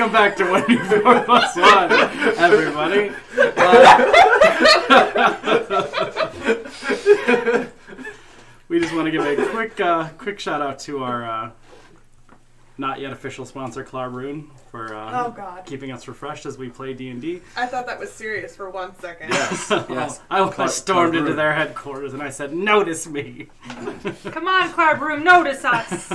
Welcome back to 1d4 plus 1, everybody. We just want to give a quick shout out to our not yet official sponsor, Clarbroon, for keeping us refreshed as we play D&D. I thought that was serious for 1 second. Yes. I stormed into their headquarters and I said, "Notice me." Come on, Clarbroon, notice us.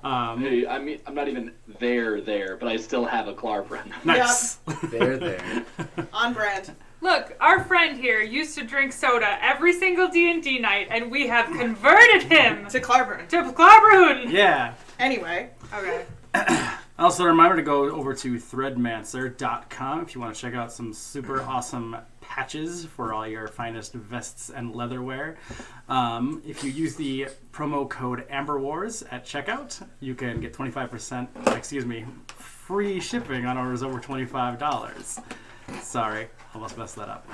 Hey, I mean, I'm not even there, but I still have a Clarbroon. Nice. Yep. There. On brand. Look, our friend here used to drink soda every single D&D night, and we have converted him To Clarbroon. to Clarbroon. Yeah. Anyway. Okay. Also, a reminder to go over to threadmancer.com if you want to check out some super awesome patches for all your finest vests and leatherwear. If you use the promo code Amber Wars at checkout, you can get free shipping on orders over $25. Sorry, almost messed that up.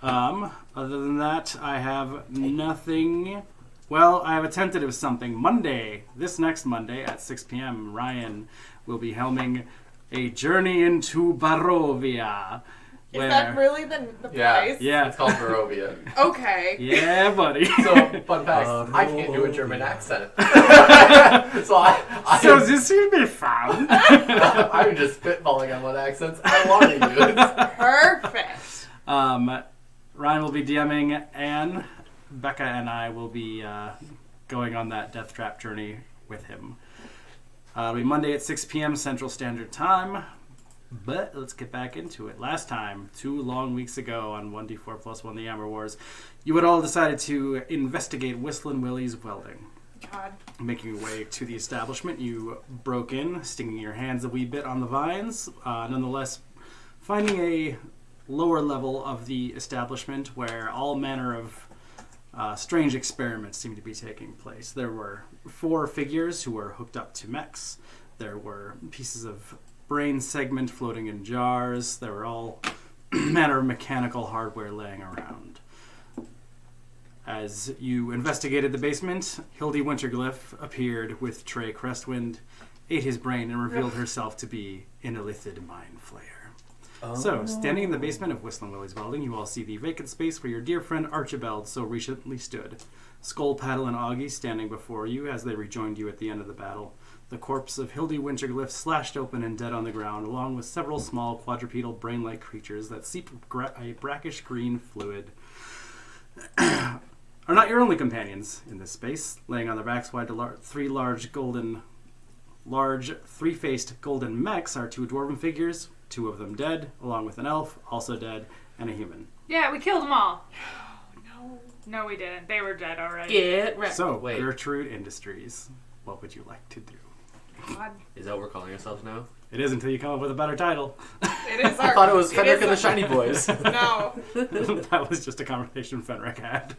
Other than that, I have nothing. Well, I have a tentative something. This next Monday at 6 p.m., Ryan will be helming a journey into Barovia. Is that really the price? Yeah. It's called Barovia. Okay. Yeah, buddy. So, fun fact, I can't do a German accent. So this will be fun. I'm just spitballing on what accents I want to use. Perfect. Ryan will be DMing Anne. Becca and I will be going on that death trap journey with him. It'll be Monday at 6 p.m. Central Standard Time. But let's get back into it. Last time, 2 long weeks ago on 1d4 plus 1, the Amber Wars, you had all decided to investigate Whistlin' Willie's welding. God. Making your way to the establishment, you broke in, stinging your hands a wee bit on the vines. Nonetheless, finding a lower level of the establishment where all manner of strange experiments seemed to be taking place. There were 4 figures who were hooked up to mechs. There were pieces of brain segment floating in jars. There were all manner of mechanical hardware laying around. As you investigated the basement, Hildy Winterglyph appeared with Trey Crestwind, ate his brain, and revealed herself to be an illithid mind flayer. So, standing in the basement of Whistlin' Willie's Welding, you all see the vacant space where your dear friend Archibald so recently stood. Skull, Paddle, and Augie standing before you as they rejoined you at the end of the battle. The corpse of Hildy Winterglyph slashed open and dead on the ground, along with several small quadrupedal brain-like creatures that seep a brackish green fluid. Are not your only companions in this space. Laying on their backs wide to 3 large three-faced golden mechs are 2 dwarven figures, 2 of them dead, along with an elf, also dead, and a human. Yeah, we killed them all. No. No, we didn't. They were dead already. Get right. So, Wait. Gertrude Industries, what would you like to do? God. Is that what we're calling ourselves now? It is until you come up with a better title. It is our... I thought it was is Fenric and the our- Shiny Boys. No. That was just a conversation Fenric had.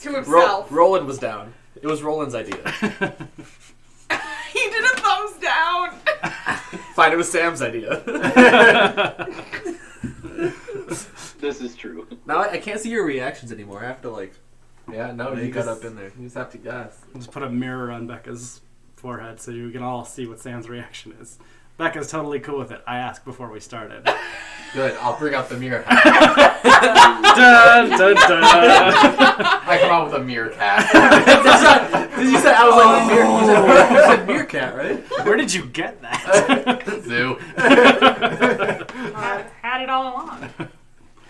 To himself. Roland was down. It was Roland's idea. He did a thumbs down. Fine, it was Sam's idea. This is true. Now I can't see your reactions anymore. I have to Yeah, no, Make you got us- up in there. You just have to guess. Just put a mirror on Becca's forehead so you can all see what Sam's reaction is. Becca's totally cool with it. I asked before we started. Good, I'll bring out the mirror. Dun, dun, dun. I come out with a mirror cat. Did you say I was like mirror? You said meerkat, right? Where did you get that? Zoo. Had it all along.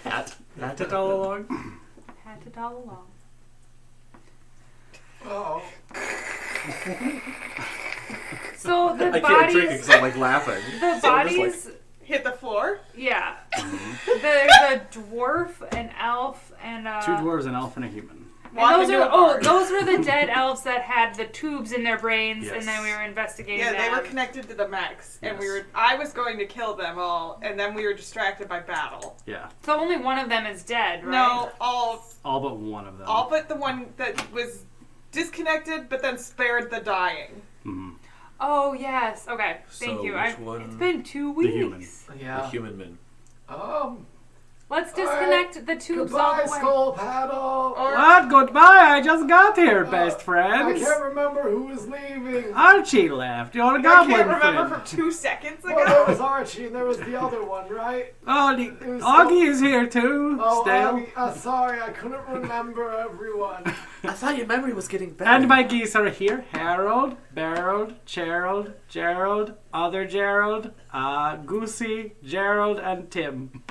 Had it all along? Had it all along. Oh. So the I can't drink it bodies... because I'm laughing. The So I'm just bodies... Hit the floor. Yeah. The dwarf, an elf, and 2 dwarves, an elf, and a human. And Walk into a bar. those were the dead elves that had the tubes in their brains, Yes. and then we were investigating Yeah, they were them. connected to the mechs, and Yes. I was going to kill them all, and then we were distracted by battle. Yeah. So only one of them is dead, right? No, all All but one of them. but the one that was disconnected, but then spared the dying. Mhm. Oh, yes. Okay. Thank So you. which one- It's been 2 The human. weeks. The Yeah. human men. Let's disconnect connect the tubes all Goodbye, the way. Skull Paddle. What? Goodbye. I just got here, best I friends. can't remember who was leaving. Archie left. You're a I goblin can't remember friend. from 2 seconds Well, there ago. was Archie and there was the other one, right? Oh, was Augie is here too. Oh, Still. Augie, sorry, I couldn't remember everyone. I thought your memory was getting better. And my geese are here. Harold, Berold, Gerald, Gerald, other Gerald, Goosey, Gerald, and Tim.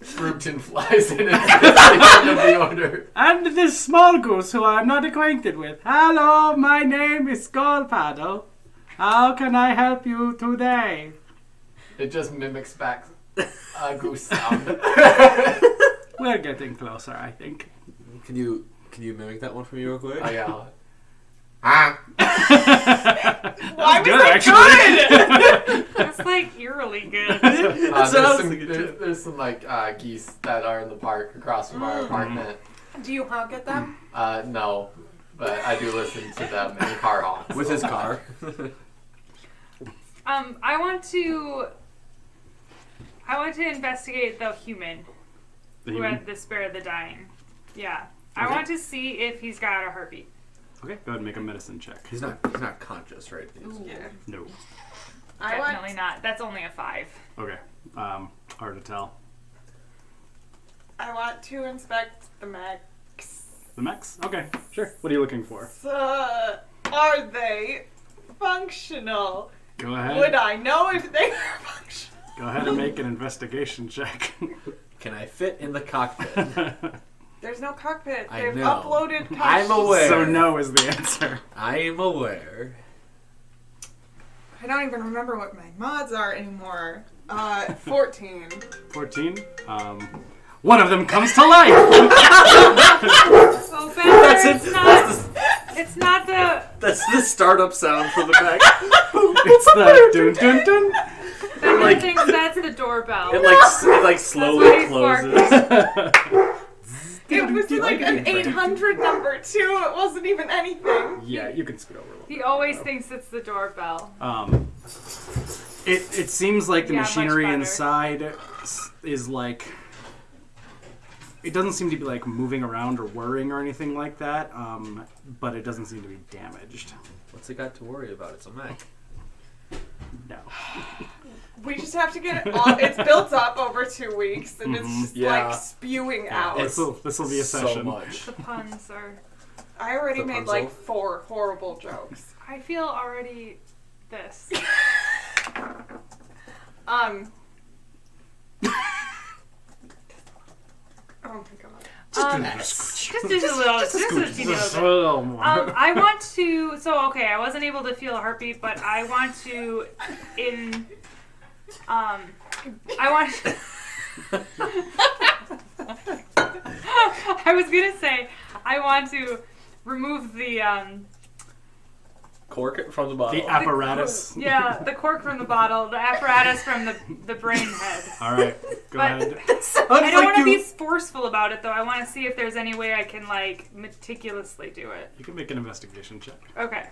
Scroopton flies in at the end of the order. And this small goose who I'm not acquainted with. Hello, my name is Skullpaddle. How can I help you today? It just mimics back a goose sound. We're getting closer, I think. Can you mimic that one for me real quick? Oh, yeah. Why was good, that good? That's like eerily good. There's some like geese that are in the park across from our apartment. Do you honk at them? No, but I do listen to them in car honks. With his car. I want to investigate the human The who human? had the spare of the dying. Yeah. I Okay. want to see if he's got a heartbeat. Okay, go ahead and make a medicine check. He's not conscious, right? Yeah. No. Definitely not. That's only a 5. Okay. Hard to tell. I want to inspect the mechs. The mechs? Okay, sure. What are you looking for? Are they functional? Go ahead. Would I know if they were functional? Go ahead and make an investigation check. Can I fit in the cockpit? There's no cockpit. I They've know. uploaded I'm aware. So no is the answer. I am aware. I don't even remember what my mods are anymore. 14. 14. One of them comes to life. Oh, better. It's not the. That's the startup sound for the back. It's the dun dun dun. That like- thinks that's the doorbell. It like slowly why he's closes. It was like an 800 number too. It wasn't even anything. Yeah, you can scoot over a little. He always thinks it's the doorbell. It seems like the Yeah, much machinery better. inside is like. It doesn't seem to be like moving around or whirring or anything like that. But it doesn't seem to be damaged. What's it got to worry about? It's a mech. No. We just have to get it all. It's built up over 2 weeks and it's just Yeah. like spewing out. This will be a so session. much. The puns are. I already made Rapunzel? like 4 horrible jokes. I feel already this. Oh my god. Just a little. Just a teeny Just a little bit. little more. I want to. So okay, I wasn't able to feel a heartbeat, but I want to. I want. I was gonna say I want to remove the Cork from the bottle. The apparatus. yeah, the cork from the bottle, the apparatus from the brain head. All right, go But- ahead. I don't want to be forceful about it though. I want to see if there's any way I can like meticulously do it. You can make an investigation check. Okay.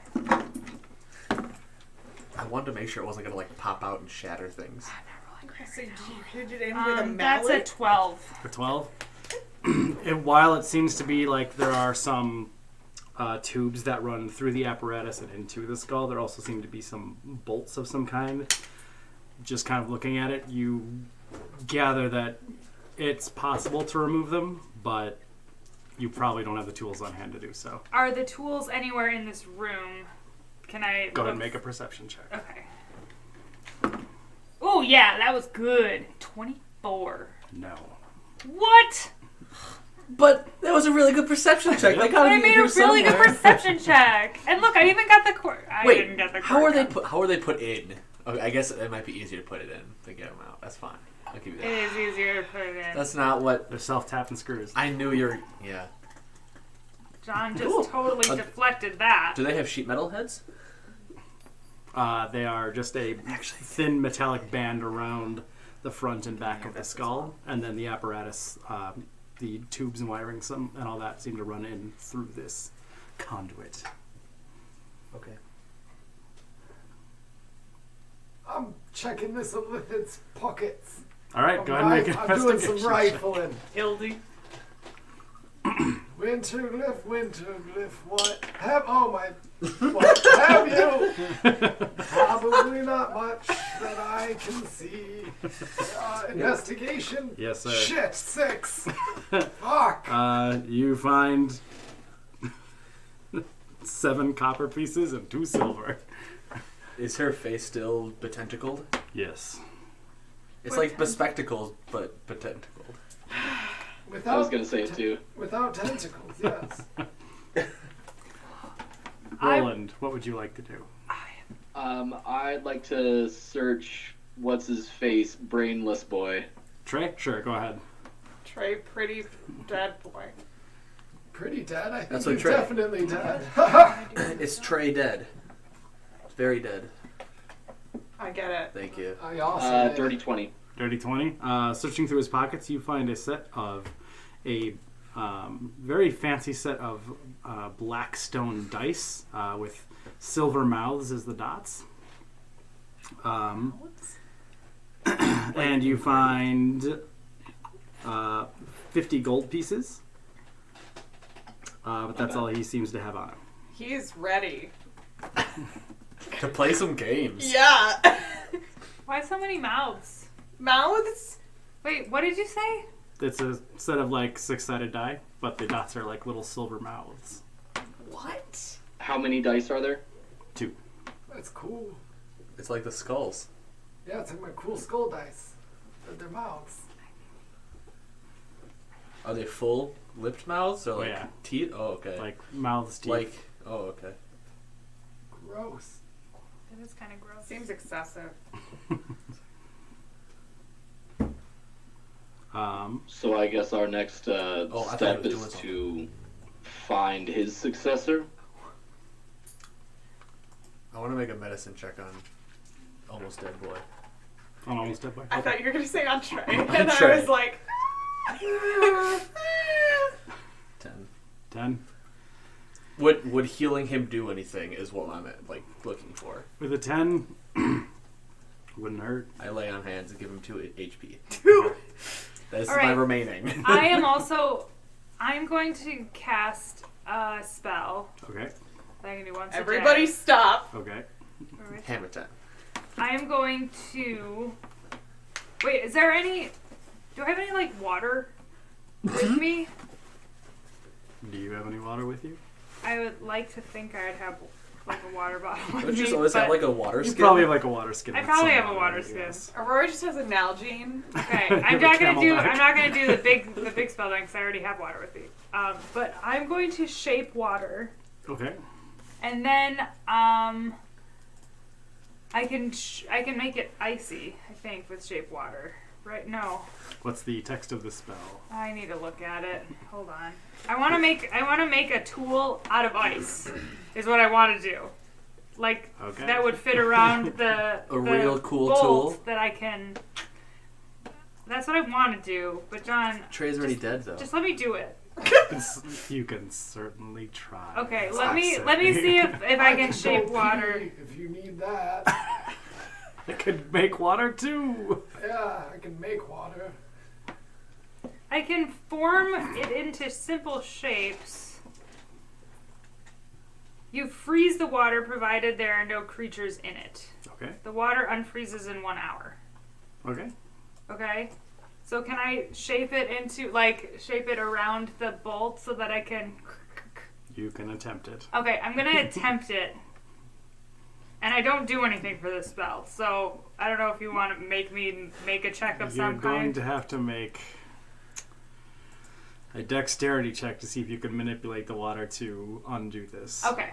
I wanted to make sure it wasn't gonna like pop out and shatter things. So you hit it in with a That's a mallet? 12. For 12. While it seems to be like there are some tubes that run through the apparatus and into the skull, there also seem to be some bolts of some kind. Just kind of looking at it, you gather that it's possible to remove them, but you probably don't have the tools on hand to do so. Are the tools anywhere in this room? Can I Go ahead and look- make a perception check. Okay. Oh yeah, that was good. 24. No. What? But that was a really good perception check. They But gotta I be made here a really good somewhere. perception check. And look, I even got the cork. I Wait, didn't get the cork. how are they out. put in? Okay, I guess it might be easier to put it in than get them out. That's fine. I'll give you It that. is easier to put it in. That's not what They're self-tapping screws. I knew. You're yeah. John just Cool. totally deflected that. Do they have sheet metal heads? They are just a thin metallic band around the front and back of the skull, and then the apparatus, the tubes and wiring, and all that seem to run in through this conduit. Okay. I'm checking this Elithid's pockets. All right, go ahead and make an I'm doing some investigation check. rifling. Hildy. Winterglyph, what have you? Probably not much that I can see. Investigation? Yes, sir. Shit, 6. Fuck. You find 7 copper pieces and 2 silver. Is her face still betentacled? Yes. It's like bespectacled, but betentacled. Without I was gonna say it too. Without tentacles, yes. Roland, what would you like to do? I'd like to search what's his face, brainless boy. Trey? Sure, go ahead. Trey, pretty dead boy. Pretty dead. I think That's he's what Trey- definitely dead. It's Trey dead. Very dead. I get it. Thank you. I also did. Dirty 20. Dirty 20. Searching through his pockets, you find a set of a very fancy set of black stone dice with silver mouths as the dots. And you find 50 gold pieces. But that's all he seems to have on him. He's ready. To play some games. Yeah. Why so many mouths? Mouths? Wait, what did you say? It's a set of like 6-sided die, but the dots are like little silver mouths. What? How many dice are there? 2. That's cool. It's like the skulls. Yeah, it's like my cool skull dice. They're mouths. Are they full lipped mouths or like yeah. teeth? Oh, okay. Like mouths, teeth. Like, oh, okay. Gross. It is kind of gross. Seems excessive. So I guess our next I thought step he was is doing to find his successor. I want to make a medicine check on almost dead boy. On almost dead boy. I thought you were going to say on Trey. And I Trey. was like... 10. 10. Would healing him do anything is what I'm like looking for. With a 10, wouldn't hurt. I lay on hands and give him 2 HP. 2. That is All my right. remaining. I'm going to cast a spell Okay. that I can do once Everybody a day. stop. Okay. Hammer time. I am going to... Wait, is there any... Do I have any, like, water with me? Do you have any water with you? I would like to think I'd have, like, a water bottle with Don't you me, just always have but- like a water You skin? probably have like a water skin. I with probably some have a water skin. yes. Aurora just has a Nalgene. Okay, I'm not gonna do the big spell then because I already have water with me. But I'm going to shape water, Okay. and then I can make it icy. I think with shape water. Right? No, What's the text of the spell? I need to look at it. Hold on. I want to make a tool out of ice. Is what I want to do. Like Okay. that would fit around the real cool bolt tool? that I can. That's what I want to do. But John, Trey's already dead though. just let me do it. You can certainly try. Okay, It's let me upsetting. see if I can shape go water. pee if you need that. I could make water too. Yeah, I can make water. I can form it into simple shapes. You freeze the water provided there are no creatures in it. Okay. The water unfreezes in 1 hour. Okay. Okay? So can I shape it around the bolt so that I can... You can attempt it. Okay, I'm going to attempt it. And I don't do anything for this spell, so I don't know if you want to make me make a check of You're some going kind. to have to make a dexterity check to see if you can manipulate the water to undo this. Okay.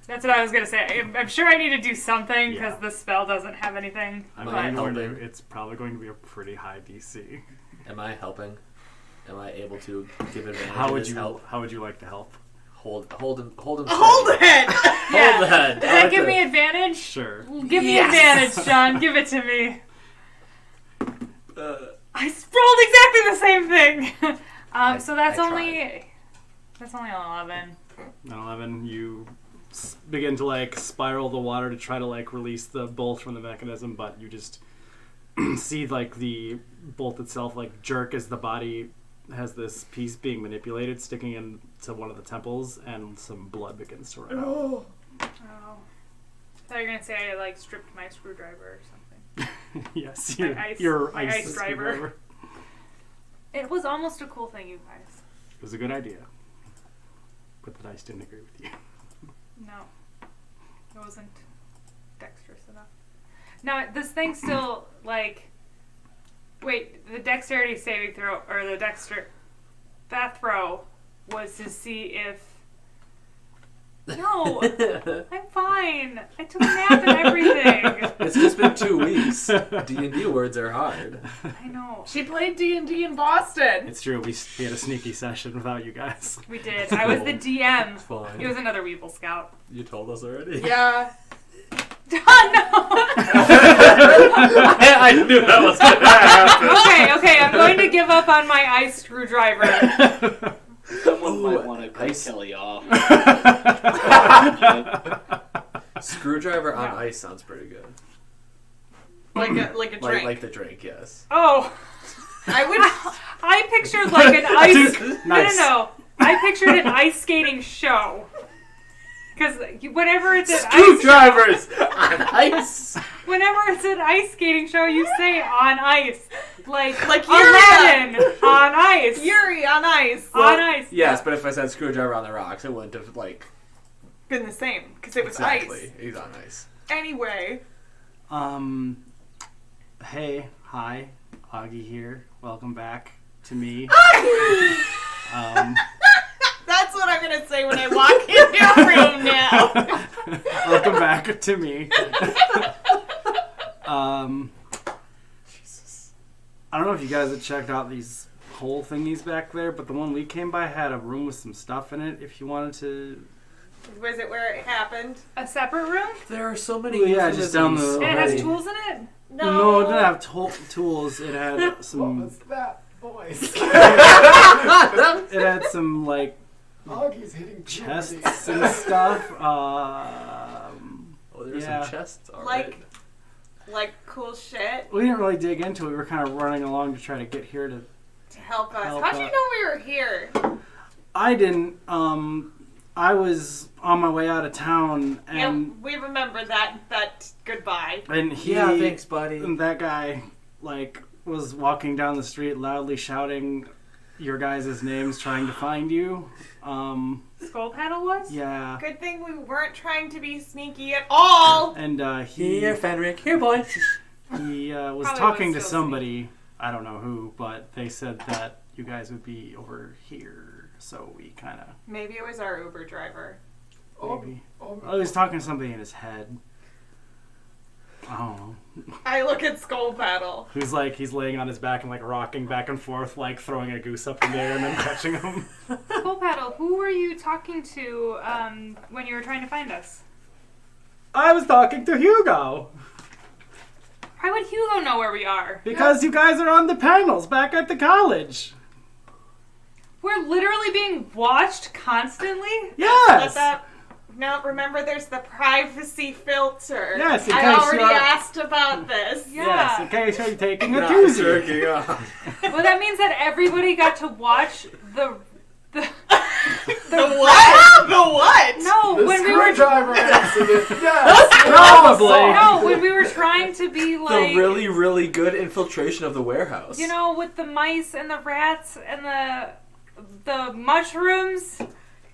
That's what I was going to say. I'm sure I need to do something because Yeah. the spell doesn't have anything. I'm Am I going to, helping? it's probably going to be a pretty high DC. Am I helping? Am I able to give advantage How of would his you help? How would you like to help? Hold him. Hold steady. it! Yeah. Hold the head. Does I that like give to- me advantage? Sure. Give me Yes. advantage, John. Give it to me. Uh, I rolled exactly the same thing. So that's I only... That's only an 11. At 11, you begin to like spiral the water to try to like release the bolt from the mechanism, but you just see like the bolt itself like jerk as the body has this piece being manipulated, sticking into one of the temples, and some blood begins to run out. Oh. I thought you were gonna say I like stripped my screwdriver or something. Yes, My your ice driver. screwdriver. It was almost a cool thing, you guys. It was a good idea, but the dice didn't agree with you. No, it wasn't dexterous enough. Now this thing still like. Wait, the dexterity saving throw or that throw was to see if. No, I'm fine. I took a nap and everything. It's just been 2 weeks. D&D words are hard. I know. She played D&D in Boston. It's true. We had a sneaky session without you guys. We did. I was the DM. Fine. He was another Weevil Scout. You told us already. Yeah. Oh, no. I knew that was going to happen. Okay. I'm going to give up on my ice screwdriver. Someone might want to cut Kelly off. Screwdriver on ice sounds pretty good. Like a drink. Like the drink, yes. Oh, I pictured like an ice. Nice. No. I pictured an ice skating show. Because whenever it's an Screwdrivers on ice. whenever it's an ice skating show, you say on ice, like Yuri Aladdin on ice, Yuri on ice. on ice. Yes, but if I said screwdriver on the rocks, it wouldn't have Been the same because it was exactly. ice. He's on ice. Anyway. Hey, hi, Augie here. Welcome back to me. That's what I'm gonna say when I walk into a room now. Welcome back to me. Jesus. I don't know if you guys have checked out these hole thingies back there, but the one we came by had a room with some stuff in it. If you wanted to, Was it where it happened? A separate room, There are so many. Well, yeah, just down euphemisms the- and it has Alrighty. tools in it. no, it didn't have tools. It had some. that voice? It had some like Augie's hitting chests and stuff. Oh, there's Yeah. some chests. All right. Like cool shit We didn't really dig into it. We were kind of running along to try to get here to. to help us. Help How'd you us. know we were here? I didn't. I was on my way out of town, Yeah, and we remember that goodbye. he, Yeah, thanks, buddy. and that guy, like, was walking down the street loudly shouting your guys' names, trying to find you. Skull Paddle was. Yeah, Good thing we weren't trying to be sneaky at all. and he Here, Fenric. Here, boy. was Probably talking was to still somebody. I don't know who, but they said that you guys would be over here, so we kind of Maybe it was our Uber driver. maybe. Oh, he was talking to somebody in his head. I don't know. I look at Skull Paddle. Who's like, he's laying on his back and like rocking back and forth, like throwing a goose up in the air and then catching him. Skull Paddle, who were you talking to when you were trying to find us? I was talking to Hugo Why would Hugo know where we are? because you guys are on the panels back at the college. We're literally being watched constantly. Yes. No, remember there's the privacy filter. Yes, in I case already you're- asked about this. Yeah. Yes, in case you're taking a Not doozy. jerking off. Well, that means that everybody got to watch the The what? The what? No, when we were Screwdriver accident. Yes. Probably. no, when we were trying to be like The really, really good infiltration of the warehouse. you know, with the mice and the rats and the mushrooms.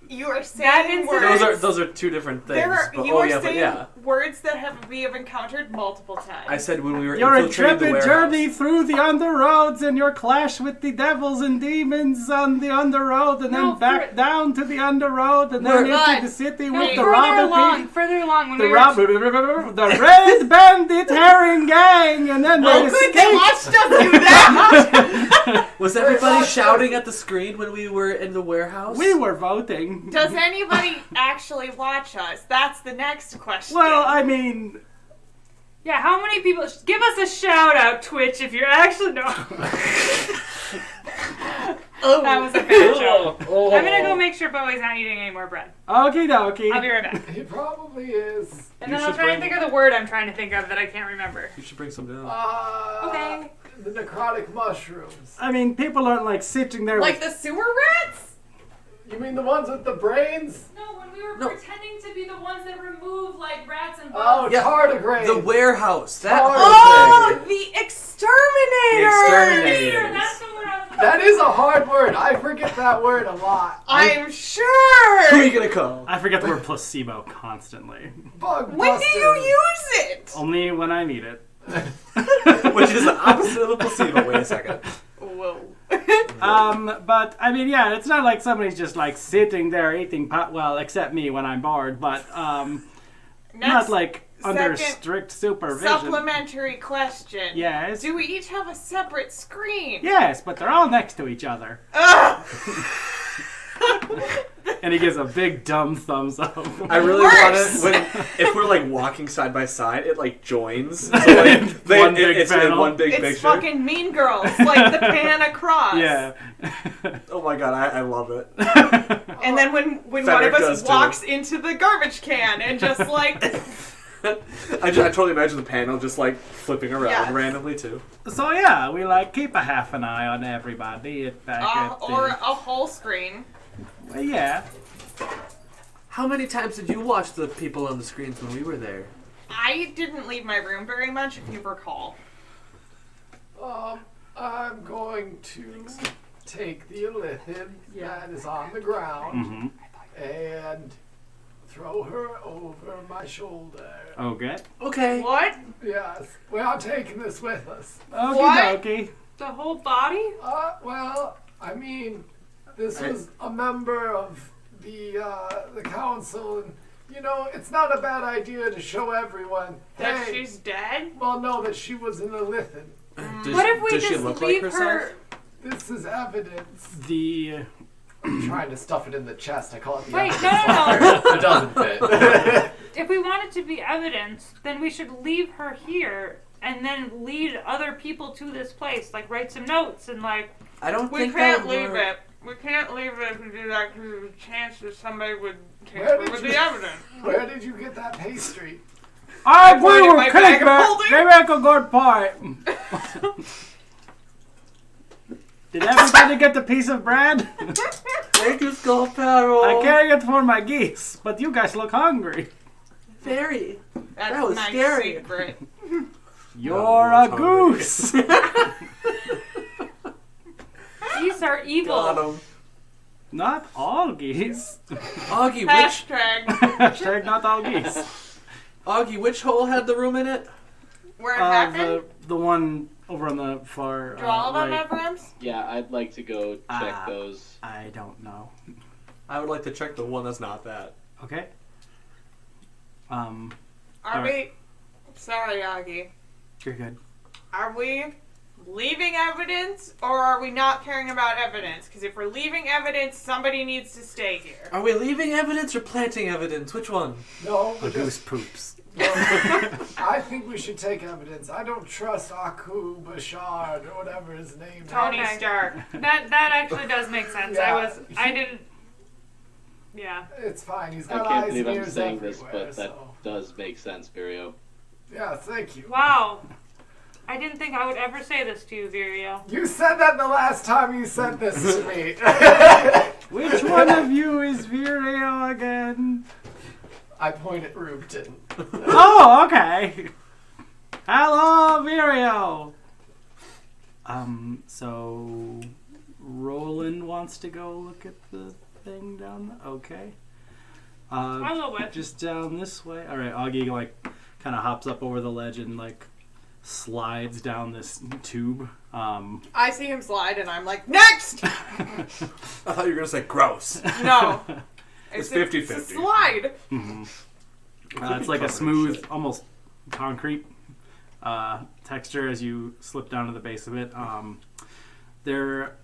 You are That saying incident- words. those are two different things. But, you are but saying yeah. words that we have encountered multiple times. I said when we were Your infiltrating the intrepid warehouse. journey through the underroads and your clash with the devils and demons on the underroad and No, then back for- down to the underroad and then But- into the city No, with the further robber along when the we were the Red Bandit Herring Gang, and then Oh, they good, they escaped. watched us do that! Was everybody shouting at the screen when we were in the warehouse? We were voting. Does anybody actually watch us? That's the next question. Well, I mean, Yeah, how many people? Give us a shout out, Twitch, if you're actually no. That was a bad joke. I'm gonna go make sure Bowie's not eating any more bread. Okay, dokie. I'll be right back. He probably is. And You then I'll should try and bring- think of the word I'm trying to think of that I can't remember. You should bring some down. Okay. The necrotic mushrooms. I mean, people aren't like sitting there Like with... the sewer rats? You mean the ones with the brains? No, when we were No. pretending to be the ones that remove like rats and Oh, Yeah. tardigrades. The warehouse. That Oh, whole thing. the exterminator! Exterminator. That's the word I was That is a hard word. I forget that word a lot. I'm Who are sure! you gonna call? I forget the word placebo constantly. Bug When do you busters. use it? Only when I need it. Which is the opposite of a placebo. Wait a second. Whoa. But I mean, yeah, it's not like somebody's just like sitting there eating pot. Well, except me when I'm bored, but not Next like under second strict supervision. supplementary question. Yes. Do we each have a separate screen? Yes, but they're all next to each other. Ugh. And he gives a big dumb thumbs up. I really Worse. want it when if we're like walking side by side, it like joins. So like One big it's in panel. one big It's picture. fucking Mean Girls, like the pan across. Yeah. Oh my god, I love it. And then when one Frederick of us does too. walks into the garbage can and just like, I totally imagine the panel just like flipping around Yes. randomly too. So yeah, we like keep a half an eye on everybody back at the... or a whole screen. Well, yeah. How many times did you watch the people on the screens when we were there? I didn't leave my room very much, if you recall. I'm going to take the Elithid that is on the ground and throw her over my shoulder. Okay. Okay. What? Yes, we are taking this with us. Okie What? dokie. The whole body? Well, I mean, this was a member of the council, and you know, it's not a bad idea to show everyone. That Hey, she's dead? well, no, that she was an Elithid. What if we does she just look leave like her? herself? This is evidence. The... I'm trying to stuff it in the chest. I call it the Wait, evidence. no. It doesn't fit. If we want it to be evidence, then we should leave her here and then lead other people to this place. Like write some notes and like. I don't We think can't that would leave work. it. We can't leave it if we do that because there's a chance that somebody would Where tamper did with you- the evidence. Where did you get that pastry? I pointed will my click bag of that. holding. They make a good point. Did everybody get the piece of bread? Thank you, Skull Barrel. I carry it for my geese, but you guys look hungry. Very. That's That was my scary. secret. You're a goose. Geese are evil. Got him. Not all geese. Augie, Hashtag. Hashtag not all geese. which hole had the room in it? Where it happened? The one over on the far Do all of them right. have rooms? Yeah, I'd like to go check those. I don't know. I would like to check the one that's not that. Okay. Are Alright. we... Sorry, Augie. You're good. Are we leaving evidence or are we not caring about evidence? Because if we're leaving evidence, somebody needs to stay here. Are we leaving evidence or planting evidence? Which one? No, A goose poops. I think we should take evidence. I don't trust Aku Bashard or whatever his name Tony Okay. Stark. That actually does make sense. Yeah. I didn't. Yeah. is. It's fine. He's I got can't eyes believe and I'm ears saying this, everywhere. but that So. does make sense, Virio. Yeah, thank you. Wow. I didn't think I would ever say this to you, Virio. You said that the last time you said this to me. Which one of you is Virio again? I point at Rubton. Oh, okay. Hello, Virio. So Roland wants to go look at the thing down there. Okay. I will with. Just down this way. All right, Augie like kind of hops up over the ledge and like slides down this tube. I see him slide and I'm like, next! I thought you were gonna say gross. No. It's a 50-50. slide. It's like a smooth, almost concrete texture as you slip down to the base of it. There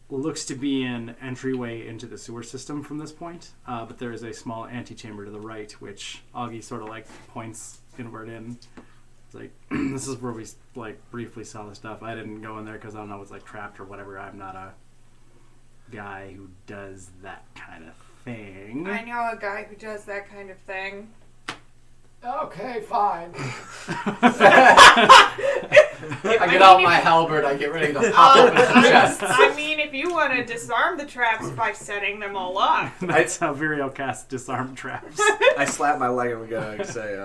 looks to be an entryway into the sewer system from this point, but there is a small antechamber to the right, which Augie sort of like points inward in. It's like, this is where we like briefly saw the stuff. I didn't go in there because I don't know if it's like trapped or whatever. I'm not a guy who does that kind of thing. I know a guy who does that kind of thing. Okay, fine. I get out my halberd. I get ready to pop open some chests. I mean, if you want to disarm the traps by setting them all up. That's how Viriel casts disarm traps. I slap my leg and I say,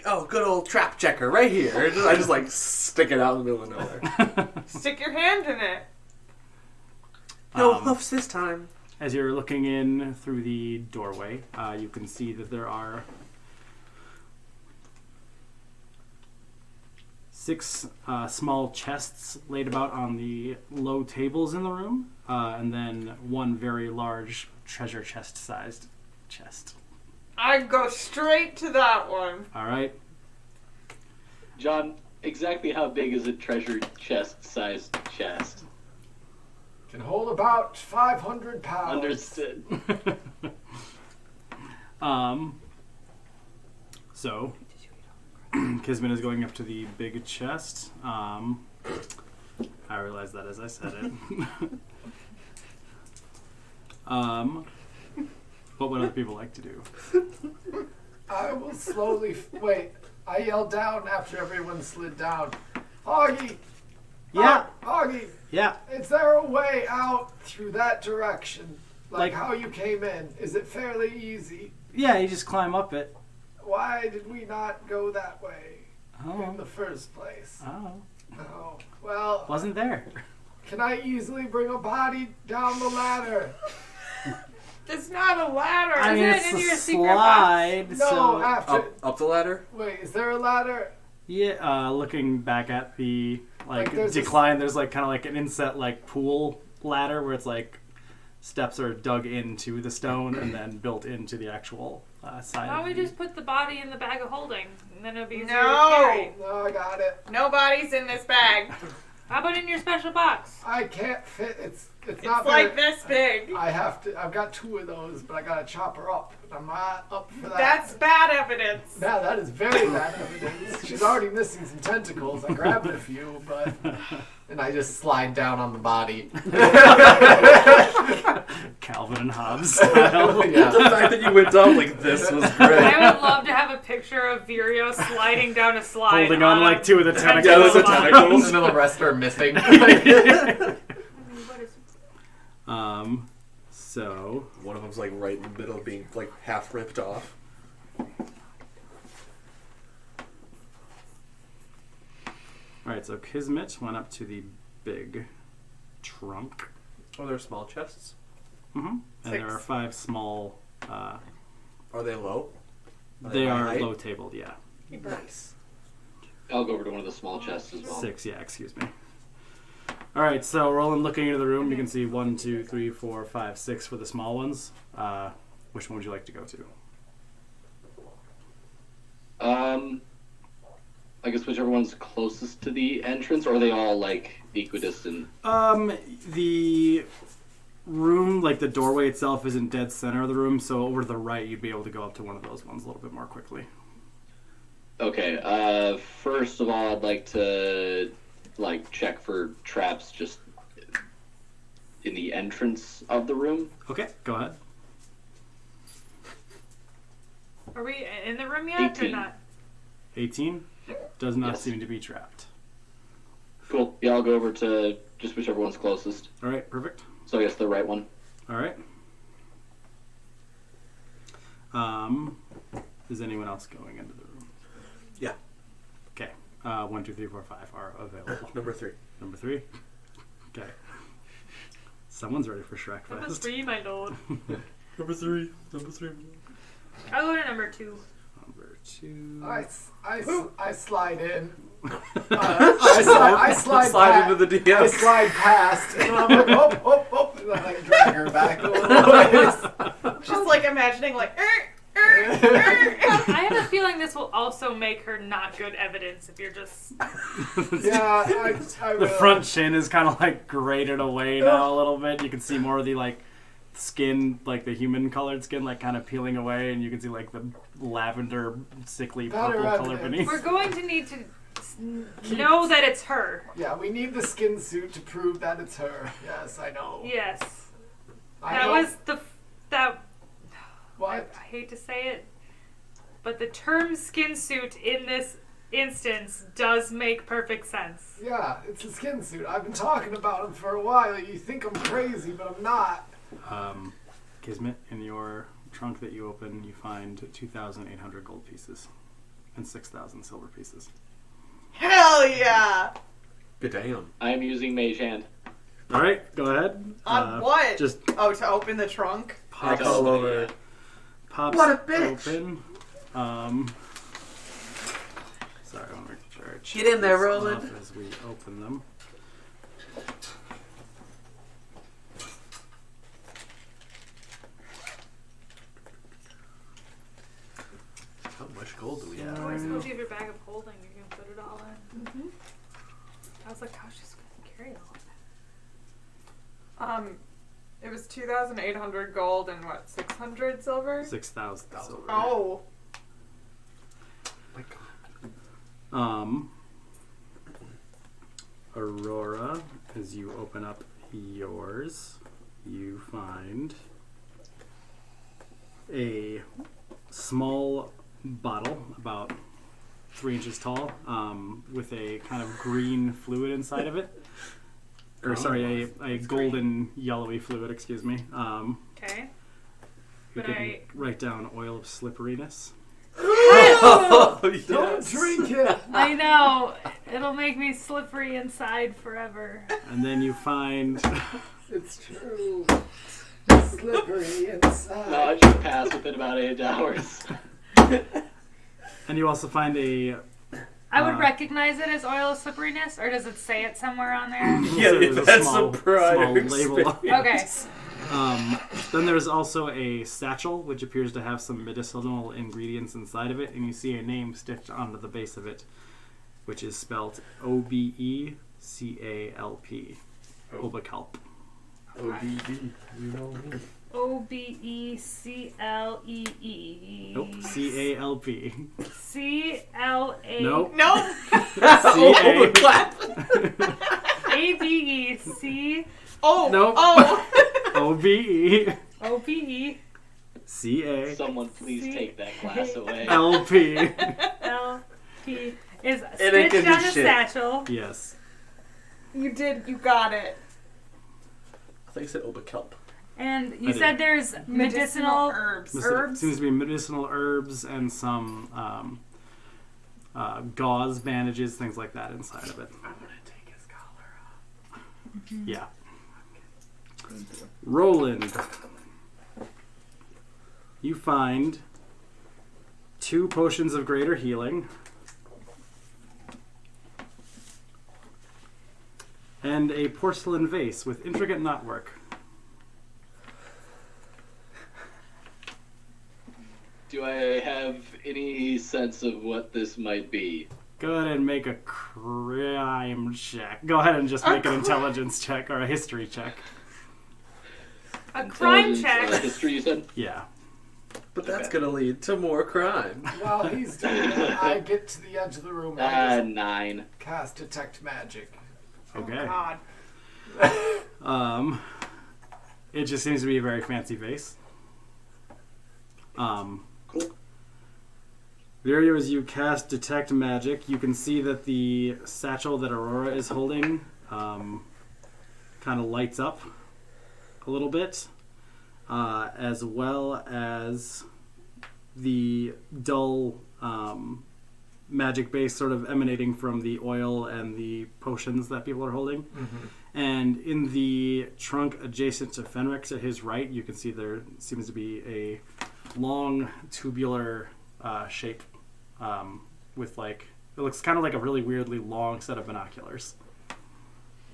"Oh, good old trap checker, right here." I just like stick it out in the middle of nowhere. Stick your hand in it. No hoofs this time. As you're looking in through the doorway, you can see that there are 6 small chests laid about on the low tables in the room, and then 1 very large treasure chest-sized chest. I'd go straight to that one. All right. John, exactly how big is a treasure chest-sized chest? Can hold about 500 pounds. Understood. So, Kismet is going up to the big chest. I realized that as I said it. What would other people like to do? I will slowly wait. I yelled down after everyone slid down. Augie! Yeah. Augie! Yeah. Is there a way out through that direction? Like- Like how you came in? Is it fairly easy? Yeah, you just climb up it. Why did we not go that way in Oh. the first place? Oh. Oh, well, Wasn't there. can I easily bring a body down the ladder? It's not a ladder. I mean, is it's it in a your secret box? slide. No, so after. Up the ladder. Wait, is there a ladder? yeah, looking back at the Like, there's decline, there's like kind of like an inset like pool ladder where it's like steps are dug into the stone and then built into the actual side. Why of don't we the- just put the body in the bag of holding, and then it'll be easier to No. carry? No, I got it. Nobody's in this bag. How about in your special box? I can't fit. It's It's not like very. this big. I have to. I've got 2 of those, but I gotta chop her up. And I'm not up for that. That's bad evidence. Yeah, that is very bad evidence. She's already missing some tentacles. I grabbed a few, but And I just slide down on the body. Calvin and Hobbes style. Yeah. The fact that you went down like this was great. I would love to have a picture of Virio sliding down a slide. Holding on like 2 of the tentacle tentacles. Yeah, those are bottom. tentacles. And then the rest are missing. So One of them's like right in the middle, being like half ripped off. alright, so Kismet went up to the big trunk. Oh, they're small chests. Mm-hmm. And there 6. are 5 small Are they low? they my are height? low tabled, yeah. Nice. I'll go over to one of the small chests as well. 6, yeah, excuse me. Alright, so Roland looking into the room, you can see 1, 2, 3, 4, 5, 6 for the small ones. Which one would you like to go to? I guess whichever one's closest to the entrance, or are they all like equidistant? The room, like the doorway itself, isn't dead center of the room, so over to the right you'd be able to go up to one of those ones a little bit more quickly. Okay. First of all, I'd like to check for traps just in the entrance of the room. Okay, go ahead. Are we in the room yet 18. or not? 18 does not Yes. seem to be trapped. Cool. Yeah, I'll go over to just whichever one's closest. Alright, perfect. So I guess the right one. Alright. Is anyone else going into the room? Yeah. Okay. 1, 2, 3, 4, 5 are available. Number 3. Number 3? Okay. Someone's ready for Shrek Number Fest. 3, my lord. Number 3. Number 3. I'll go to number 2. Number 2. I slide in. I slide Slide into the I DM. slide past, and I'm like, oh, and I like drag her back a little ways. Just like imagining like. I have a feeling this will also make her not good evidence if you're just. Yeah, I The will. front chin is kind of like grated away now a little bit. You can see more of the like skin, like the human colored skin, like kind of peeling away, and you can see like the lavender, sickly Better purple color evidence. beneath. We're going to need to know that it's her. Yeah, we need the skin suit to prove that it's her. Yes, I know. Yes. I That know. was that. What? I hate to say it, but the term skin suit in this instance does make perfect sense. Yeah, it's a skin suit. I've been talking about him for a while. You think I'm crazy, but I'm not. Kismet, in your trunk that you open, you find 2,800 gold pieces and 6,000 silver pieces. Hell yeah! Good damn. I am using Mage Hand. All right, go ahead. On what? Just to open the trunk? pops, Like all over. pops What a bitch. open. Sorry, I want to make sure I check Get in there, these Roland. off as we open them. How much gold do we I have? always told you if your bag of holding, you can put it all in. Mm-hmm. I was like, how's she just gonna carry all of that? It was 2,800 gold and what, 600 silver? 6,000 silver. Oh. My God. Aurora, as you open up yours, you find a small bottle about 3 inches tall, with a kind of green fluid inside of it. Or sorry, a golden yellowy fluid, excuse me. Okay. You But can write down oil of slipperiness. Oh, Don't drink it. I know. It'll make me slippery inside forever. And then you find It's true. Slippery inside. No, I should pass within about 8 hours. and you also find a I would recognize it as oil of slipperiness, or does it say it somewhere on there? Yeah, there's that's a prior small label. experience. Okay. Then there's also a satchel, which appears to have some medicinal ingredients inside of it, and you see a name stitched onto the base of it, which is spelled Obecalp. Obecalp. OBD. You know me. Obeclee. Nope. Calp. CLA. Nope. Nope. Oh, clap. ABEC. Oh. Nope. Oh. OBE. OPE. Someone please take that glass away. CALP. LP is it stitched can do on the shit. satchel. Yes. You got it. I think you said Obakelp. And you I said did. there's medicinal herbs. Seems to be medicinal herbs and some gauze bandages, things like that inside of it. I'm gonna take his collar off. Yeah. Roland, you find 2 potions of greater healing and a porcelain vase with intricate knotwork. Do I have any sense of what this might be? Go ahead and make a crime check. Go ahead and just make an intelligence check or a history check. a crime Intelligence, check. history, you said? Yeah. But that's Okay. gonna lead to more crime. While he's doing that, I get to the edge of the room and I just 9. cast Detect Magic. Okay. God. It just seems to be a very fancy vase. Cool. Vireo, as you cast Detect Magic, you can see that the satchel that Aurora is holding kind of lights up a little bit, as well as the dull magic base sort of emanating from the oil and the potions that people are holding. Mm-hmm. And in the trunk adjacent to Fenric to his right, you can see there seems to be a long tubular shape with it looks kind of like a really weirdly long set of binoculars.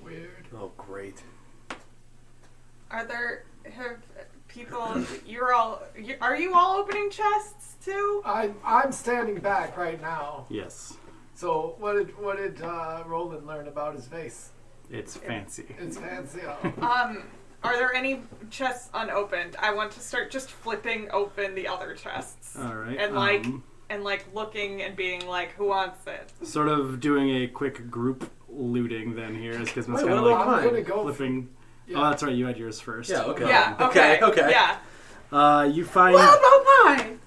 Weird. Oh, great. Have people? Are you all opening chests too? I'm standing back right now. Yes, So what did Roland learn about his vase? it's fancy. It's fancy. Oh. Are there any chests unopened? I want to start just flipping open the other chests. All right. And and like looking and being like, who wants it? Sort of doing a quick group looting then here as Gizmo's Wait, kind of what like about I'm gonna go. flipping. Yeah. Oh, that's right. You had yours first. Yeah, okay. Yeah. Okay, okay. Yeah. You find What about mine?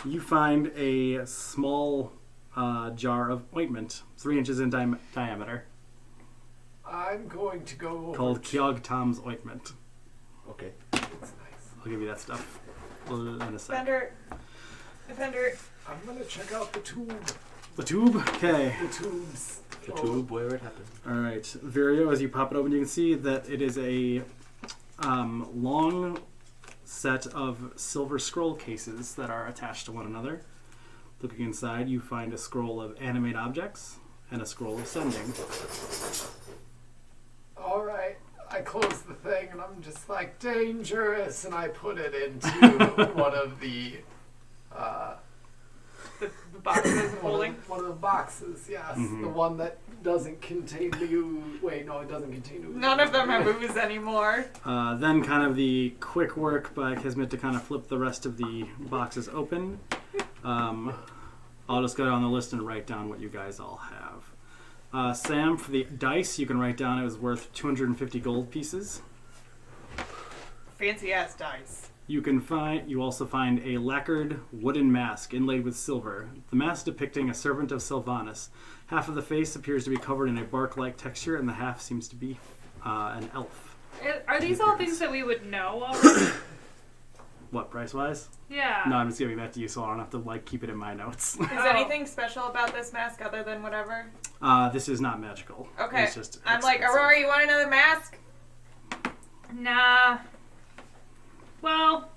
you find a small jar of ointment, 3 inches in diameter, I'm going to go over called to- Kyog Tom's ointment. Okay. It's nice. I'll give you that stuff in a sec. Defender. I'm gonna check out the tube. The tube. Okay. The tubes. The tube, where it happened. All right, Virio. As you pop it open, you can see that it is a long set of silver scroll cases that are attached to one another. Looking inside, you find a scroll of animate objects and a scroll of sending. All right. I close the thing and I'm just like dangerous, and I put it into one of the The boxes holding. one of the boxes. Yes, Mhm. the one that doesn't contain the ooze. Wait, no, it doesn't contain ooze. None of them have ooze anymore. Then kind of the quick work by Kismet to kind of flip the rest of the boxes open. I'll just go down the list and write down what you guys all have. Sam, for the dice, you can write down it was worth 250 gold pieces. Fancy ass dice. You also find a lacquered wooden mask inlaid with silver. The mask depicting a servant of Sylvanus. Half of the face appears to be covered in a bark-like texture, and the half seems to be an elf. Are these all things that we would know already? What, price-wise? Yeah. No, I'm just giving that to you so I don't have to keep it in my notes. Is anything special about this mask other than whatever? This is not magical. Okay. It's just I'm like, expensive. Aurora, you want another mask? Nah. Well.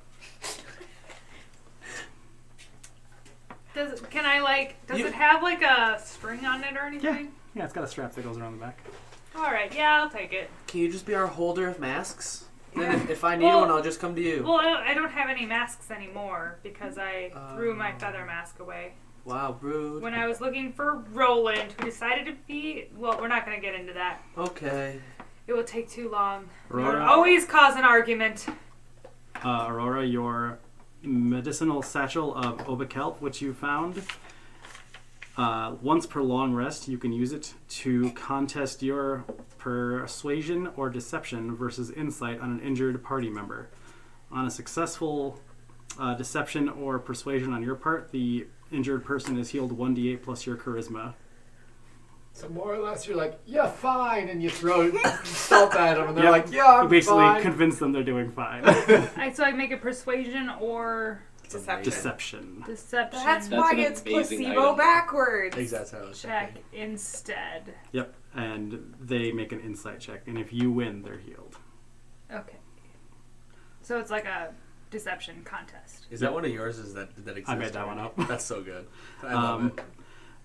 Does it have like a string on it or anything? Yeah, it's got a strap that goes around the back. Alright, yeah, I'll take it. Can you just be our holder of masks? Then Yeah. if I need Well- one, I'll just come to you. Well, I don't have any masks anymore because I threw my feather mask away. Wow, rude. When I was looking for Roland, who decided to be... Well, we're not going to get into that. Okay. It will take too long. Aurora? You'll always cause an argument. Aurora, your medicinal satchel of Obikelp, which you found. Once per long rest, you can use it to contest your persuasion or deception versus insight on an injured party member. On a successful deception or persuasion on your part, the injured person is healed 1d8 plus your charisma. So more or less, you're like, yeah, fine, and you throw salt at them, and they're Yep. like, yeah, I'm You basically fine. convince them they're doing fine. So I make a persuasion or Deception. Deception. deception That's That's why an it's amazing placebo item. backwards. Exactly how I was check thinking. instead. Yep, and they make an insight check, and if you win, they're healed. Okay. So it's like a deception contest. Is that one of yours? Is that exist? I made that one already? up. That's so good. I love it.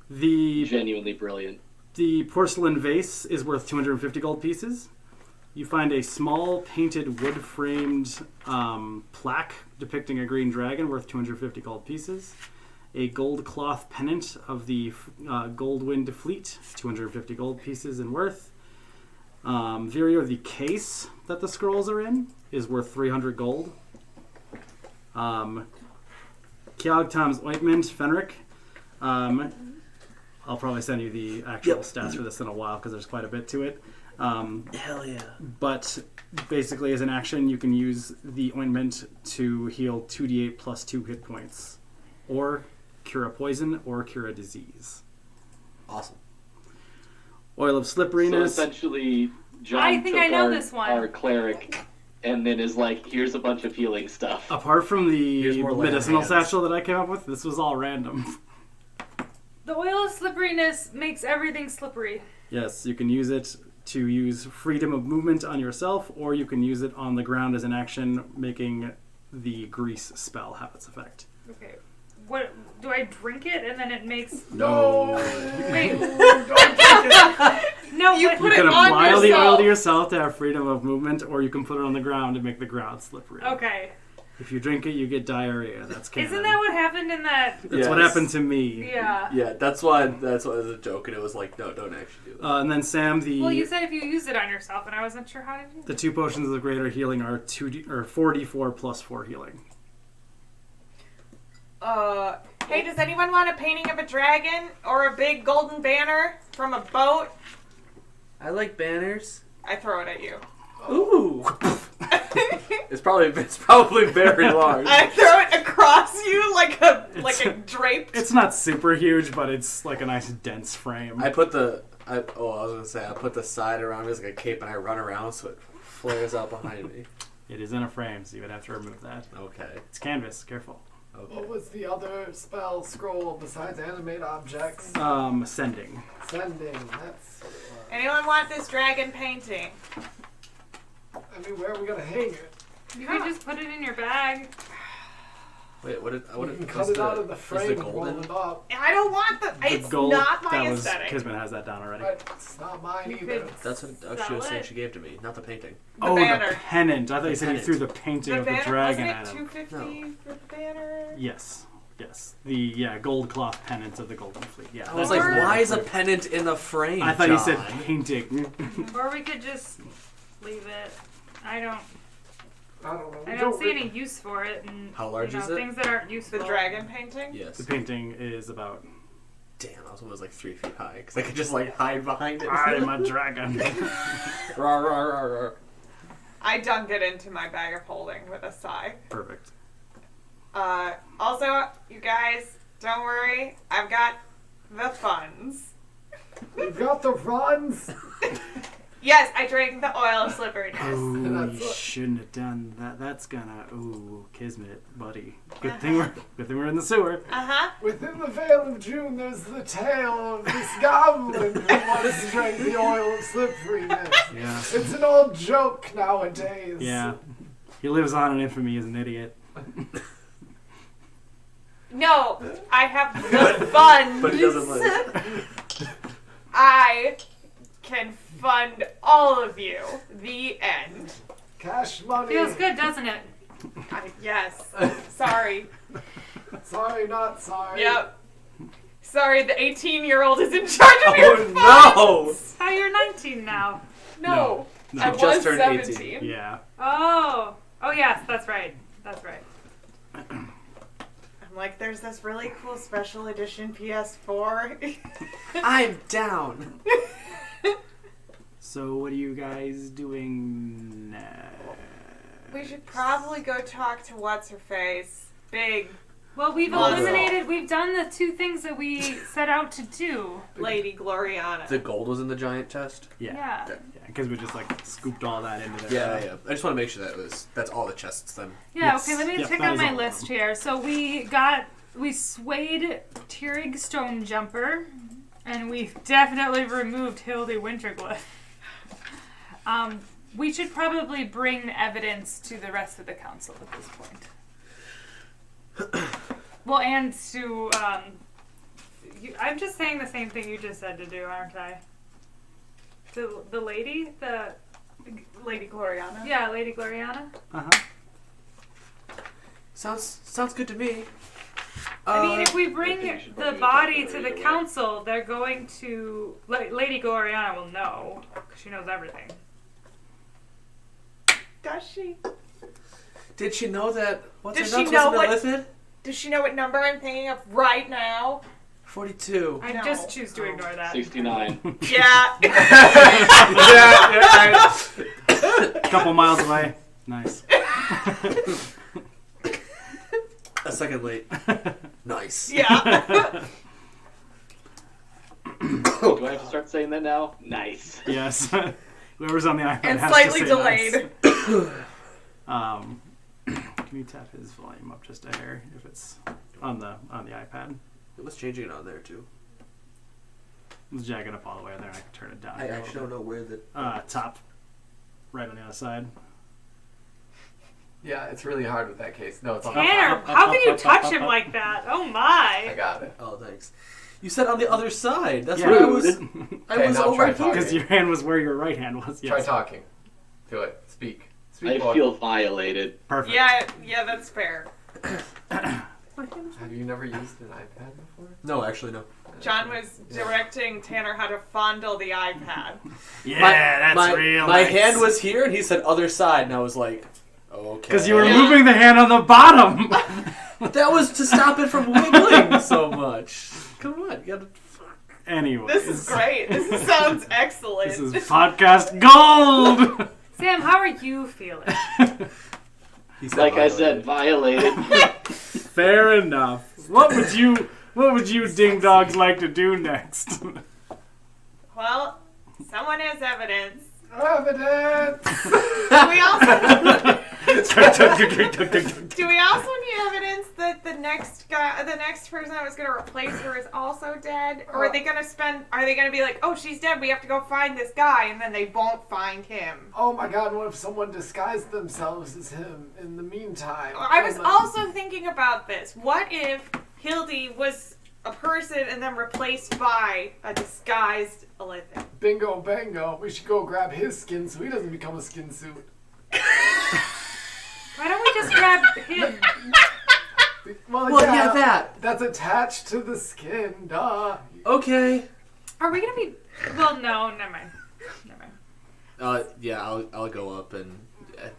The Genuinely brilliant. The porcelain vase is worth 250 gold pieces. You find a small painted wood-framed plaque depicting a green dragon worth 250 gold pieces. A gold cloth pennant of the Goldwind Fleet, 250 gold pieces in worth. Virio, the case that the scrolls are in is worth 300 gold. Kyog Tom's ointment, Fenric. I'll probably send you the actual stats for this in a while because there's quite a bit to it. Hell yeah. But basically, as an action, you can use the ointment to heal 2d8 plus 2 hit points, or cure a poison, or cure a disease. Awesome. Oil of So slipperiness. essentially, John I think took I know our, this one. our cleric and then is like, here's a bunch of healing stuff. Apart from Here's the more lay on medicinal hands. satchel that I came up with, this was all random. The oil of slipperiness makes everything slippery. Yes, you can use it to use freedom of movement on yourself, or you can use it on the ground as an action, making the grease spell have its effect. Okay. What do I drink it and then it makes No! Wait. Don't take it. No, You but put You it can on apply the oil yourself. to yourself to have freedom of movement, or you can put it on the ground to make the ground slippery. okay. If you drink it, you get diarrhea. That's canon. Isn't that what happened in that? That's what Yes. happened to me. Yeah. Yeah, that's why it was a joke, and it was like, no, don't actually do that. And then Sam, Well, you said if you use it on yourself, and I wasn't sure how to do the that. 2 potions of greater healing are 4d4 plus 4 healing. Hey, does anyone want a painting of a dragon or a big golden banner from a boat? I like banners. I throw it at you. Ooh. It's probably very large. I throw it across you like a draped. It's not super huge, but it's like a nice dense frame. I put the I put the side around me as like a cape and I run around so it flares out behind me. It is in a frame, so you would have to remove that. Okay. It's canvas. Careful. Okay. What was the other spell scroll besides animate objects? Sending. Sending. That's. Anyone want this dragon painting? I mean, where are we gonna hang it? You can just put it in your bag. Wait, what? You can cut it out of the frame and roll golden? it up. I don't want the. It's gold, not my that was, aesthetic. Kismet has that down already. But it's not mine You either. could That's what she sell was saying it. she gave to me, not the painting. The banner. The pennant. I thought you said you pennant. threw the painting The of the banner, dragon wasn't at it him. $250 for the banner? Yes. The gold cloth pennant of the Golden Fleet. Yeah. I was that's like, the why is a banner. pennant in the frame? I thought you said John? painting. Or we could just leave it. I don't I don't know. see any use for it. And, How large is it? Things that aren't useful. The dragon painting? Yes. The painting is about. Damn, I was almost like 3 feet high because I could just like hide behind it. I'm a dragon. Rawr, rawr, rawr, rawr. I dunk it into my bag of holding with a sigh. Perfect. Also, you guys, don't worry. I've got the funds. We've got the runs. Yes, I drank the oil of slipperiness. Oh, That's you what- shouldn't have done that. That's gonna. Ooh, Kismet, buddy. Good thing we're in the sewer. Uh-huh. Within the Vale of June, there's the tale of this goblin who wants to drink the oil of slipperiness. Yeah. It's an old joke nowadays. Yeah. He lives on in infamy as an idiot. No, I have the funds. But he doesn't like. I can fund all of you. The end. Cash money. Feels good, doesn't it? Yes. Sorry. Sorry, not sorry. Yep. Sorry, the 18-year-old is in charge of your funds. Oh Oh, you're 19 now. No. No. I She was just turned 18. 17. Yeah. Oh. Oh, yes, that's right. That's right. I'm like, there's this really cool special edition PS4. no! I'm down. So what are you guys doing now? We should probably go talk to What's-Her-Face. Big Well, we've Monster. we've done the two things that we set out to do. Lady Gloriana. The gold was in the giant chest. Yeah. Yeah. Yeah, because we just like scooped all that into Yeah, there. yeah. I just want to make sure that's all the chests then. Yeah, Yes. okay, let me Yep, check that out is my all of list them. here. So we swayed Tierig Stonejumper, and we definitely removed Hildy Winterglyph. We should probably bring evidence to the rest of the council at this point. Well, and to, I'm just saying the same thing you just said to do, aren't I? The lady? Lady Gloriana. Yeah, Lady Gloriana. Uh-huh. Sounds good to me. I mean, if we bring I think we should the probably body talk to about the it either way. council, they're going to... Lady Gloriana will know, because she knows everything. Does she? Did she know that? What's Does her she nuts know wasn't what- illithid? Does she know what number I'm thinking of right now? 42. I No. just choose to ignore that. 69. Yeah. A couple miles away. Nice. A second late. Nice. Yeah. Do I have to start saying that now? Nice. Yes. Whoever's on the iPad And has slightly to say delayed. Nice. Can you tap his volume up just a hair if it's on the iPad? It was changing it on there too. Let's jack it up all the way there and I can turn it down. I here a actually little don't know where the. bit. Top. Right on the other side. Yeah, it's really hard with that case. No, it's on Tanner, how can you touch him like that? Oh I my! got it. Oh, thanks. You said on the other side. That's Yeah. where I was. Rude. I Okay, was now over try here. talking. Because your hand was where your right hand was. Yes. Try talking. Do it. Speak. Speak. I boy. feel violated. Perfect. Yeah, that's fair. Have you never used an iPad before? No, actually, no. John was directing Tanner how to fondle the iPad. Yeah, that's real. My nice. hand was here, and he said other side, and I was like, oh, okay. Because you were Yeah. moving the hand on the bottom. That was to stop it from wiggling so much. Come on, you gotta. Anyway. This is great. This sounds excellent. This is podcast gold! Sam, how are you feeling? He said Like I violated. said, violated. Fair enough. What would you ding dogs like to do next? Well, someone has evidence. Evidence! Do we also need evidence that the next person that was going to replace her is also dead? Or are they going to be like, oh, she's dead, we have to go find this guy, and then they won't find him? Oh my god, what if someone disguised themselves as him in the meantime? I was also thinking about this. What if Hildy was a person and then replaced by a disguised Elithid? Bingo bango, we should go grab his skin so he doesn't become a skin suit. Why don't we just grab him? Well, yeah, that. That's attached to the skin, duh. Okay. Are we gonna be? Well, no, never mind. Never mind. Yeah, I'll go up and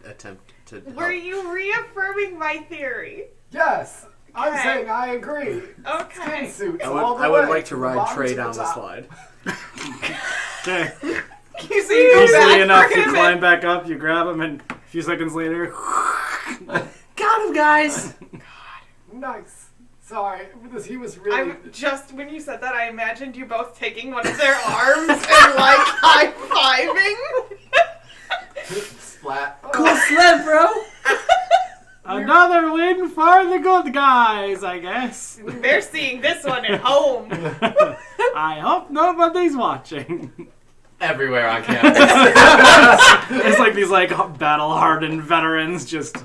attempt to. Were you reaffirming my theory? Yes, I'm Okay. saying I agree. Okay. Skin suits I all the would way, like to from ride bottom Trey to down the top. slide. Okay. You see, go Easily back enough, for you him climb back up, you grab him, and a few seconds later... Got him, guys. Nice. Sorry, he was really. when you said that, I imagined you both taking one of their arms and like high-fiving. Splat. Cool sled, bro. Another win for the good guys, I guess. They're seeing this one at home. I hope nobody's watching. Everywhere on campus. It's like these battle-hardened veterans just...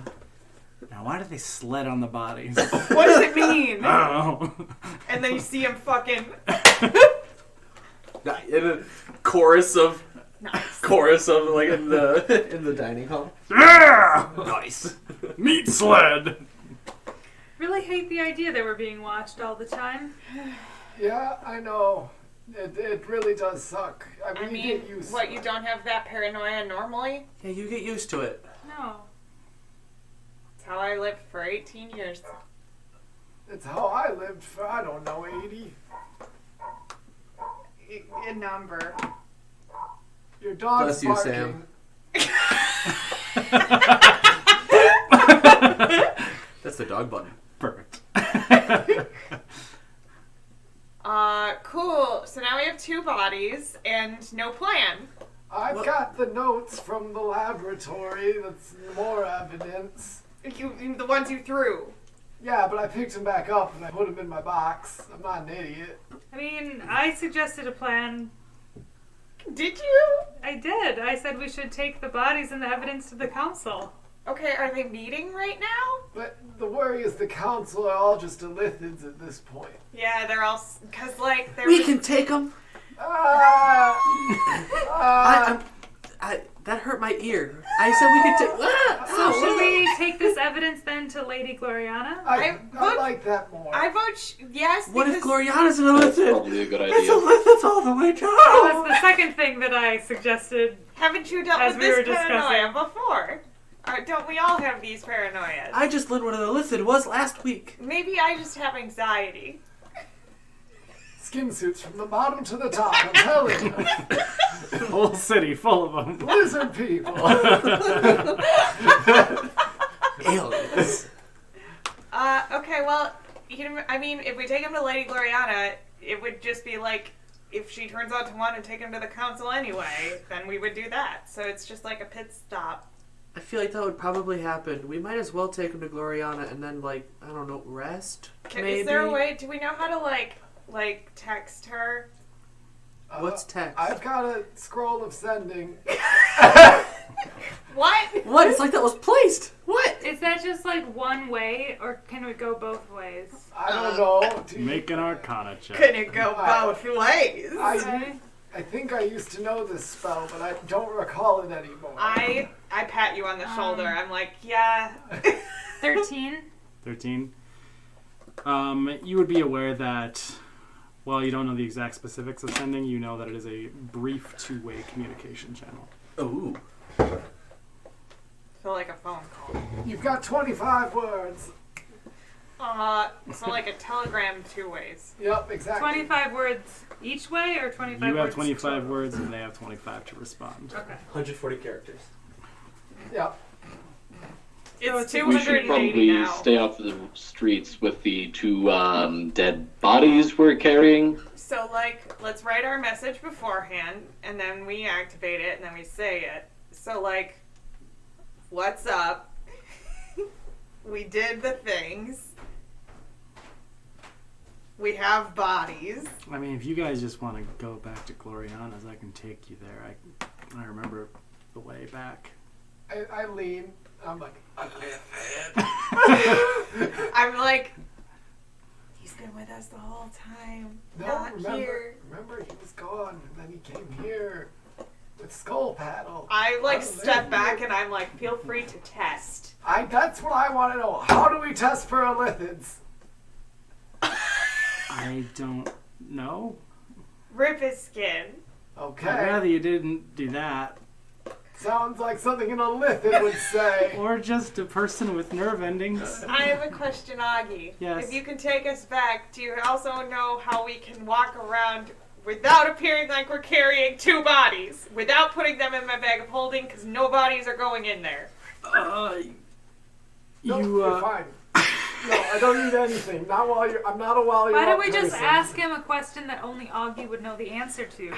Now, why do they sled on the bodies? What does it mean? I don't know. And then you see him fucking... In a chorus of Nice. like in the dining hall. Yeah! Nice. Meat sled! Really hate the idea that we're being watched all the time. Yeah, I know. It really does suck. I I mean, you mean, get used what, you don't have that paranoia normally? Yeah, you get used to it. No. That's how I lived for 18 years. It's how I lived for, I don't know, 80. A number. Your dog's Bless you, barking. That's the dog button. Perfect. Cool. So now we have 2 bodies and no plan. I've got the notes from the laboratory. That's more evidence. The ones you threw. Yeah, but I picked them back up and I put them in my box. I'm not an idiot. I mean, I suggested a plan. Did you? I did. I said we should take the bodies and the evidence to the council. Okay, are they meeting right now? But the worry is the council are all just Elithids at this point. Yeah, they're all... Because, like, they're... We can take them. That hurt my ear. I said we could take. So should we take this evidence then to Lady Gloriana? I like that more. I vote yes. What if because- Gloriana's an That's Elithid? probably a good It's idea. Elithids all the way That down. was the second thing that I suggested. Haven't you dealt As with we were this paranoia discussing. before? Or don't we all have these paranoias? I just learned what an Elithid was last week. Maybe I just have anxiety. Skin suits from the bottom to the top, I'm telling you. Whole city full of them. Lizard people. Aliens. Okay, well, I mean, if we take him to Lady Gloriana, it would just be like, if she turns out to want to take him to the council anyway, then we would do that. So it's just like a pit stop. I feel like that would probably happen. We might as well take him to Gloriana and then, I don't know, rest? Maybe? Is there a way, do we know how to, like text her? What's text? I've got a scroll of sending. What? What? It's like that was placed. What? Is that just like one way, or can we go both ways? I don't know. Do you- Make an arcana check. Couldn't it go both ways? I think I used to know this spell, but I don't recall it anymore. I pat you on the shoulder. I'm like, yeah. 13. 13. You would be aware that while you don't know the exact specifics of sending, you know that it is a brief 2-way communication channel. Ooh. So like a phone call. You've got 25 words. So like a telegram 2 ways. Yep, exactly. 25 words each way or 25 You words? have 25 total? words and they have 25 to respond. Okay. 140 characters. Yep. It's We should 280 probably now. stay off the streets with the 2 dead bodies we're carrying. So, like, let's write our message beforehand, and then we activate it, and then we say it. So, like, what's up? We did the things. We have bodies. I mean, if you guys just want to go back to Gloriana's, I can take you there. I remember the way back. I lean. I'm like, I live I'm like, he's been with us the whole time. No, Not here. remember he was gone, and then he came here with Skull Paddle. I, like, I step live back, here. and I'm like, feel free to test. That's what I want to know. How do we test for illithids? I don't know. Rip his skin. Okay. I'd rather you didn't do that. Sounds like something an illithid would say. Or just a person with nerve endings. I have a question, Augie. Yes. If you can take us back, do you also know how we can walk around without appearing like we're carrying 2 bodies? Without putting them in my bag of holding, because no bodies are going in there. No, You, you're fine. No, I don't need anything. Not while you're. I'm not a while you're. Why don't up we just person. ask him a question that only Augie would know the answer to?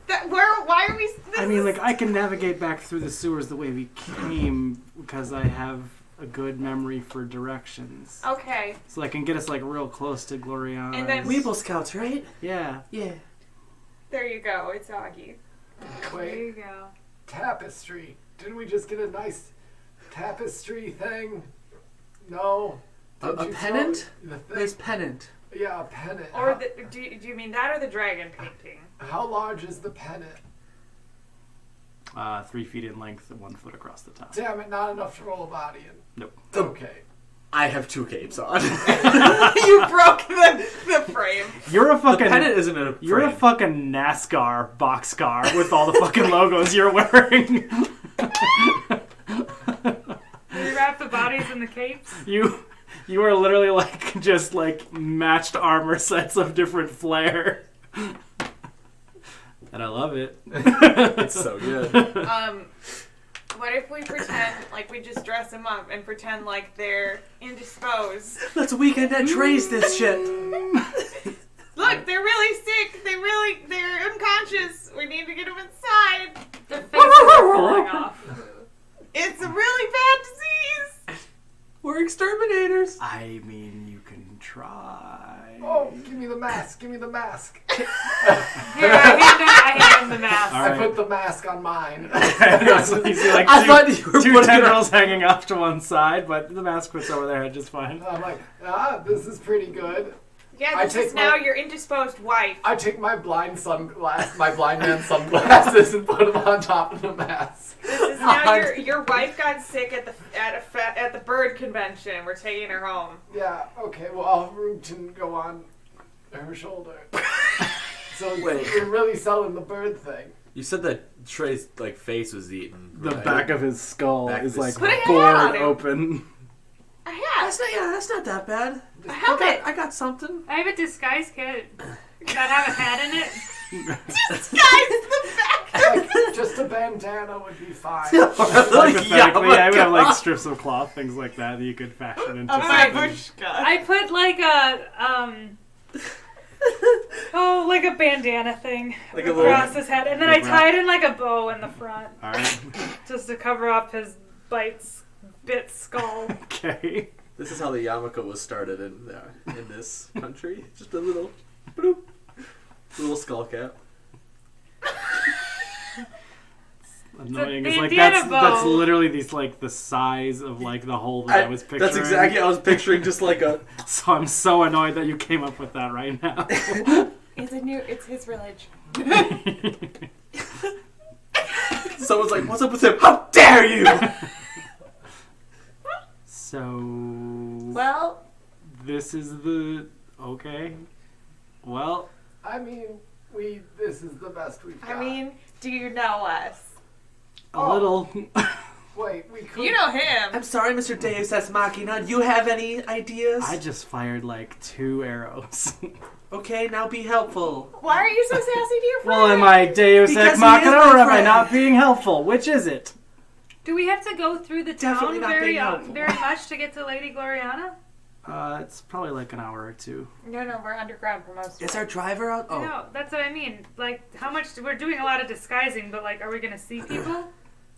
Why are we... I mean, like, I can navigate back through the sewers the way we came because I have a good memory for directions. Okay. So I can get us, like, real close to Gloriana. And then- Weeble Scouts, right? Yeah. Yeah. There you go. It's Augie. There Wait, you go. tapestry. Didn't we just get a nice tapestry thing? No. A Did you throw pennant? The thing? Nice pennant. Yeah, a pennant. Or do you mean that or the dragon painting? How large is the pennant? 3 feet in length and 1 foot across the top. Damn it, not enough to roll a body in. Nope. Okay. I have 2 capes on. You broke the frame. You're a The fucking... pennant isn't a You're a frame. fucking NASCAR boxcar with all the fucking logos you're wearing. Do we wrap the bodies in the capes? You are literally like just like matched armor sets of different flair. And I love it. It's so good. What if we pretend like we just dress them up and pretend like they're indisposed? Let's weekend at Trey's this shit. Look, they're really sick. They're unconscious. We need to get them inside. Their faces are falling off. It's a really bad disease. We're exterminators. I mean, you can try. Oh, give me the mask. Give me the mask. Here, I hand him the mask. All I right. put the mask on mine. So you see like I thought you were two putting it tendrils hanging off to one side, but the mask fits over there just fine. I'm like, this is pretty good. Yeah, I this take is now my- your indisposed wife. I take my blind man sunglasses and put them on top of the mask. This is now your wife got sick at the bird convention. We're taking her home. Yeah, okay, well, I'll root and go on her shoulder. So Wait. we're really selling the bird thing. You said that Trey's like face was eaten. The right? back of his skull Back of is his like skull. Put a hat on bored him. open. Yeah, That's not that bad. a helmet. I got something. I have a disguise kit that have a hat in it. Disguise the back. Like, just a bandana would be fine. Hypothetically, I would have like strips of cloth, things like that you could fashion into Oh my something. bushka. I put like like a bandana thing Like a across little- his head, and then I Like tied in like a bow in the front All right. just to cover up his bit skull. Okay. This is how the yarmulke was started in this country. Just a little, bloop, little skull cap. Annoying. The It's like bandana that's bow. literally these like the size of like the hole that I was picturing. That's exactly. I was picturing just like a. So I'm so annoyed that you came up with that right now. It's his religion. Someone's like, "What's up with him? How dare you!" So Well, this is the okay. Well, I mean, this is the best we've got. I mean, do you know us? a little. Wait, we could. You know him. I'm sorry, Mr. Deus Ex Machina. Do you have any ideas? I just fired like 2 arrows. Okay, now be helpful. Why are you so sassy to your friend? Well, am I Deus Because Ex he Machina is my or am I friend. not being helpful? Which is it? Do we have to go through the Definitely town not being helpful. very much to get to Lady Gloriana? It's probably like an hour or 2. No, we're underground for most of Is it. our driver out? Oh. No, that's what I mean. Like, how much? We're doing a lot of disguising, but like, are we gonna see people?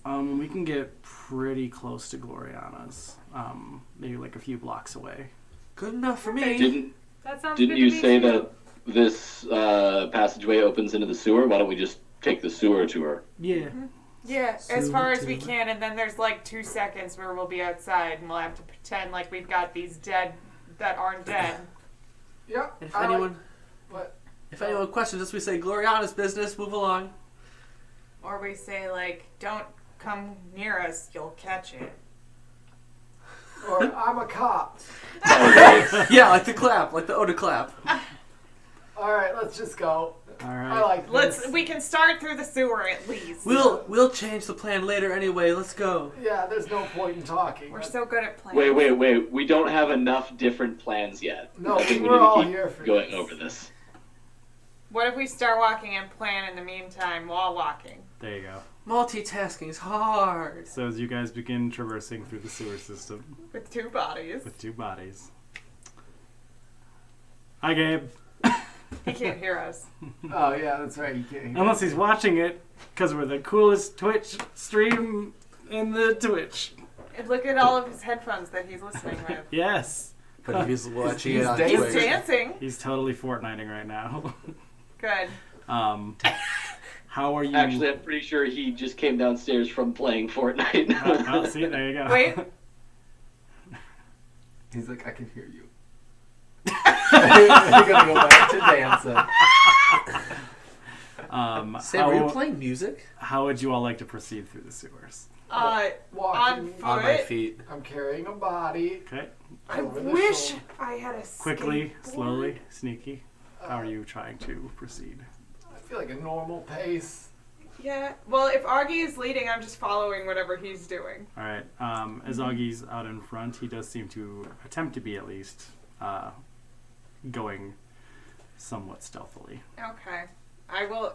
We can get pretty close to Gloriana's. Maybe like a few blocks away. Good enough for me. That sounds Didn't good you to me say too. that this passageway opens into the sewer? Why don't we just take the sewer tour? Yeah. Yeah, as far as we Super. can, and then there's like 2 seconds where we'll be outside and we'll have to pretend like we've got these dead that aren't dead. Yeah. If I anyone, What? if anyone questions us, we say Gloriana's business. Move along. Or we say like, don't come near us, you'll catch it. Or I'm a cop. Yeah, like the clap, like the Oda clap. All right, let's just go. All I right. like this. We can start through the sewer at least. We'll change the plan later anyway. Let's go. Yeah, there's no point in talking. We're so good at playing. Wait. We don't have enough different plans yet. No, I think we we're need to all keep here for going this. over this. What if we start walking and plan in the meantime while walking? There you go. Multitasking is hard. So as you guys begin traversing through the sewer system With 2 bodies. with 2 bodies. Hi, Gabe. He can't hear us. Oh yeah, that's right. You can't hear. Unless he's watching it, because we're the coolest Twitch stream in the Twitch. And look at all of his headphones that he's listening with. Yes. But if he's watching He's it on dancing. He's Twitch. dancing. He's totally Fortniting right now. Good. How are you? Actually, I'm pretty sure he just came downstairs from playing Fortnite. Oh, see, there you go. Wait. He's like, I can hear you. You're gonna go back to dancing. Sam, were you playing music? How would you all like to proceed through the sewers? On Walking foot. On my feet. I'm carrying a body. Okay. I over the wish shoulder. I had a Quickly, skateboard. slowly, sneaky. How are you trying to proceed? I feel like a normal pace. Yeah. Well, if Augie is leading, I'm just following whatever he's doing. All right. As Augie's out in front, he does seem to attempt to be at least going somewhat stealthily. Okay. I will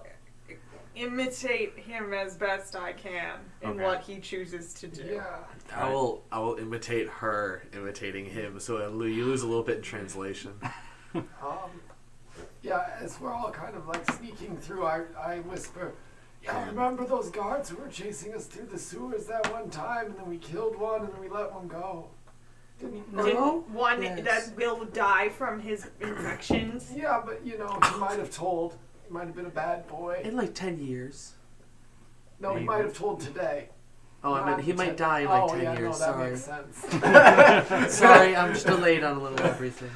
imitate him as best I can in Okay. what he chooses to do. Yeah. I will imitate her imitating him, so you lose a little bit in translation. Yeah, as we're all kind of like sneaking through, I whisper, yeah, remember those guards who were chasing us through the sewers that one time, and then we killed one, and then we let one go? Didn't you? No? One Yes. that will die from his infections. Yeah, but you know, he might have told. He might have been a bad boy. In like 10 years. No, he Maybe. might have told today. Oh, I mean, he might die in like 10 years. No, that Sorry. makes sense. Sorry, I'm just delayed on a little everything.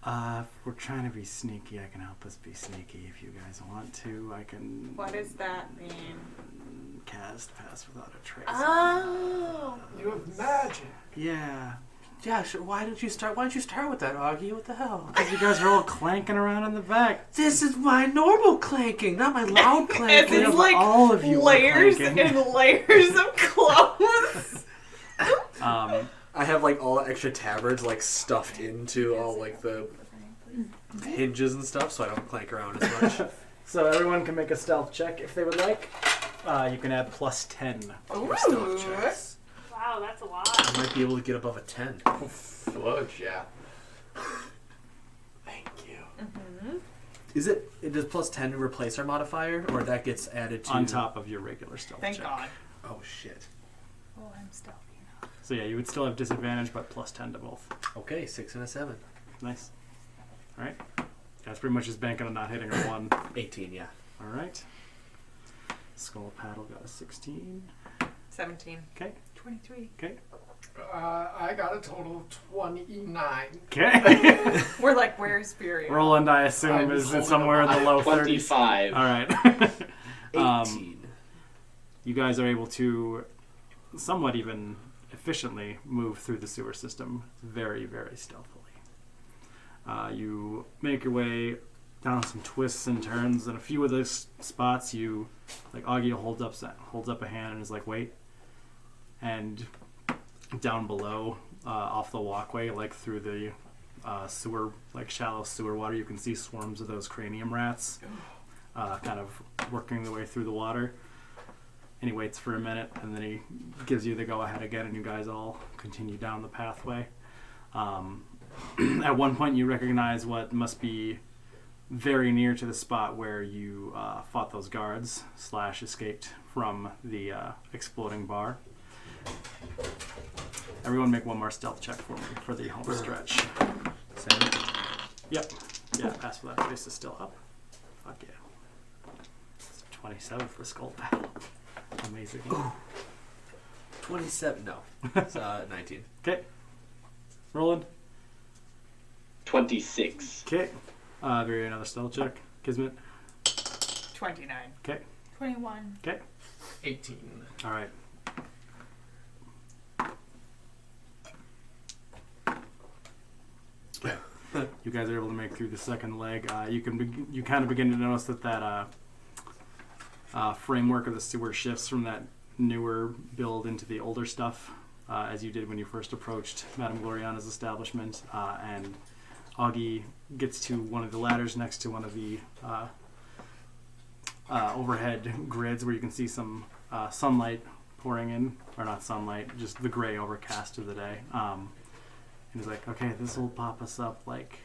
If we're trying to be sneaky, I can help us be sneaky if you guys want to. I can What does that mean? cast Pass Without a Trace. Oh. You have magic. Yeah. Yeah, sure. Why don't you start with that, Augie? What the hell? Because you guys are all clanking around in the back. This is my normal clanking, not my loud As clanking. it's but like all of you are layers clanking. and layers of clothes. I have like all the extra tabards like stuffed into all like the hinges and stuff, so I don't clank around as much. So everyone can make a stealth check if they would like. You can add +10 to your stealth Ooh. checks. Wow, that's a lot. I might be able to get above a 10. Fudge, yeah. Thank you. Is it does +10 replace our modifier, or that gets added to On top of your regular stealth Thank check. God. Oh shit. Oh, I'm stealthy now. So yeah, you would still have disadvantage, but +10 to both. Okay, 6 and a 7. Nice. All right. That's pretty much just banking on not hitting a 1. 18, yeah. All right. Skull Paddle got a 16. 17. Okay. 23. Okay. I got a total of 29. Okay. We're like, where's Fury? Roland, I assume, I'm is holding somewhere in the low 30s. 25. All right. 18. You guys are able to somewhat even efficiently move through the sewer system very, very stealthily. You make your way down some twists and turns, and a few of those spots you, like Augie holds up a hand and is like, wait, and down below, off the walkway, like through the sewer, like shallow sewer water, you can see swarms of those cranium rats kind of working their way through the water. And he waits for a minute, and then he gives you the go-ahead again, and you guys all continue down the pathway. At one point, you recognize what must be very near to the spot where you fought those guards / escaped from the exploding bar. Everyone make one more stealth check for me for the home stretch. Same. Yep. Yeah, pass for that. Face is still up. Fuck yeah. It's 27 for skull battle. Amazing. Ooh. 27. No. It's 19. Okay. Roland. 26. Okay. Very another stealth check. Kismet. 29. Okay. 21. Okay. 18. All right. You guys are able to make through the second leg. You kind of begin to notice that framework of the sewer shifts from that newer build into the older stuff, as you did when you first approached Madame Gloriana's establishment. And Augie gets to one of the ladders next to one of the overhead grids where you can see some sunlight pouring in, or not sunlight, just the gray overcast of the day. And he's like, okay, this will pop us up like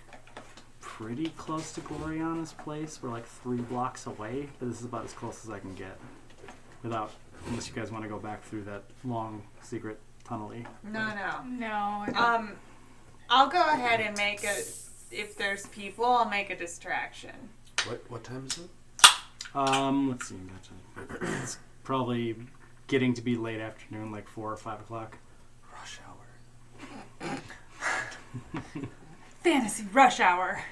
pretty close to Gloriana's place. We're like 3 blocks away, but this is about as close as I can get unless you guys want to go back through that long secret tunnel-y. No. No. I'll go ahead and make if there's people, I'll make a distraction. What time is it? Let's see. It's probably getting to be late afternoon, like 4 or 5 o'clock. Rush hour. Fantasy rush hour.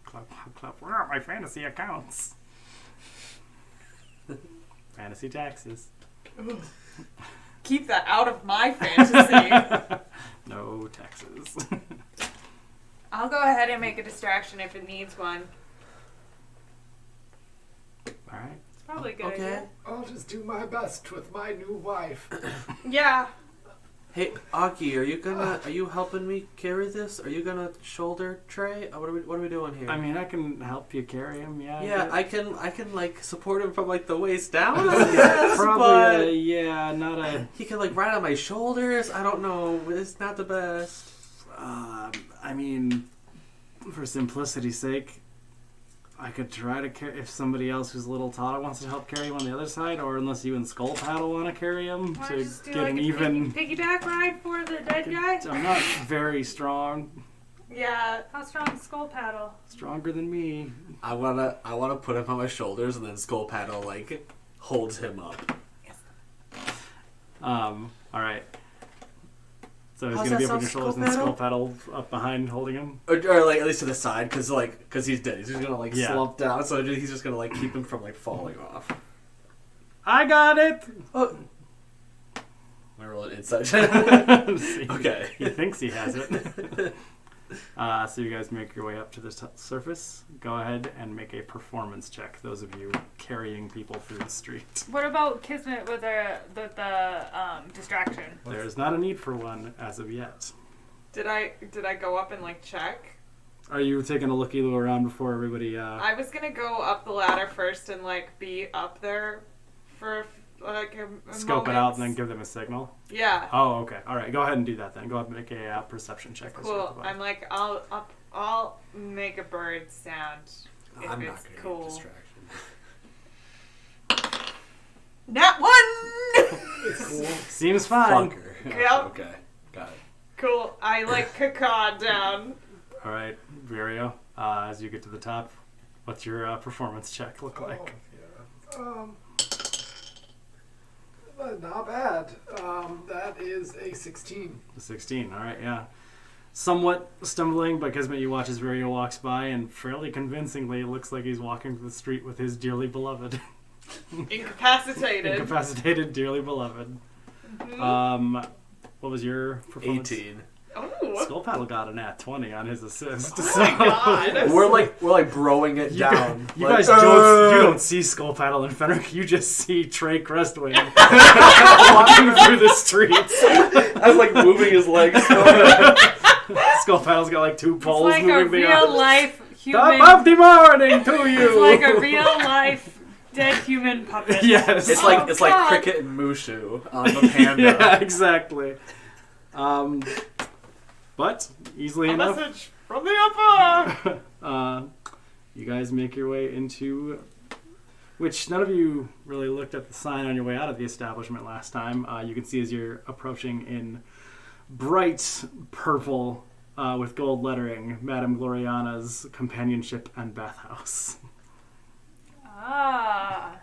Clap. Where are my fantasy accounts? Fantasy taxes. Keep that out of my fantasy. No taxes. I'll go ahead and make a distraction if it needs one. All right. It's probably a good. Okay. Idea. I'll just do my best with my new wife. Yeah. Hey, Aki, are you helping me carry this? Are you gonna shoulder Trey? What are we doing here? I mean, I can help you carry him. Yeah. Yeah, I can like support him from like the waist down. I guess, Probably. but Not a. he can like ride on my shoulders. I don't know. It's not the best. I mean, for simplicity's sake, I could try to carry if somebody else who's a little taller wants to help carry him on the other side, or unless you and Skull Paddle want to carry him Why to don't you just do get like an a even. piggyback ride for the dead guy? I'm not very strong. Yeah. How strong is Skull Paddle? Stronger than me. I wanna put him on my shoulders, and then Skull Paddle like holds him up. All right. So he's How's gonna be that up on your sound, shoulders and Skull Skull Paddle up behind holding him. Or like at least to the side, because he's dead. He's just gonna like Yeah. slump down, so he's just gonna like keep him from like falling off. I got it. Oh. I roll an insight. See, Okay. He thinks he has it. So you guys make your way up to the surface. Go ahead and make a performance check. Those of you carrying people through the street. What about Kismet with the distraction? There's not a need for one as of yet. Did I go up and like check? Are you taking a looky around before everybody? I was gonna go up the ladder first and like be up there for like a Scope it out and then give them a signal. Yeah. Oh, okay. All right. Go ahead and do that then. Go ahead and make a perception check. Cool. I'm like I'll make a bird sound if I'm it's not gonna cool. get distraction. Nat 1. It's cool. Seems fine. Fucker. Yep. Okay. Got it. Cool. I like caca down. All right, Virio. As you get to the top, what's your performance check look like? Oh, yeah. Not bad. That is a 16. A 16. All right. Yeah. Somewhat stumbling, but Kismet, you watch as Virio walks by, and fairly convincingly, it looks like he's walking through the street with his dearly beloved. Incapacitated. Incapacitated, dearly beloved. Mhm. What was your performance? 18. Oh. Skull Paddle got a nat 20 on his assist. Oh my god. We're like broing it down. You Like, guys don't see Skull Paddle and Fenric. You just see Trey Crestwind walking through the streets. I was like moving his legs. Skull Paddle's got like 2 It's poles like a moving beyond. real life human. Top of the morning to you. It's like a real life dead human puppet. Yes. It's like Cricket and Mushu on the panda. Yeah, exactly. But easily A enough, message from the upper. you guys make your way into, which none of you really looked at the sign on your way out of the establishment last time. You can see as you're approaching in bright purple with gold lettering, Madame Gloriana's companionship and bathhouse. Ah.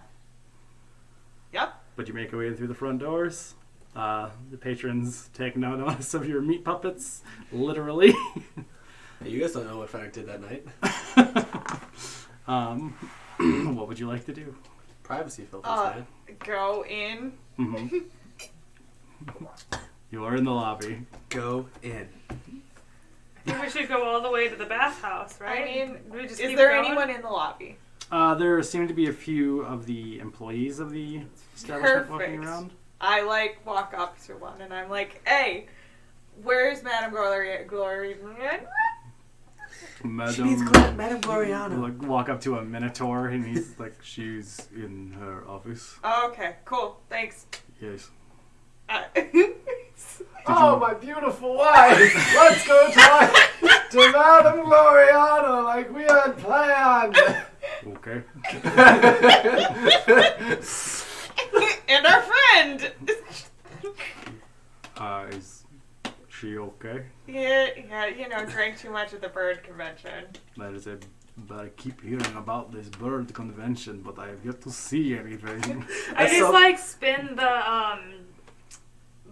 Yep. But you make your way through the front doors. The patrons take no notice of your meat puppets, literally. Hey, you guys don't know what Fenric did that night. What would you like to do? Privacy filters, man. Go in. Mm-hmm. You are in the lobby. Go in. I think we should go all the way to the bathhouse, right? I mean, we just is keep there going? anyone in the lobby? There seem to be a few of the employees of the establishment walking Perfect. around. I walk up to one and I'm like, hey, where's Madame Glory? Madame Gloriana. Like, walk up to a minotaur and he's like, she's in her office. Oh, okay, cool, thanks. Yes. Oh, my beautiful wife! Let's go talk to Madame Gloriana like we had planned. Okay. And our friend! Is she okay? Yeah, drank too much at the bird convention. But I keep hearing about this bird convention, but I have yet to see anything. I just like spin the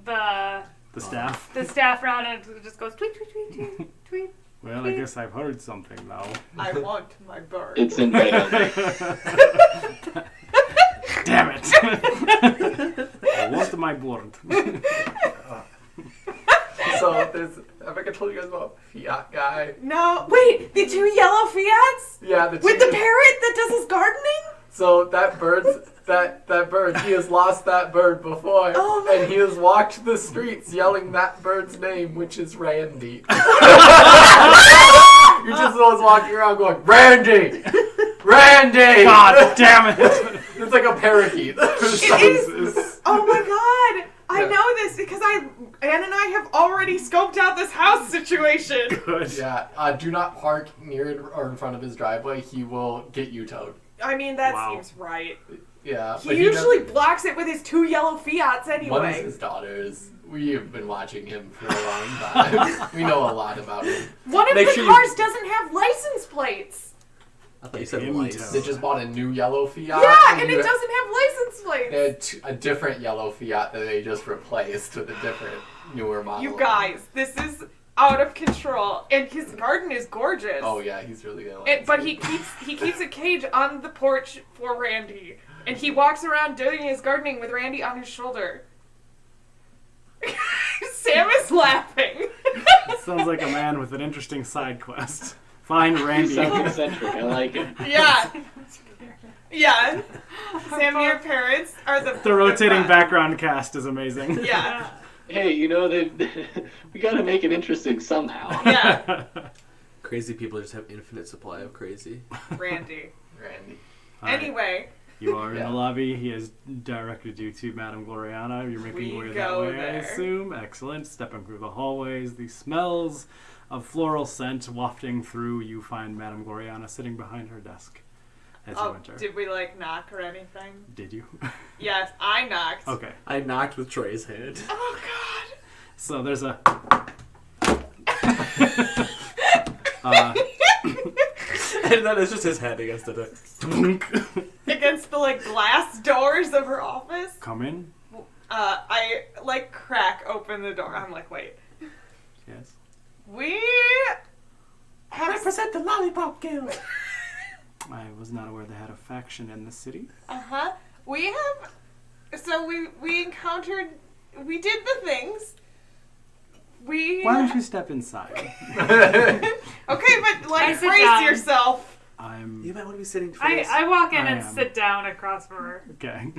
The staff? the staff around and it just goes tweet tweet tweet tweet tweet. Well, I guess I've heard something now. I want my bird. It's in red. Damn it! I want my bird. So there's, have I told you guys about Fiat guy? No, wait, the 2 yellow Fiats? Yeah, With the parrot that does his gardening? So that bird, he has lost that bird before, Oh my- and he has walked the streets yelling that bird's name, which is Randy. You're just the ones walking around going, Randy! Randy! God damn it! It's like a parakeet. It is. Oh my god! I Yeah. know this because Anne and I have already scoped out this house situation. Good. Yeah, do not park near or in front of his driveway. He will get you towed. I mean, that Wow. seems right. Yeah. He but usually does- blocks it with his 2 yellow Fiats One is anyway. his daughters. We have been watching him for a long time. We know a lot about him. One of Make the sure cars doesn't have license plates. I thought you said Him lice. They just bought a new yellow Fiat. Yeah, and you- it doesn't have license plates. They had a different yellow Fiat that they just replaced with a different, newer model. You guys, this is out of control, and his garden is gorgeous. Oh yeah, he's really gonna. But he keeps a cage on the porch for Randy, and he walks around doing his gardening with Randy on his shoulder. Sam is laughing. Sounds like a man with an interesting side quest. Find Randy. Sounds eccentric. I like it. Yeah. Yeah. Sam, your parents are the The rotating best. background cast is amazing. Yeah. Hey, we gotta make it interesting somehow. Yeah. Crazy people just have infinite supply of crazy. Randy. Randy. Alright. Anyway, You are in Yeah. the lobby. He has directed you to Madame Gloriana. You're making We your way that go way, I there. assume. Excellent. Stepping through the hallways, the smells of floral scent wafting through. You find Madame Gloriana sitting behind her desk as you enter. did we knock or anything? Did you? Yes, I knocked. Okay. I knocked with Trey's hand. Oh god. So there's a. And then it's just his head against the door. Against the glass doors of her office. Come in. I crack open the door. I'm like, wait. Yes. We have Represent the Lollipop Guild. I was not aware they had a faction in the city. We have. So we encountered. We did the things. We. Why don't you step inside? Okay, but I sit brace down. yourself. You might want to be sitting for this. I walk in I and am. sit down across from her. Okay.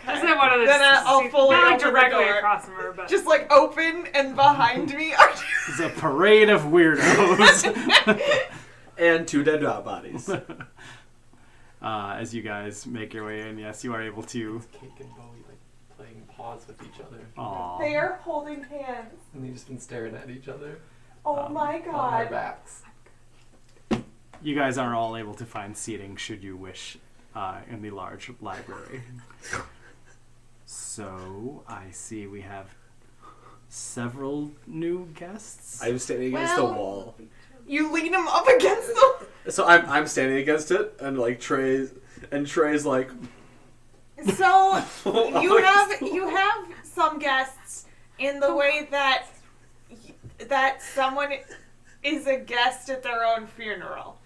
Just in one of the Then I'll fully not like open the directly door. across from her, but Just like open and behind me are It's a parade of weirdos. And 2 dead bodies. As you guys make your way in, yes, you are able to. Cake and Bowie like playing paws with each other. Aw. They are holding hands. And they've just been staring at each other Oh my on their god. backs. You guys are all able to find seating should you wish in the large library. So I see we have several new guests. I'm standing against the Well- wall. You lean him up against them. So I'm standing against it, and like Trey's like, So you have some guests in the way that someone is a guest at their own funeral.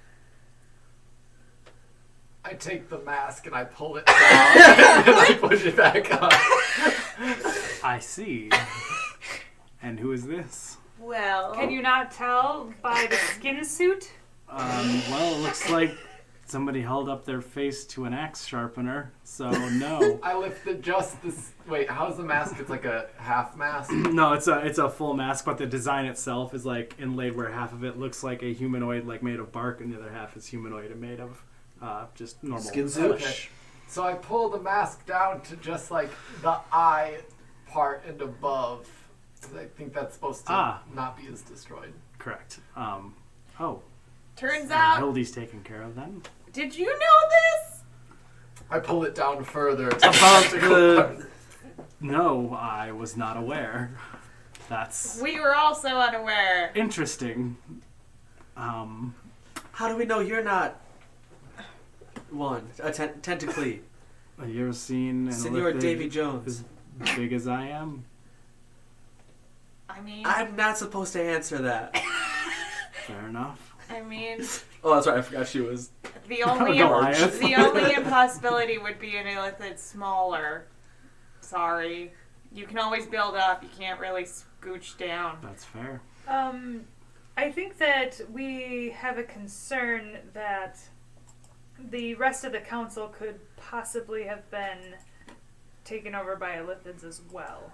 I take the mask and I pull it down and I push it back up. I see. And who is this? Well, can you not tell by the skin suit? Well, it looks like somebody held up their face to an axe sharpener, so no. I lifted just this. Wait, how's the mask? It's like a half mask. No, it's a full mask, but the design itself is like inlaid where half of it looks like a humanoid, like made of bark, and the other half is humanoid and made of just normal Skin suit? flesh. So I pull the mask down to just like the eye part and above. 'Cause I think that's supposed to not be as destroyed. Correct. turns out, Hildy's taken care of then. did you know this? I pull it down further. About the... No, I was not aware. That's We were also unaware. interesting. how do we know you're not one tentacly? You ever seen an Senor elliptid Davy Jones? as big as I am? I mean, I'm not supposed to answer that. Fair enough. I mean, Oh, that's right. I forgot she was. the only Goliath. the only impossibility would be an illithid smaller. Sorry, you can always build up. You can't really scooch down. That's fair. I think that we have a concern that the rest of the council could possibly have been taken over by illithids as well.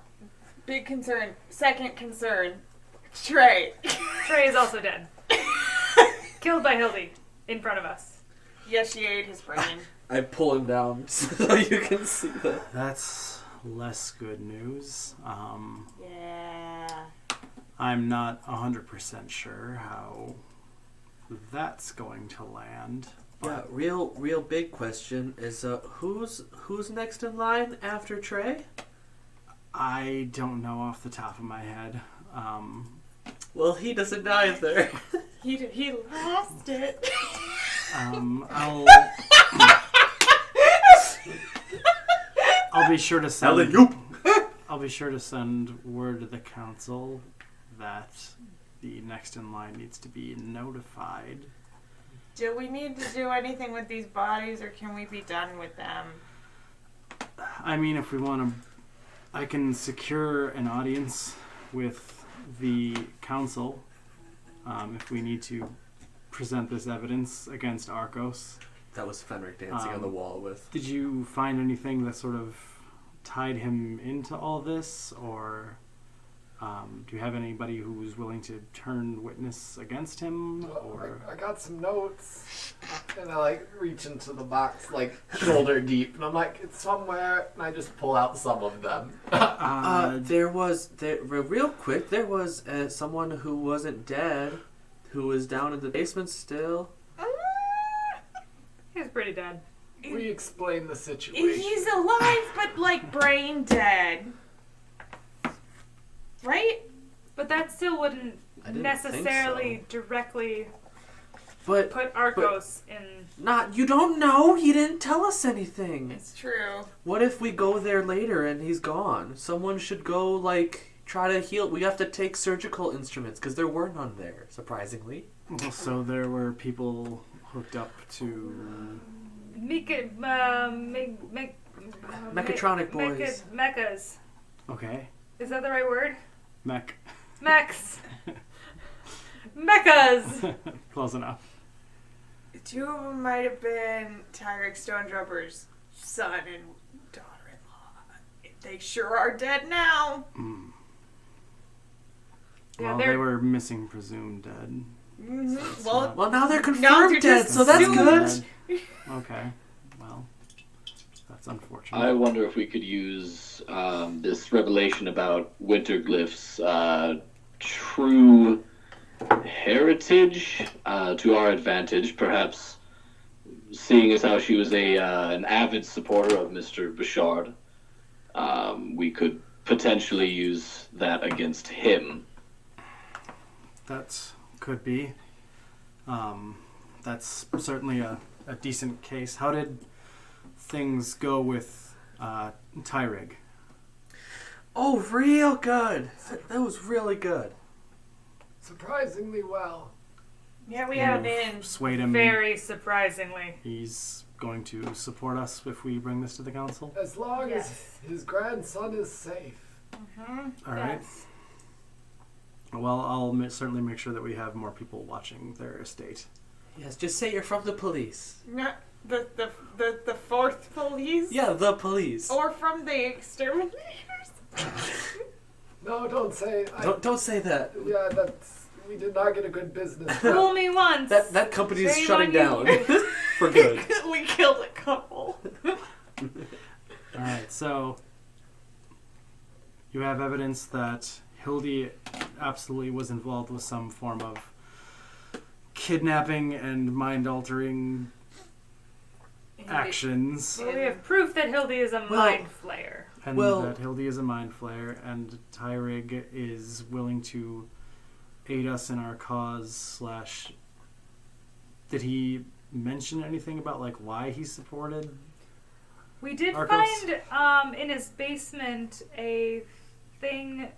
Big concern. Second concern. Trey. Trey is also dead. Killed by Hildy in front of us. Yes, she ate his brain. I pull him down so you can see that. That's less good news. Yeah. I'm not 100% sure how that's going to land. Yeah, real big question is who's next in line after Trey? I don't know off the top of my head. Well, he doesn't know either. He lost it. I'll be sure to send. Alley-oop. I'll be sure to send word to the council that the next in line needs to be notified. Do we need to do anything with these bodies, or can we be done with them? I mean, if we want to, I can secure an audience with the council if we need to present this evidence against Arcos. That was Fenric dancing on the wall with. Did you find anything that sort of tied him into all this, or do you have anybody who's willing to turn witness against him? Or I got some notes, and I like reach into the box like shoulder deep, and I'm like, it's somewhere, and I just pull out some of them. There was real quick. There was someone who wasn't dead, who was down in the basement still. He was pretty dead. We explain the situation. He's alive, but like brain dead. Right? But that still wouldn't I didn't necessarily directly But put Arcos in. not. You don't know. He didn't tell us anything. It's true. What if we go there later and he's gone? Someone should go like try to heal. We have to take surgical instruments because there were none there. Surprisingly. so there were people hooked up to. Mechatronic boys. Mechas. Okay, Is that the right word? mech. Mechs. Mechas. Close enough. Two of them might have been Tyrick Stonejumper's son and daughter-in-law. They sure are dead now. Yeah, Well, they're- they were missing, presumed dead. Mm-hmm. Well, now they're Now confirmed they're dead, just so that's assumed. good. Okay. Well, that's unfortunate. I wonder if we could use this revelation about Winterglyph's true heritage to our advantage. Perhaps, seeing as how she was an avid supporter of Mr. Bouchard, we could potentially use that against him. That could be. That's certainly a decent case. How did things go with Tyrig? Oh, real good. That was really good. Surprisingly well. Yeah, we have in. Swayed him. Very surprisingly. He's going to support us if we bring this to the council. As long Yes. as his grandson is safe. Mm-hmm. All right. Yes. Well, I'll certainly make sure that we have more people watching their estate. Yes, just say you're from the police. Not the fourth police? Yeah, the police. Or from the exterminators? No, don't say. Don't say that. Yeah, we did not get a good business. Fool me once. That company is Shame shutting on you. down for good. We killed a couple. All right, so you have evidence that Hildy absolutely was involved with some form of kidnapping and mind-altering actions, Well, we have proof that Hildy is a mind flayer. and Well- that Hildy is a mind flayer, and Tyrig is willing to aid us in our cause. / Did he mention anything about like why he supported? We did Arcos? find in his basement a thing.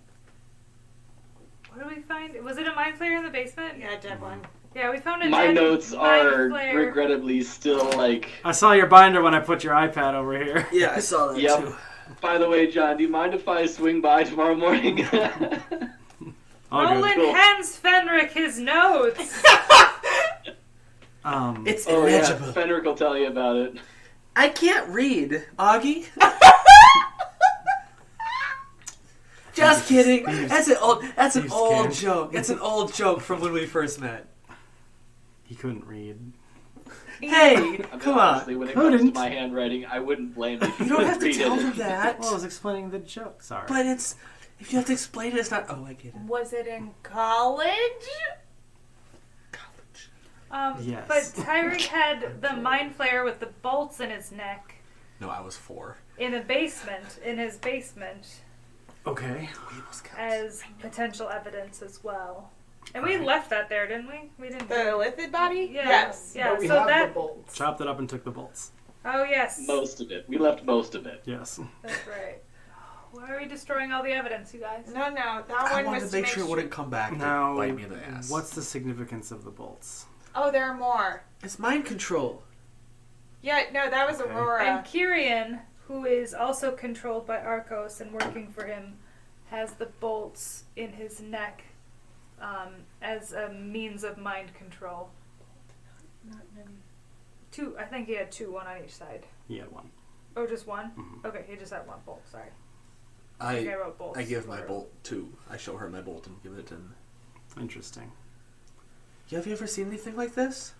What did we find? Was it a mind flayer in the basement? Yeah, dead one. Yeah, we found a My dead notes mind are flayer. regrettably still like. I saw your binder when I put your iPad over here. Yeah, I saw that Yep. too. By the way, John, do you mind if I swing by tomorrow morning? All good. Roland Cool. hands Fenric his notes. It's Oh yeah, illegible. Fenric will tell you about it. I can't read, Augie. Just kidding. That's an old Thieves can. joke. It's an old joke from when we first met. He couldn't read. Hey, I mean, come honestly, on. when it comes to Couldn't. my handwriting, I wouldn't blame you. if You don't have to read tell it. them that. Well, I was explaining the joke. Sorry. But it's if you have to explain it, it's not. Oh, I get it. Was it in college? College. Yes. But Tyrick had the mind flayer with the bolts in his neck No, I was 4. in his basement, Okay. as potential evidence as well. And we left that there, didn't we? We didn't. The lithid body? Yeah. Yes. Yeah. But we So have that. the bolts. Chopped it up and took the bolts. Oh yes. Most of it. We left most of it. Yes. That's right. Why are we destroying all the evidence, you guys? No, that I one wanted was to make sure it wouldn't come back to Now, bite me in the ass. what's the significance of the bolts? Oh, there are more. It's mind control. Yeah, no, that was Okay. Aurora. And Kyrian, who is also controlled by Arcos and working for him, has the bolts in his neck as a means of mind control. Two, I think he had two, one on each side. He had one. Oh, just one? Mhm. Okay, he just had one bolt, sorry. I think I I wrote bolts. give my Whatever. bolt to. I show her my bolt and give it to him. Interesting. Have you ever seen anything like this?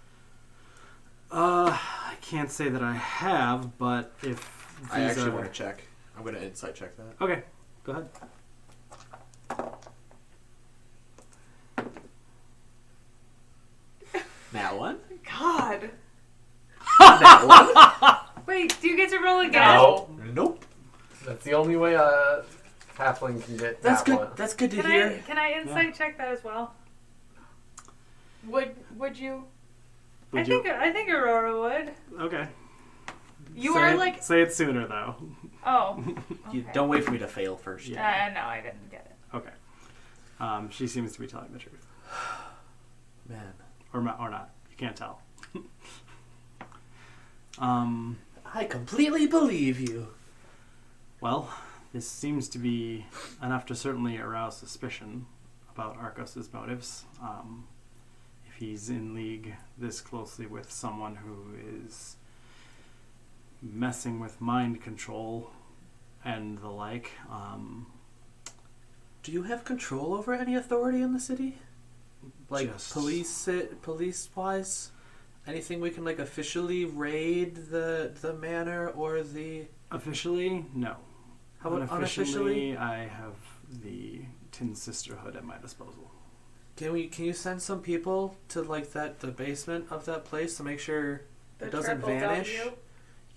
I can't say that I have, but if these I actually are... want to check. I'm going to insight check that. Okay, go ahead. That one? God. That one? Wait, do you get to roll again? No. Nope. That's the only way a halfling can get That's that good. one. That's good to Can hear. I insight check that as well? Would you? Would I think Aurora would. Okay. You Say are it- like. Say it sooner, though. Oh. You okay. don't wait for me to fail first. Yeah. No, I didn't get it. Okay. She seems to be telling the truth. Man. Or not. You can't tell. I completely believe you. Well, this seems to be enough to certainly arouse suspicion about Arcos's motives. If he's in league this closely with someone who is messing with mind control and the like. Do you have control over any authority in the city? Like Just- police-wise? Anything we can like officially raid the manor or the... Officially, no. How about unofficially? I have the Tin Sisterhood at my disposal. Can you send some people to like the basement of that place to make sure it doesn't triple vanish? W?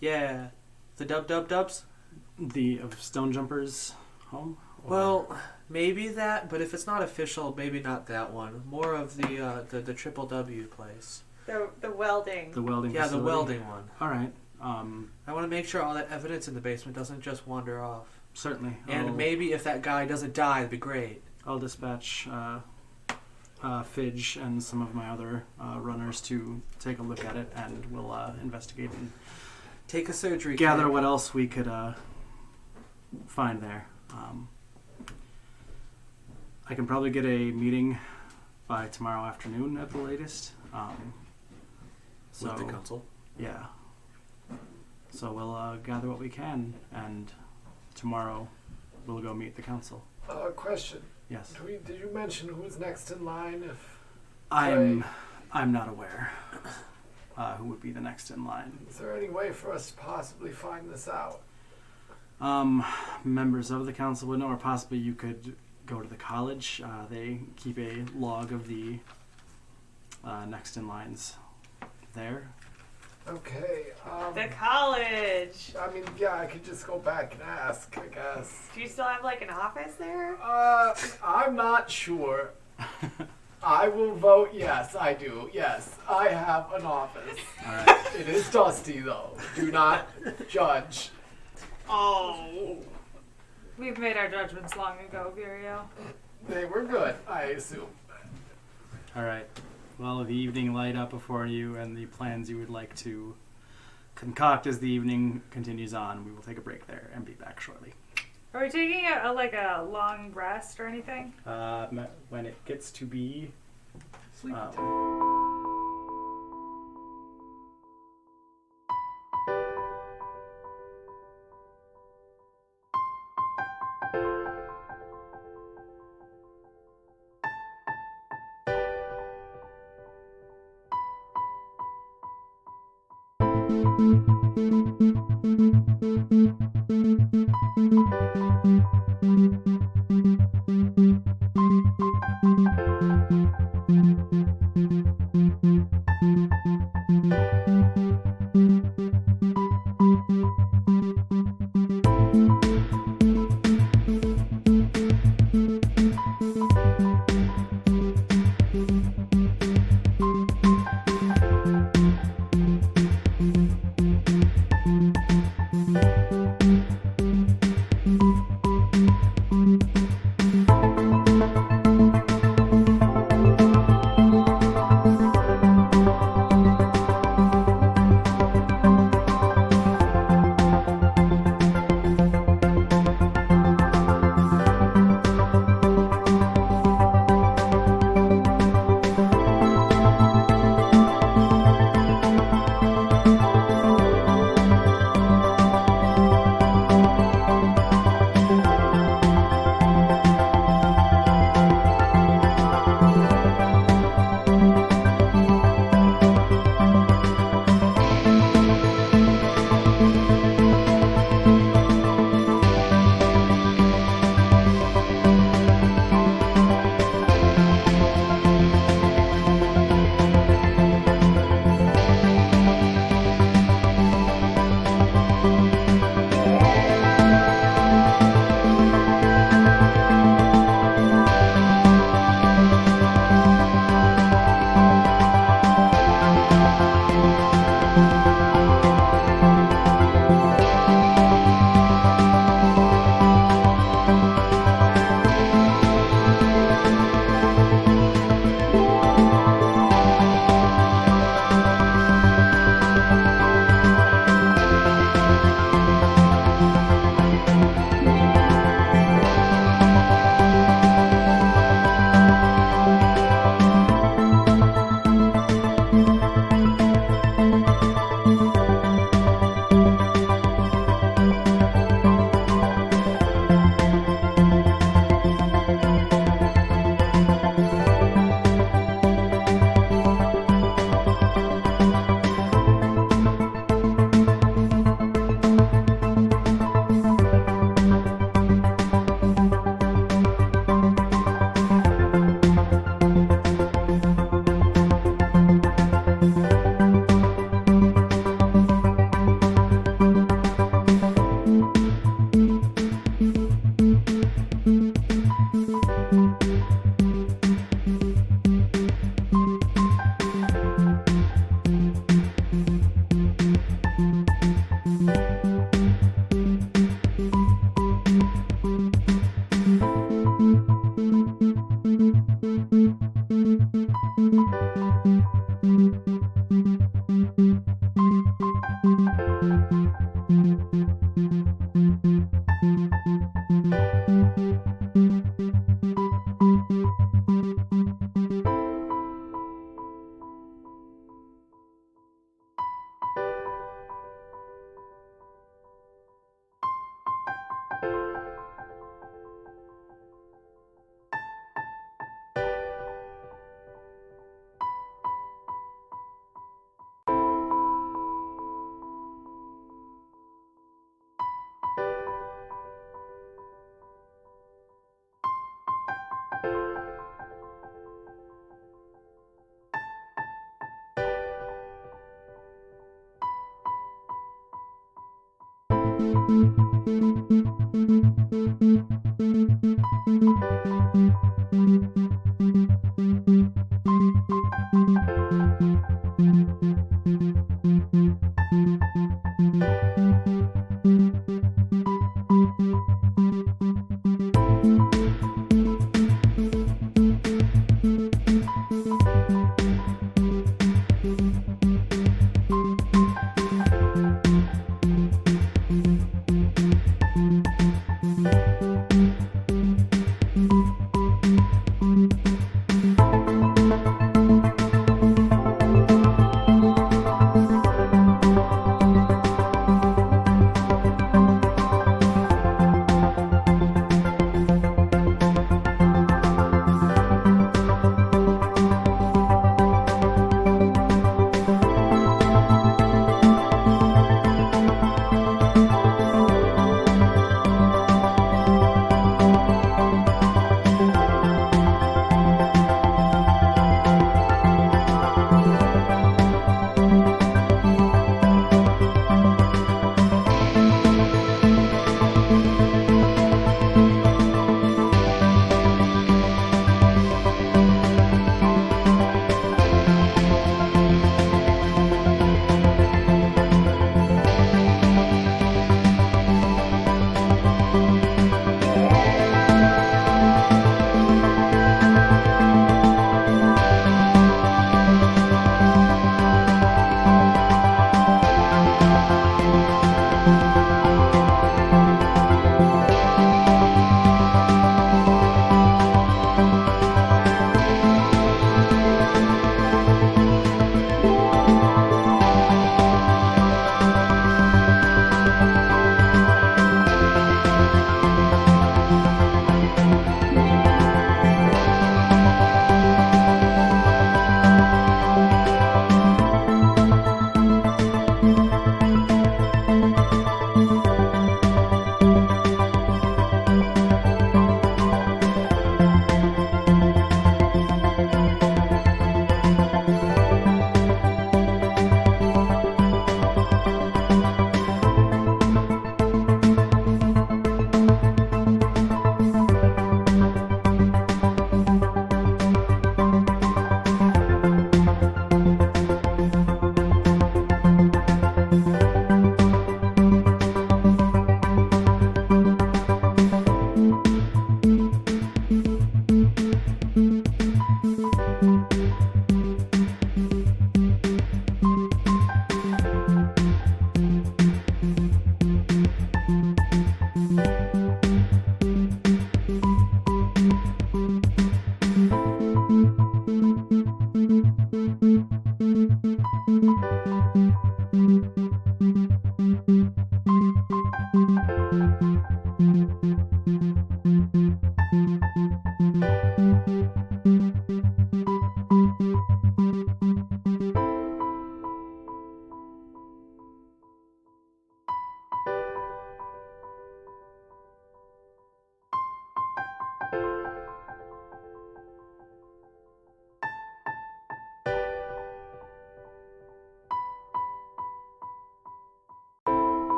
Yeah. The dubs? The of Stonejumpers home? Or- Well, maybe that, but if it's not official, maybe not that one. More of the triple W place. The welding. the welding Yeah, the facility? welding one. All right. I want to make sure all that evidence in the basement doesn't just wander off. Certainly. And maybe if that guy doesn't die, it'd be great. I'll dispatch Fidge and some of my other runners to take a look at it, and we'll investigate and Take a surgery. gather kit. what else we could find there. I can probably get a meeting by tomorrow afternoon at the latest. So With the council. yeah. So we'll gather what we can, and tomorrow we'll go meet the council. Question. Yes. Did you mention who's next in line? I'm not aware who would be the next in line. Is there any way for us to possibly find this out? Members of the council would know, or possibly you could go to the college. They keep a log of the next in lines there. Okay. The college. I mean, yeah, I could just go back and ask, I guess. Do you still have like an office there? I'm not sure. I will vote yes, I do. Yes, I have an office. All right. It is dusty, though. Do not judge. Oh. We've made our judgments long ago, Viriel. They were good, I assume. All right. Well, the evening light up before you and the plans you would like to concoct as the evening continues on. We will take a break there and be back shortly. Are we taking a long rest or anything? When it gets to be Sleepy um, time.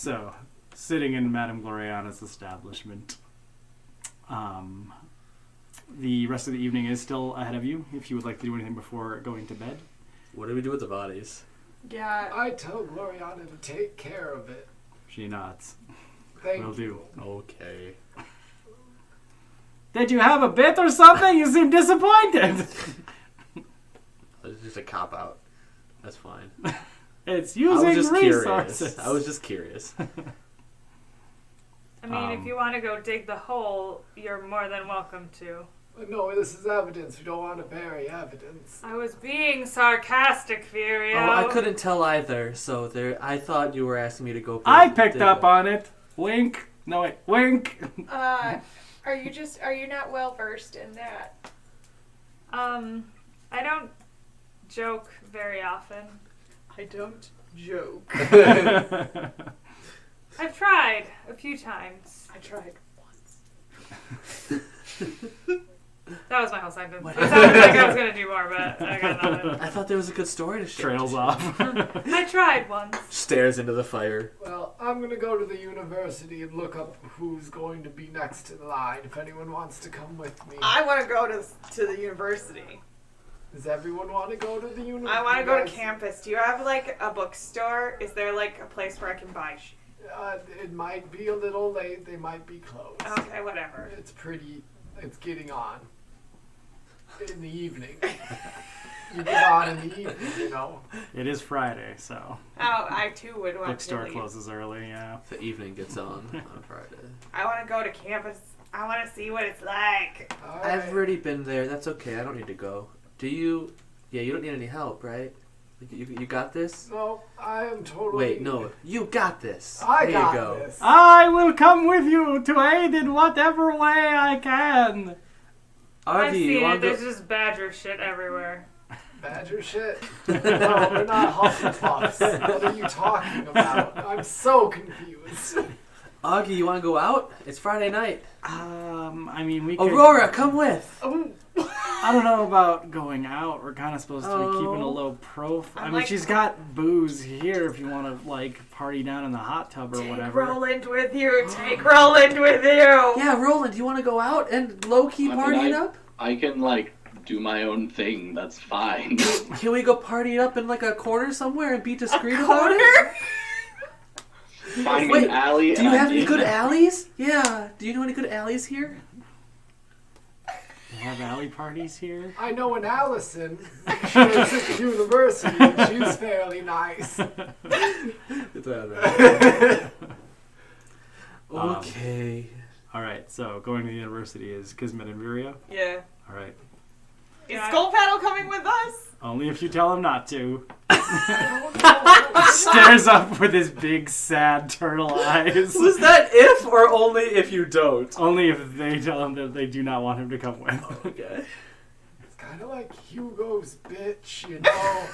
So, sitting in Madame Gloriana's establishment. The rest of the evening is still ahead of you, if you would like to do anything before going to bed. What do we do with the bodies? Yeah. I tell Gloriana to take care of it. She nods. Thank Will you. do. Okay. Did you have a bit or something? You seem disappointed. It's just a cop out. That's fine. It's I was using just resources. curious. I was just curious. I mean, if you want to go dig the hole, you're more than welcome to. No, this is evidence. We don't want to bury evidence. I was being sarcastic, Furio. Oh, I couldn't tell either. So I thought you were asking me to go. I picked up on it. Wink. No, wait. Wink. Are you not well versed in that? I don't joke very often. I don't joke. I've tried a few times. I tried once. That was my whole sentence. It sounded like I was going to do more, but I got nothing. I thought there was a good story to share. Trails off. I tried once. Stares into the fire. Well, I'm going to go to the university and look up who's going to be next in line if anyone wants to come with me. I want to go to the university. Does everyone want to go to the university? I want to go to campus. Do you have like a bookstore? Is there like a place where I can buy It might be a little late. They might be closed. Okay, whatever. It's getting on. In the evening. You get on in the evening, you know. It is Friday, so. Oh, I too would want Bookstore to leave. closes early, yeah. The evening gets on Friday. I want to go to campus. I want to see what it's like. All I've right. already been there. That's okay. I don't need to go. Do you? Yeah, you don't need any help, right? You got this? No, I am totally... Wait, no. You got this. I there got you go. this. I will come with you to aid in whatever way I can. I've Artie, you seen want it. to There's just badger shit everywhere. Badger shit? No, we're not Hufflepuffs. What are you talking about? I'm so confused. Augie, you want to go out? It's Friday night. I mean, we could... Aurora, come with. I don't know about going out. We're kind of supposed to be keeping a Oh. low profile. I I'm mean, like- she's got booze here if you want to, like, party down in the hot tub or Take whatever. Roland with you. Take Roland with you. Yeah, Roland, you want to go out and low-key I mean, party it up? I can, like, do my own thing. That's fine. Can we go party it up in, like, a corner somewhere and be discreet A about it? corner? Find Wait, an alley. Do you and have I'm any in. good alleys? Yeah. Do you know any good alleys here? They have alley parties here. I know an Allison. She works at the university, and she's fairly nice. Okay. All right, so going to the university is Kismet and Viria. Yeah. All right. Is Yeah. Skull Paddle coming with us? Only if you tell him not to. I don't know. Stares up with his big, sad turtle eyes. Was that if or only if you don't? Only if they tell him that they do not want him to come with. Okay. It's kind of like Hugo's bitch, you know?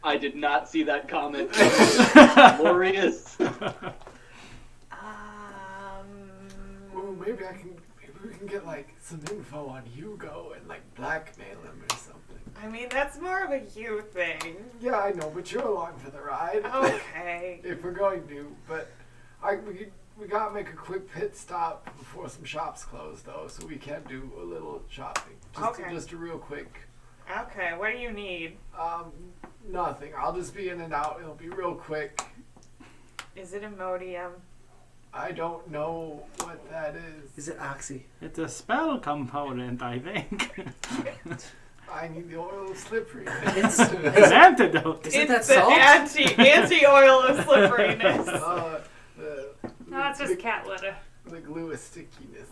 I did not see that comment. Glorious. Ooh, maybe we can get like some info on Hugo and like blackmail him or something. I mean, that's more of a you thing. Yeah, I know, but you're along for the ride. Okay. If we're going to, but we gotta make a quick pit stop before some shops close though, so we can do a little shopping. Okay. Just a real quick. Okay, what do you need? Nothing. I'll just be in and out. It'll be real quick. Is it Imodium? I don't know what that is. Is it Oxy? It's a spell component, I think. I need the oil of slippery. It's an antidote. Isn't that It's the salt? anti-oil of slipperiness. No, it's just cat litter. The glue is stickiness.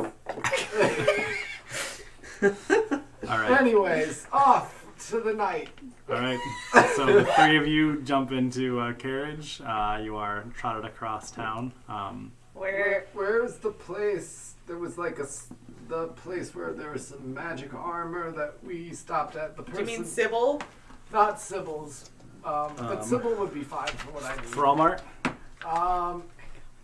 All right. Anyways, off to the night. All right. So the three of you jump into a carriage. You are trotted across town. Where's the place? There was like the place where there was some magic armor that we stopped at. The Do person, you mean Sybil? not Sybil's, but Sybil would be fine for what I need. Fromart.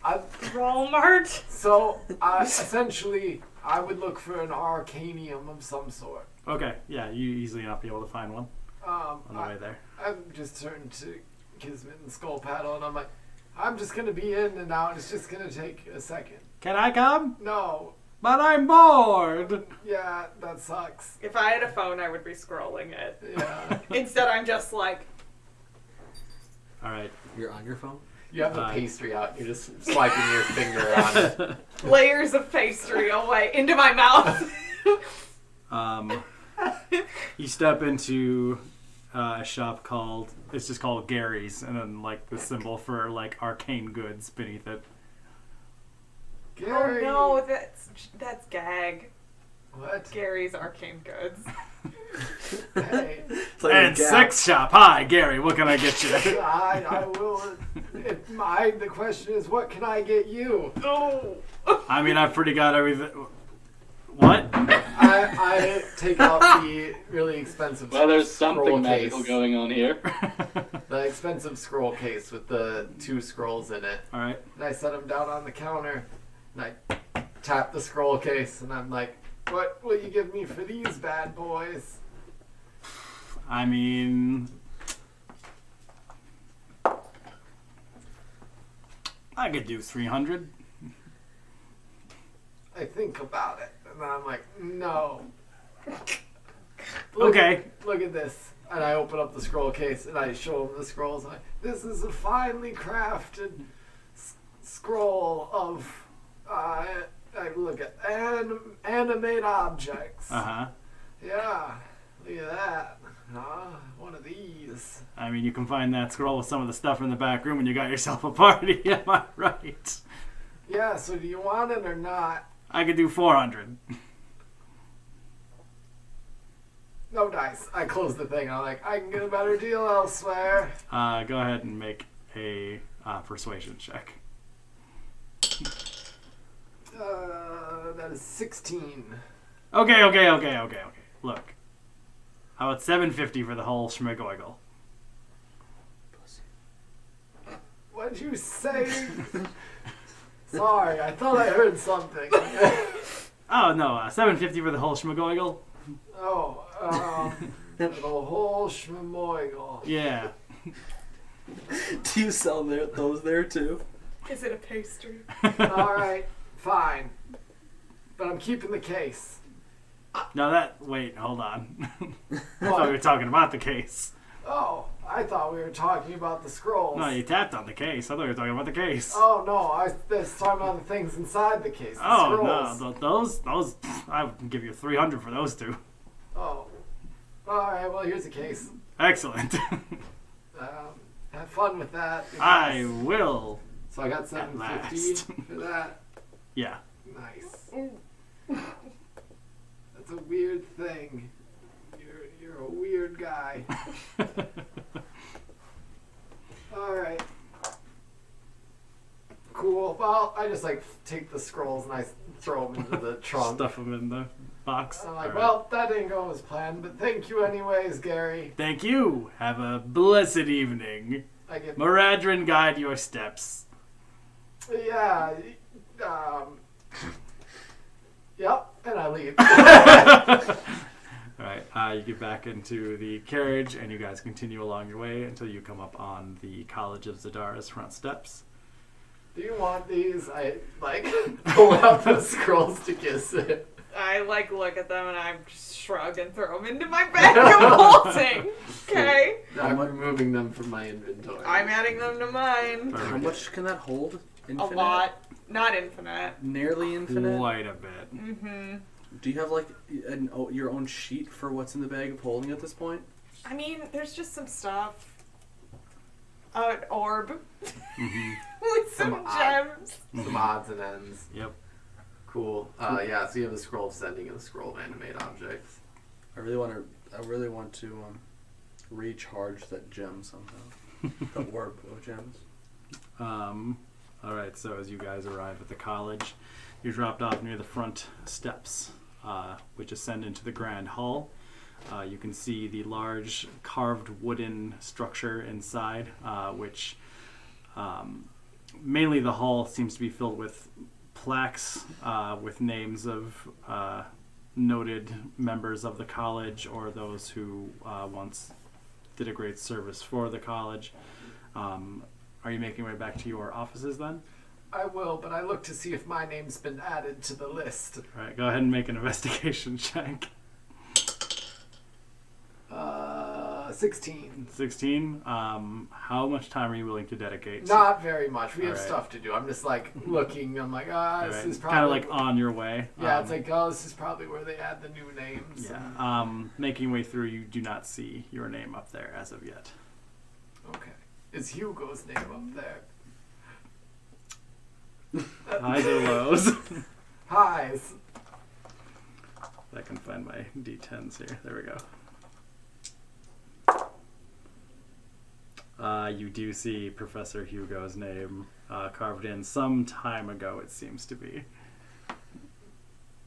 Walmart. So, essentially, I would look for an arcanium of some sort. Okay, yeah, you easily not be able to find one on the way there. I'm just turned to Kismet and Skull Paddle, and I'm like, I'm just gonna be in and out. It's just gonna take a second. Can I come? No. But I'm bored. Yeah, that sucks. If I had a phone, I would be scrolling it. Yeah. Instead, I'm just like, All right. You're on your phone? You have the pastry out. You're just swiping your finger on it. layers of pastry away into my mouth. You step into a shop it's just called Gary's, and then like the symbol for like arcane goods beneath it. Gary. Oh no, that's gag. What? Gary's Arcane Goods. Hey. It's like And a gap. sex shop. Hi, Gary. What can I get you? I will. The question is, what can I get you? No. I mean, I've pretty got everything. What? I take out the really expensive Well, there's scroll something magical case. going on here. The expensive scroll case with the 2 scrolls in it. All right. And I set them down on the counter, and I tap the scroll case, and I'm like, what will you give me for these bad boys? I mean, I could do 300. I think about it, and then I'm like, no. Okay. Look at this. And I open up the scroll case, and I show them the scrolls. I'm like, this is a finely crafted scroll of, I look at animate objects. Uh-huh. Yeah, look at that. One of these. I mean, you can find that scroll with some of the stuff in the back room when you got yourself a party. Am I right? Yeah, so do you want it or not? I could do 400. No dice. I close the thing. I'm like, I can get a better deal elsewhere. Go ahead and make a persuasion check. That is 16. Okay. Look. How about 750 for the whole schmigoigel? What'd you say? Sorry, I thought I heard something. Oh, no, 750 for the whole schmigoigel? The whole schmoigel. Yeah. Do you sell those there too? Is it a pastry? Alright, fine. But I'm keeping the case. No, wait, hold on. I thought we were talking about the case. Oh, I thought we were talking about the scrolls. No, you tapped on the case. I thought we were talking about the case. Oh, no, I was talking about the things inside the case. The Oh, scrolls. no, those, I would give you 300 for those 2. Oh. Alright, well, here's a case. Excellent. Have fun with that. I will. So I got At last. $750 for that. Yeah. Nice. That's a weird thing. You're a weird guy. Alright. Cool. Well, I just take the scrolls and I throw them into the trunk. Stuff them in the box. I'm like, All right. well, that didn't go as planned, but thank you anyways, Gary. Thank you. Have a blessed evening. I get, Moradrin, guide your steps. yeah, yep, and I leave. All right, you get back into the carriage, and you guys continue along your way until you come up on the College of Zadara's front steps. Do you want these? I pull out the scrolls to kiss it. I look at them and I just shrug and throw them into my bag of holding. Okay. I'm removing them from my inventory. I'm adding them to mine. How much can that hold? Infinite? A lot. Not infinite. Nearly infinite? Quite a bit. Mm-hmm. Do you have your own sheet for what's in the bag of holding at this point? I mean, there's just some stuff. An orb. Mm-hmm. With some Some gems. Some odds and ends. Yep. Cool. Yeah, so you have the scroll of sending and the scroll of animate objects. I really want to recharge that gem somehow. The orb of gems. All right, so as you guys arrive at the college, you're dropped off near the front steps, which ascend into the grand hall. You can see the large carved wooden structure inside, which mainly the hall seems to be filled with plaques with names of noted members of the college or those who once did a great service for the college. Are you making your way back to your offices then? I will, but I look to see if my name's been added to the list. All right, go ahead and make an investigation check. 16. 16. How much time are you willing to dedicate? Not very much. We have Alright. stuff to do. I'm just like looking. I'm like, this is kind of probably like on your way. Yeah, it's like, this is probably where they add the new names. Yeah. Making your way through, you do not see your name up there as of yet. Okay. Is Hugo's name up there? Highs or lows? Highs. I can find my D10s here. There we go. You do see Professor Hugo's name carved in some time ago, it seems to be.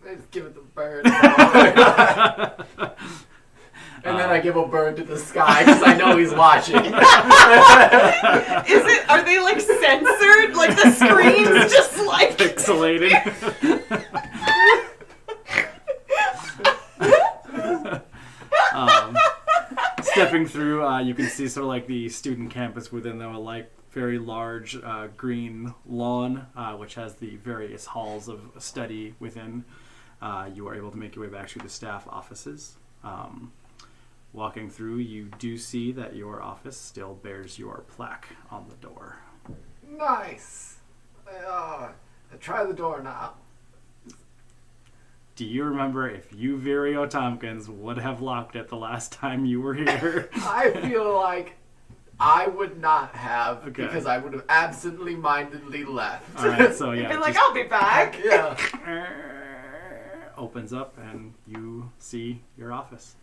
I just give it the bird. And then I give a bird to the sky because I know he's watching. Are they like censored? Like the screen's just like Pixelated. Stepping through, you can see sort of like the student campus within the like very large green lawn, which has the various halls of study within. You are able to make your way back to the staff offices. Walking through, you do see that your office still bears your plaque on the door. Nice. Try the door now. Do you remember if you, Virio Tompkins, would have locked it the last time you were here? I feel like I would not have Okay. because I would have absently-mindedly left. All right, so yeah. You'd be like, just I'll be back. Yeah. opens up and you see your office.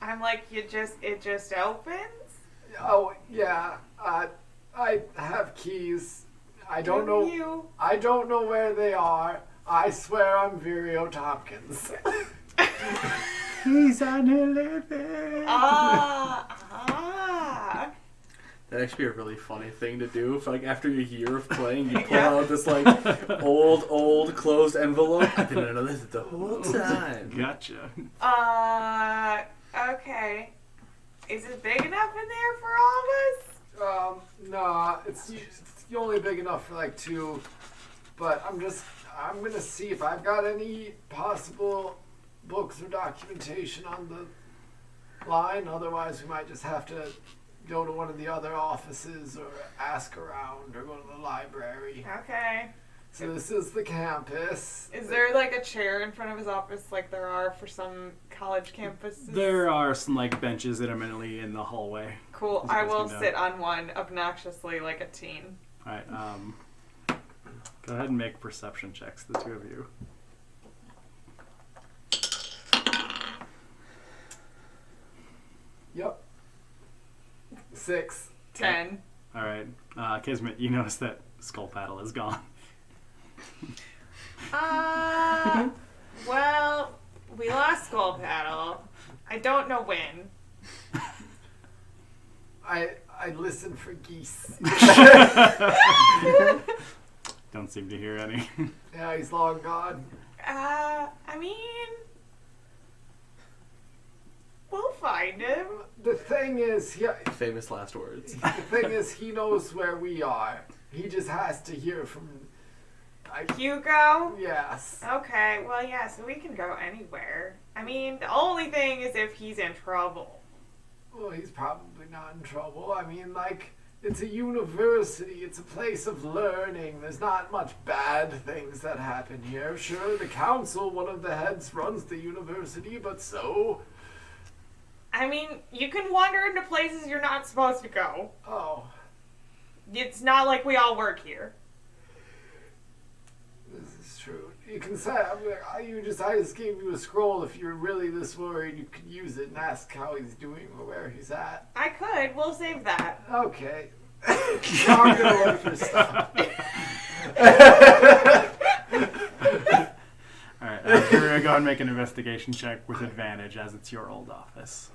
I'm like, it just opens? Oh yeah. I have keys. I don't know. I don't know where they are. I swear I'm Virio Tompkins. He's an elephant. That'd actually be a really funny thing to do. If, like, after a year of playing, you pull out this, like, old closed envelope. I've been under this the whole time. Gotcha. Okay. Is it big enough in there for all of us? Nah, it's only big enough for like two. But I'm gonna see if I've got any possible books or documentation on the line. Otherwise, we might just have to go to one of the other offices or ask around or go to the library. Okay. So this is the campus. Is there like a chair in front of his office like there are for some college campuses? There are some like benches intermittently in the hallway. Cool. As you I guys will can sit on one obnoxiously like a teen. Alright, go ahead and make perception checks, the two of you. Yep. 6. 10. Alright, Kismet, you notice that Skull Paddle is gone. Well, we lost Skull Paddle. I don't know when. I listen for geese. Don't seem to hear any. Yeah, he's long gone. I mean, we'll find him. The thing is, Famous last words. he knows where we are. He just has to hear from. Hugo? Yes. Okay, well, yeah, so we can go anywhere. I mean, the only thing is if he's in trouble. Well, he's probably not in trouble. I mean, like, it's a university. It's a place of learning. There's not much bad things that happen here. Sure, the council, one of the heads, runs the university, but so. I mean, you can wander into places you're not supposed to go. Oh. It's not like we all work here. This is true. You can say, I just gave you a scroll. If you're really this worried, you could use it and ask how he's doing or where he's at. I could. We'll save that. Okay. I'm gonna look for stuff. Alright, you're going to go and make an investigation check with advantage as it's your old office.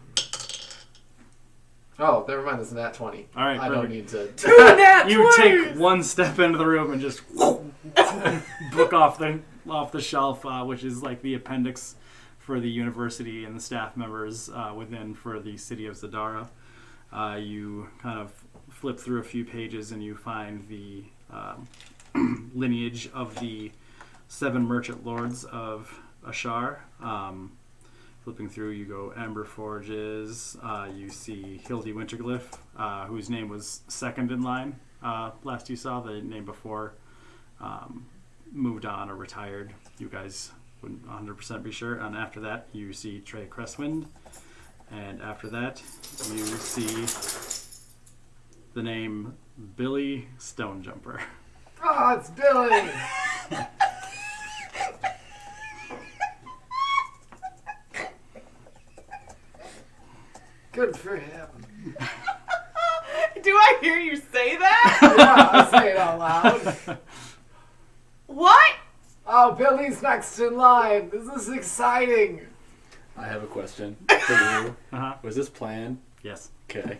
Oh, never mind. It's a nat 20. All right, I don't perfect. need to. Two nat You 20s! take one step into the room and just book off the shelf, which is like the appendix for the university and the staff members within for the city of Zadara. You kind of flip through a few pages and you find the lineage of the 7 merchant lords of Ashar. Flipping through, you go Amber Forges. You see Hildy Winterglyph, whose name was second in line. Last you saw, the name before moved on or retired. You guys wouldn't 100% be sure. And after that, you see Trey Crestwind. And after that, you see the name Billy Stonejumper. Oh, it's Billy! Good for him. Do I hear you say that? Yeah, I say it out loud. What? Oh, Billy's next in line. This is exciting. I have a question for you. Uh-huh. Was this planned? Yes. Okay.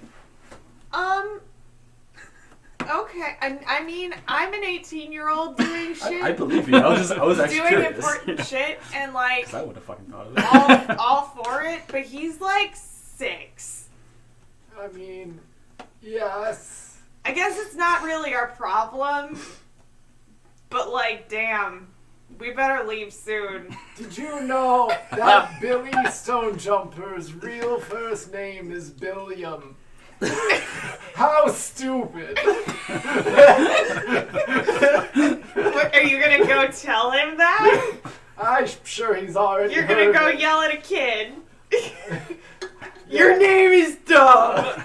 Okay. I mean, I'm an 18-year-old doing shit. I believe you. I was actually doing curious. important shit and like 'Cause I would have fucking thought of it. all for it, but he's like 6. I mean, yes. I guess it's not really our problem, but like, damn, we better leave soon. Did you know that Billy Stonejumper's real first name is Billiam? How stupid. What, are you gonna go tell him that? I'm sure he's already You're gonna heard go it. yell at a kid. Your name is dumb.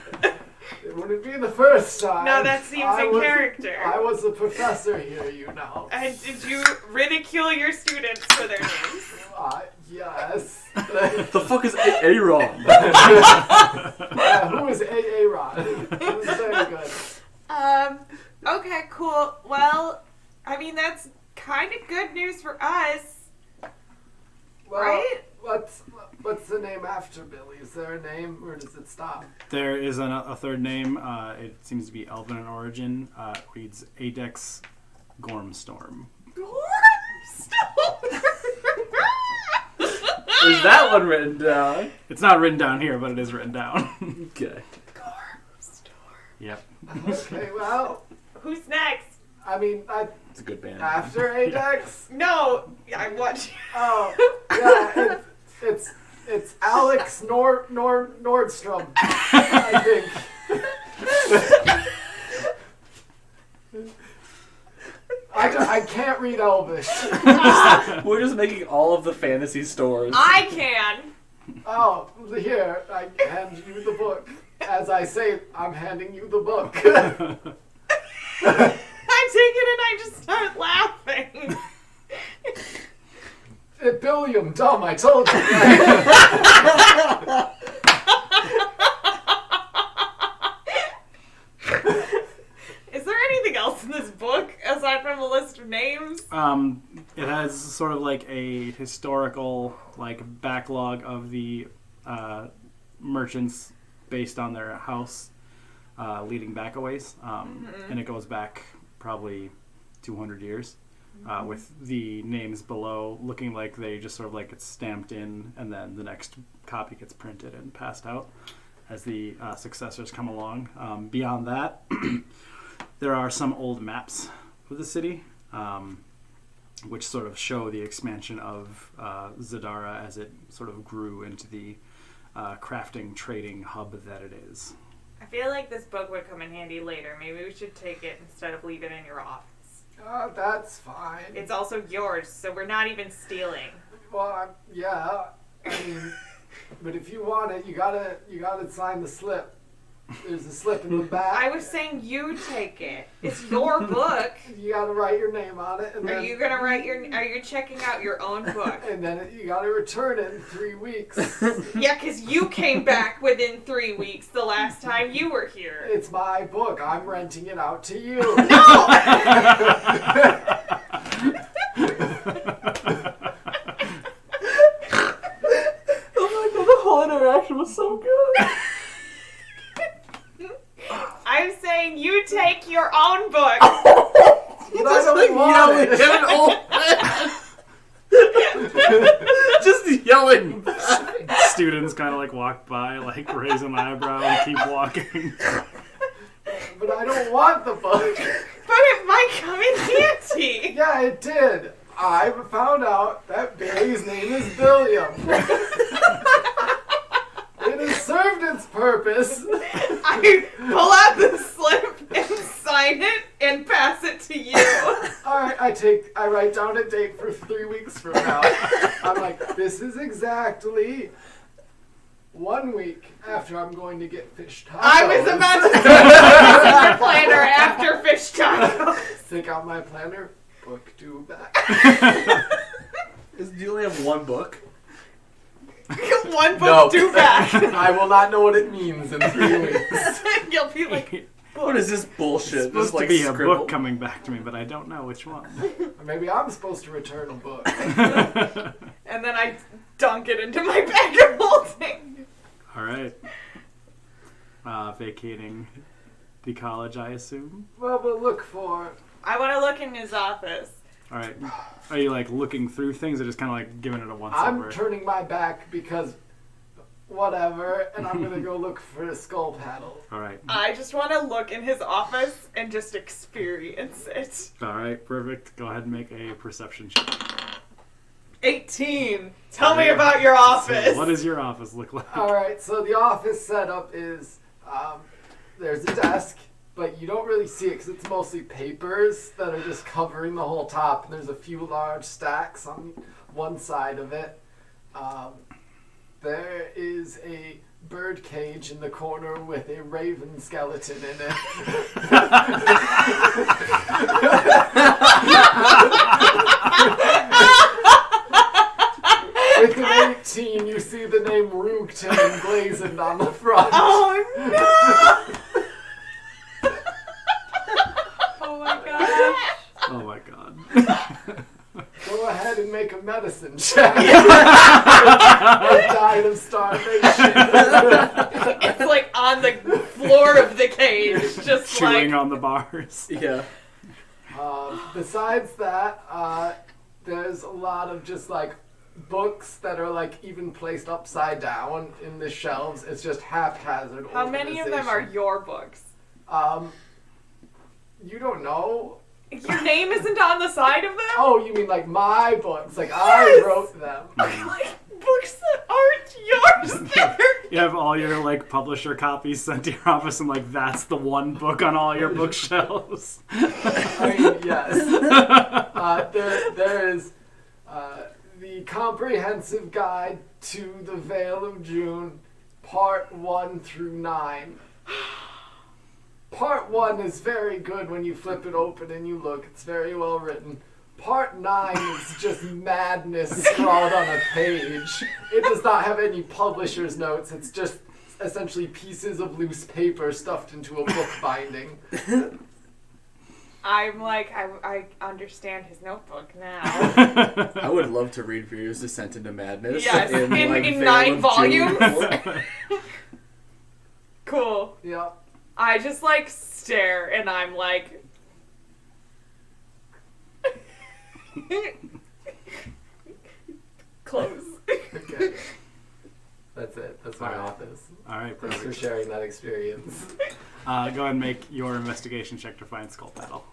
It wouldn't be the first time. No, that seems in character. I was a professor here, you know. And did you ridicule your students for their names? Yes. The fuck is A-Ron? Who is Aaron? It was very good. Okay, cool. Well, I mean, that's kind of good news for us, Well, right? What's the name after Billy? Is there a name, or does it stop? There is a third name. It seems to be Elven in origin. It reads Adex Gormstorm. Is that one written down? It's not written down here, but it is written down. Okay. Yep. Okay, well, Who's next? I mean, It's a good band. after Adex. No, I want you. Oh, yeah, it's Alex Nordstrom, I think. I can't read Elvish. We're just making all of the fantasy stores. I can. Oh, here, I hand you the book. As I say, I'm handing you the book. I take it and I just start laughing. Billiam, dumb, I told you. Is there anything else in this book aside from a list of names? It has sort of like a historical like backlog of the merchants based on their house leading back a ways, and it goes back probably 200 years. With the names below looking like they just sort of like it's stamped in, and then the next copy gets printed and passed out as the successors come along. Beyond that, there are some old maps of the city, which sort of show the expansion of Zadara as it sort of grew into the crafting, trading hub that it is. I feel like this book would come in handy later. Maybe we should take it instead of leave it in your office. That's fine. It's also yours, so we're not even stealing. Well, yeah. I mean, but if you want it, you gotta sign the slip. There's a slip in the back. I was saying you take it. It's your book. You gotta write your name on it, and Are then you gonna write your? Are you checking out your own book? and then you gotta return it in 3 weeks. Yeah, because you came back within 3 weeks the last time you were here. It's my book. I'm renting it out to you. No! Oh my god, the whole interaction was so good. an old man. Just yelling. Students kind of like walk by, like raise an eyebrow and keep walking. But I don't want the book. But it might come in handy. Yeah, it did. I found out that Barry's name is Billiam. It has served its purpose. I pull out the slip and sign it and pass it to you. Alright, I write down a date for 3 weeks from now. I'm like, this is exactly 1 week after I'm going to get fish tacos. I was about to say your planner after fish tacos. Take out my planner, book due back. Do you only have one book? One book due back. I will not know what it means in 3 weeks. You'll be like, What is this bullshit? It's supposed This, like, to be a scribble? book coming back to me, but I don't know which one. Or maybe I'm supposed to return a book. and then I dunk it into my bag of holding. All right. Vacating the college, I assume. Well, we'll look for... I want to look in his office. All right. Are you like looking through things, or just kind of like giving it a once I'm over? turning my back because whatever, and I'm gonna go look for a skull paddle. All right. I just want to look in his office and just experience it. All right. Perfect. Go ahead and make a perception check. 18. Tell me about your office. So what does your office look like? Alright, so the office setup is, there's a desk, but you don't really see it because it's mostly papers that are just covering the whole top, and there's a few large stacks on one side of it. There is a bird cage in the corner with a raven skeleton in it. With an 18, you see the name Roogton emblazoned on the front. Oh no! Oh my gosh. Oh my god. Go ahead and make a medicine check. I died of starvation. It's like on the floor of the cage, just Chewing like on the bars. Yeah. Besides that, there's a lot of just like books that are like even placed upside down in the shelves. It's just haphazard. How many of them are your books? You don't know? Your name isn't on the side of them? Oh, you mean like my books? Like Yes! I wrote them. Like books that aren't yours. That are You have all your like publisher copies sent to your office, and like that's the one book on all your bookshelves. I mean, yes. There is the Comprehensive Guide to the Vale of June, Part 1 through 9. Part 1 is very good when you flip it open and you look. It's very well written. Part 9 is just madness scrawled on a page. It does not have any publisher's notes. It's just essentially pieces of loose paper stuffed into a book binding. I'm like, I understand his notebook now. I would love to read Veer's Descent into Madness. Yes, in Vale 9 of volumes. June. Cool. Yeah. I just like stare and I'm like close. Okay. That's it. That's my Alright. office. All right, Thanks for perfect. sharing that experience. Go ahead and make your investigation check to find Skull Paddle.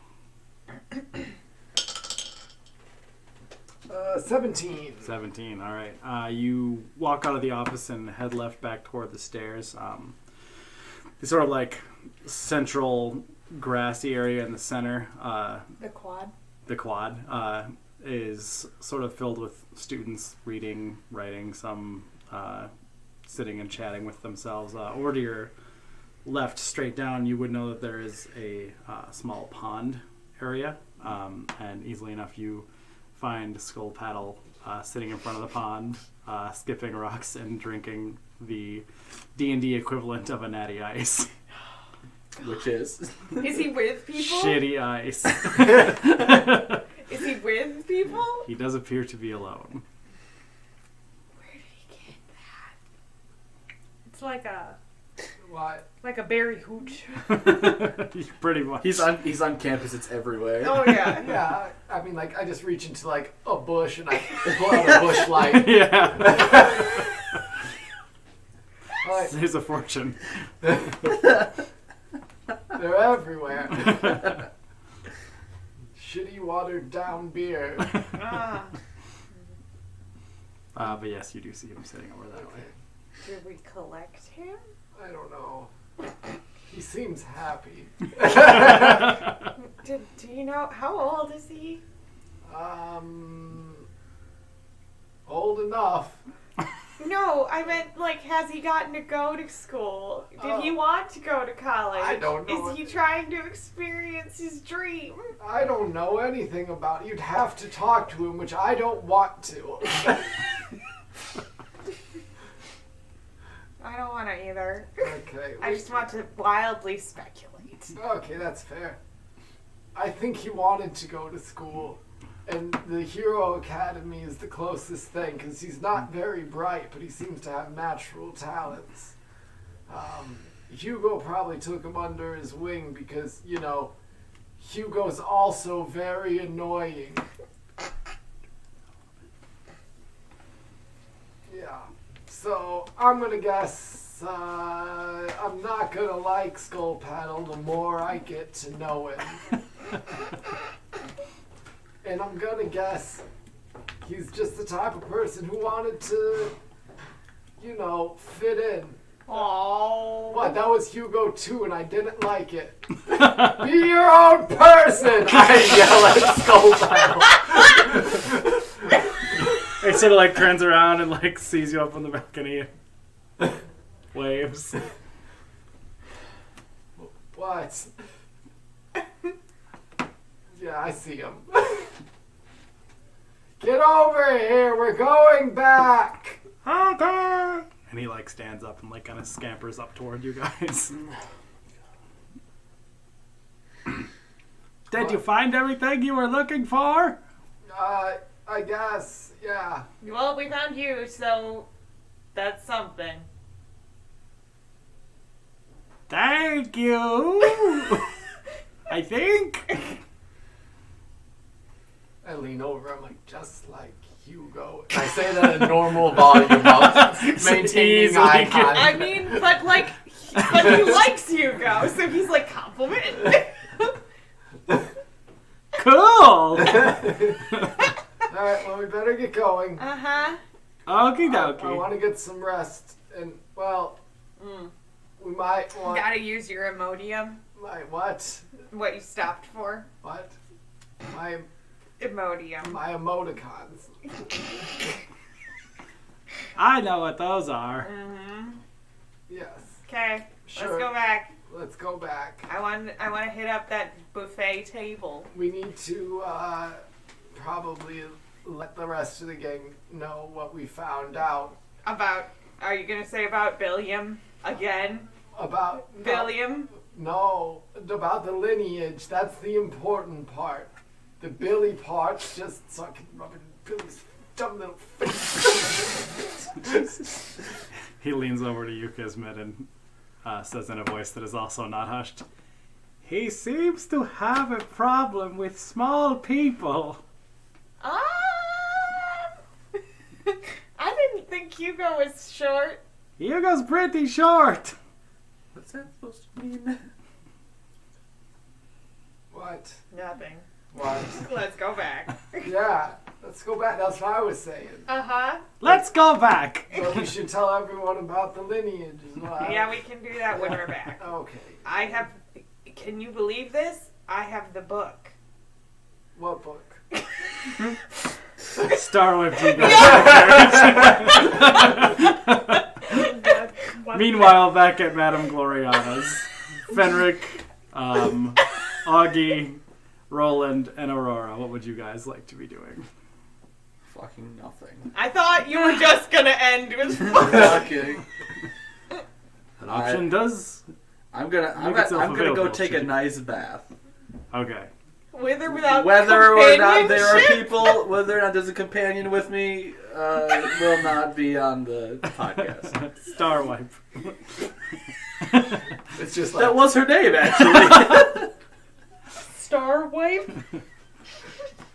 17. 17. All right. You walk out of the office and head left back toward the stairs. The sort of like central grassy area in the center. The quad. The quad is sort of filled with students reading, writing, some sitting and chatting with themselves. Over to your left, straight down, you would know that there is a small pond area, and easily enough you find Skull Paddle sitting in front of the pond, skipping rocks and drinking the D&D equivalent of a natty ice. Which is. Is he with people? Shitty ice. Is he with people? He does appear to be alone. Where did he get that? It's like a What? Like a berry hooch. Pretty much. He's on campus. It's everywhere. Oh yeah. Yeah, I mean, like, I just reach into, like, a bush and I pull out a bush light. Yeah. Like, Saves a fortune. they're everywhere. Shitty watered down beer. Ah. But yes, you do see him sitting over that way. Did we collect him? I don't know. He seems happy. Do you know how old is he? Old enough. No, I meant like, has he gotten to go to school? Did he want to go to college? I don't know. Is he trying to experience his dream? I don't know anything about it. You'd have to talk to him, which I don't want to. I don't want to either. Okay. I just want to wildly speculate. Okay, that's fair. I think he wanted to go to school, and the Hero Academy is the closest thing, because he's not very bright, but he seems to have natural talents. Hugo probably took him under his wing because, you know, Hugo's also very annoying. Yeah. So, I'm gonna guess, I'm not gonna like Skull Paddle the more I get to know him. And I'm gonna guess he's just the type of person who wanted to, you know, fit in. Oh. What? That was Hugo too, and I didn't like it. Be your own person! I yell at Skull Paddle. He sort of like turns around and like sees you up on the balcony and waves. What? Yeah, I see him. Get over here, we're going back! Okay. And he like stands up and like kind of scampers up toward you guys. Did you find everything you were looking for? I guess, yeah. Well, we found you, so that's something. Thank you. I think. I lean over, I'm like, just like Hugo. And I say that in normal volume while maintaining eye I contact. mean, but he likes Hugo, so he's like complimenting. Cool. Alright, well, we better get going. Uh-huh. Okie I dokie. want to get some rest. And, well, we might want... Gotta use your Imodium. My what? What you stopped for. What? My Imodium. emoticons. I know what those are. Mm-hmm. Yes. Okay, Sure. let's go back. Let's go back. I want to hit up that buffet table. We need to probably let the rest of the gang know what we found out About, are you gonna say about Billiam again? about... Billiam? No, about the lineage. That's the important part. The Billy part's just so I can rub it in Billy's dumb little face. He leans over to you, Kismet, and says in a voice that is also not hushed, "He seems to have a problem with small people." I didn't think Hugo was short. Hugo's pretty short. What's that supposed to mean? What? Nothing. What? Let's go back. Yeah, let's go back. That's what I was saying. Uh-huh. Let's go back. But we should tell everyone about the lineage as well. Yeah, we can do that when we're back. Okay. I have, can you believe this? I have the book. What book? Starwipe Meanwhile, back at Madame Gloriana's, Fenric, Augie, Roland, and Aurora, what would you guys like to be doing? Fucking nothing. I thought you were just gonna end with Fucking. An option does... I'm gonna itself go available, take a should you? nice bath. Okay. with or without Whether or not there are companionship? people, whether or not there's a companion with me, will not be on the podcast. Starwipe. It's just like That was her name, actually. Star wipe.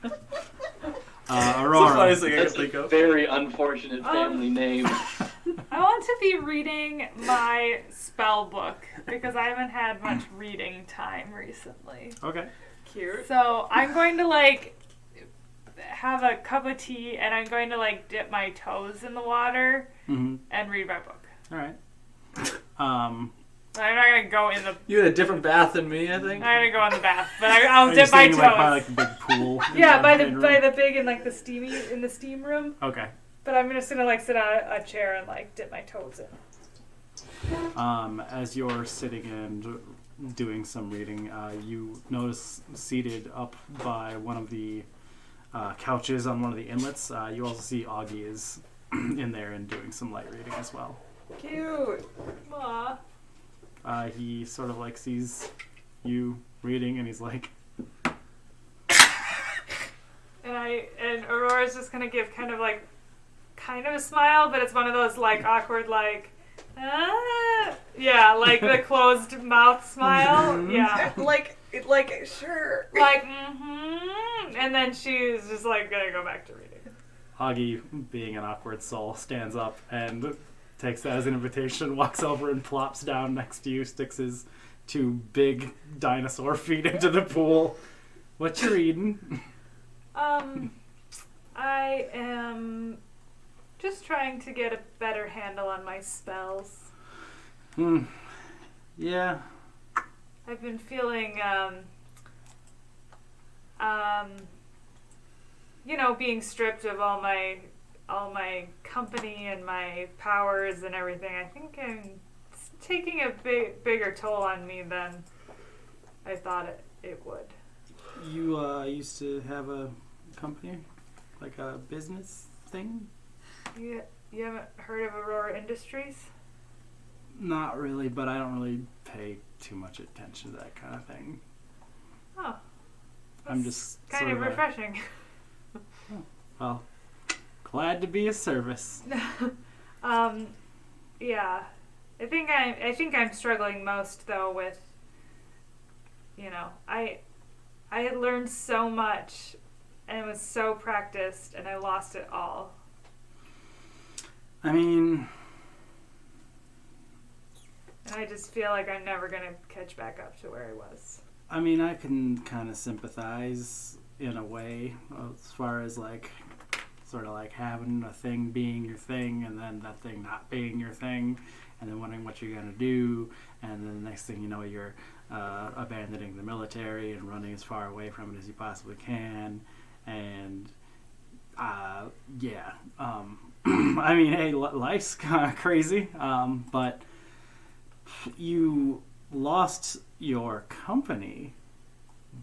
It's the Aurora. funniest thing I can That's think a of. very unfortunate family name. I want to be reading my spell book because I haven't had much reading time recently. Okay. Cute. So I'm going to like have a cup of tea and I'm going to like dip my toes in the water Mm-hmm. and read my book. All right. I'm not gonna go in the. You had a different bath than me, I think. I'm gonna go in the bath, but I'll Are you dip my staying, toes. like, by like the big pool? in Yeah, by main room? the big and like the steam room. Okay. But I'm just gonna like sit on a chair and like dip my toes in. As you're sitting and doing some reading, you notice seated up by one of the couches on one of the inlets. You also see Augie is in there and doing some light reading as well. Cute. Aw. He sort of like sees you reading and he's like, And Aurora's just gonna give kind of a smile, but it's one of those like awkward like yeah, like the closed mouth smile. Yeah. Like, sure. Like, and then she's just like gonna go back to reading. Augie, being an awkward soul, stands up and takes that as an invitation, walks over and plops down next to you, sticks his two big dinosaur feet into the pool. What you reading? I am just trying to get a better handle on my spells. Yeah. I've been feeling, being stripped of all my company and my powers and everything. I think it's taking a bigger toll on me than I thought it would. You used to have a company? Like a business thing? You haven't heard of Aurora Industries? Not really, but I don't really pay too much attention to that kind of thing. Oh. I'm just kind sort of of refreshing. well, glad to be of service. Yeah. I think I'm struggling most though with I had learned so much and was so practiced and I lost it all. I mean, And I just feel like I'm never gonna catch back up to where I was. I can kind of sympathize in a way as far as like sort of like having a thing being your thing and then that thing not being your thing and then wondering what you're going to do and then the next thing you know you're abandoning the military and running as far away from it as you possibly can and yeah I mean, hey, life's kind of crazy, but you lost your company,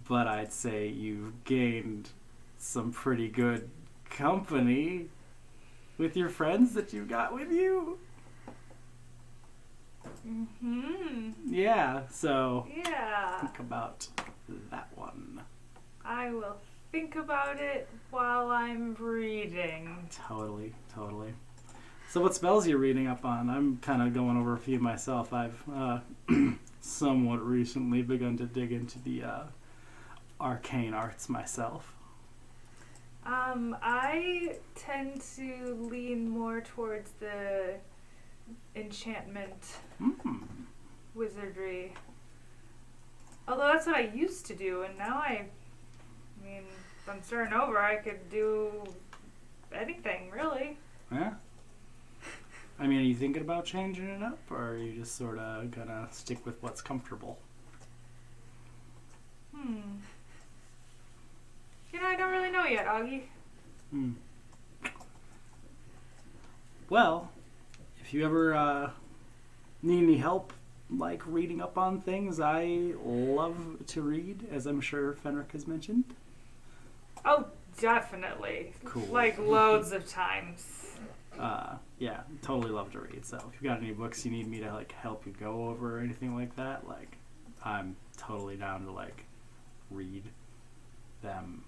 but I'd say you've gained some pretty good company with your friends that you've got with you. Yeah, so Yeah. think about that one. I will think about it while I'm reading. Totally. So what spells are you reading up on? I'm kind of going over a few myself. I've somewhat recently begun to dig into the arcane arts myself. I tend to lean more towards the enchantment wizardry. Although that's what I used to do, and now I mean, if I'm starting over, I could do anything, really. Yeah? I mean, are you thinking about changing it up, or are you just sort of gonna stick with what's comfortable? I don't really know yet, Augie. Well, if you ever need any help, like reading up on things, I love to read, as I'm sure Fenric has mentioned. Oh, definitely. Cool. Like loads of times. Yeah, totally love to read. So if you got any books you need me to like help you go over or anything like that, like I'm totally down to like read them.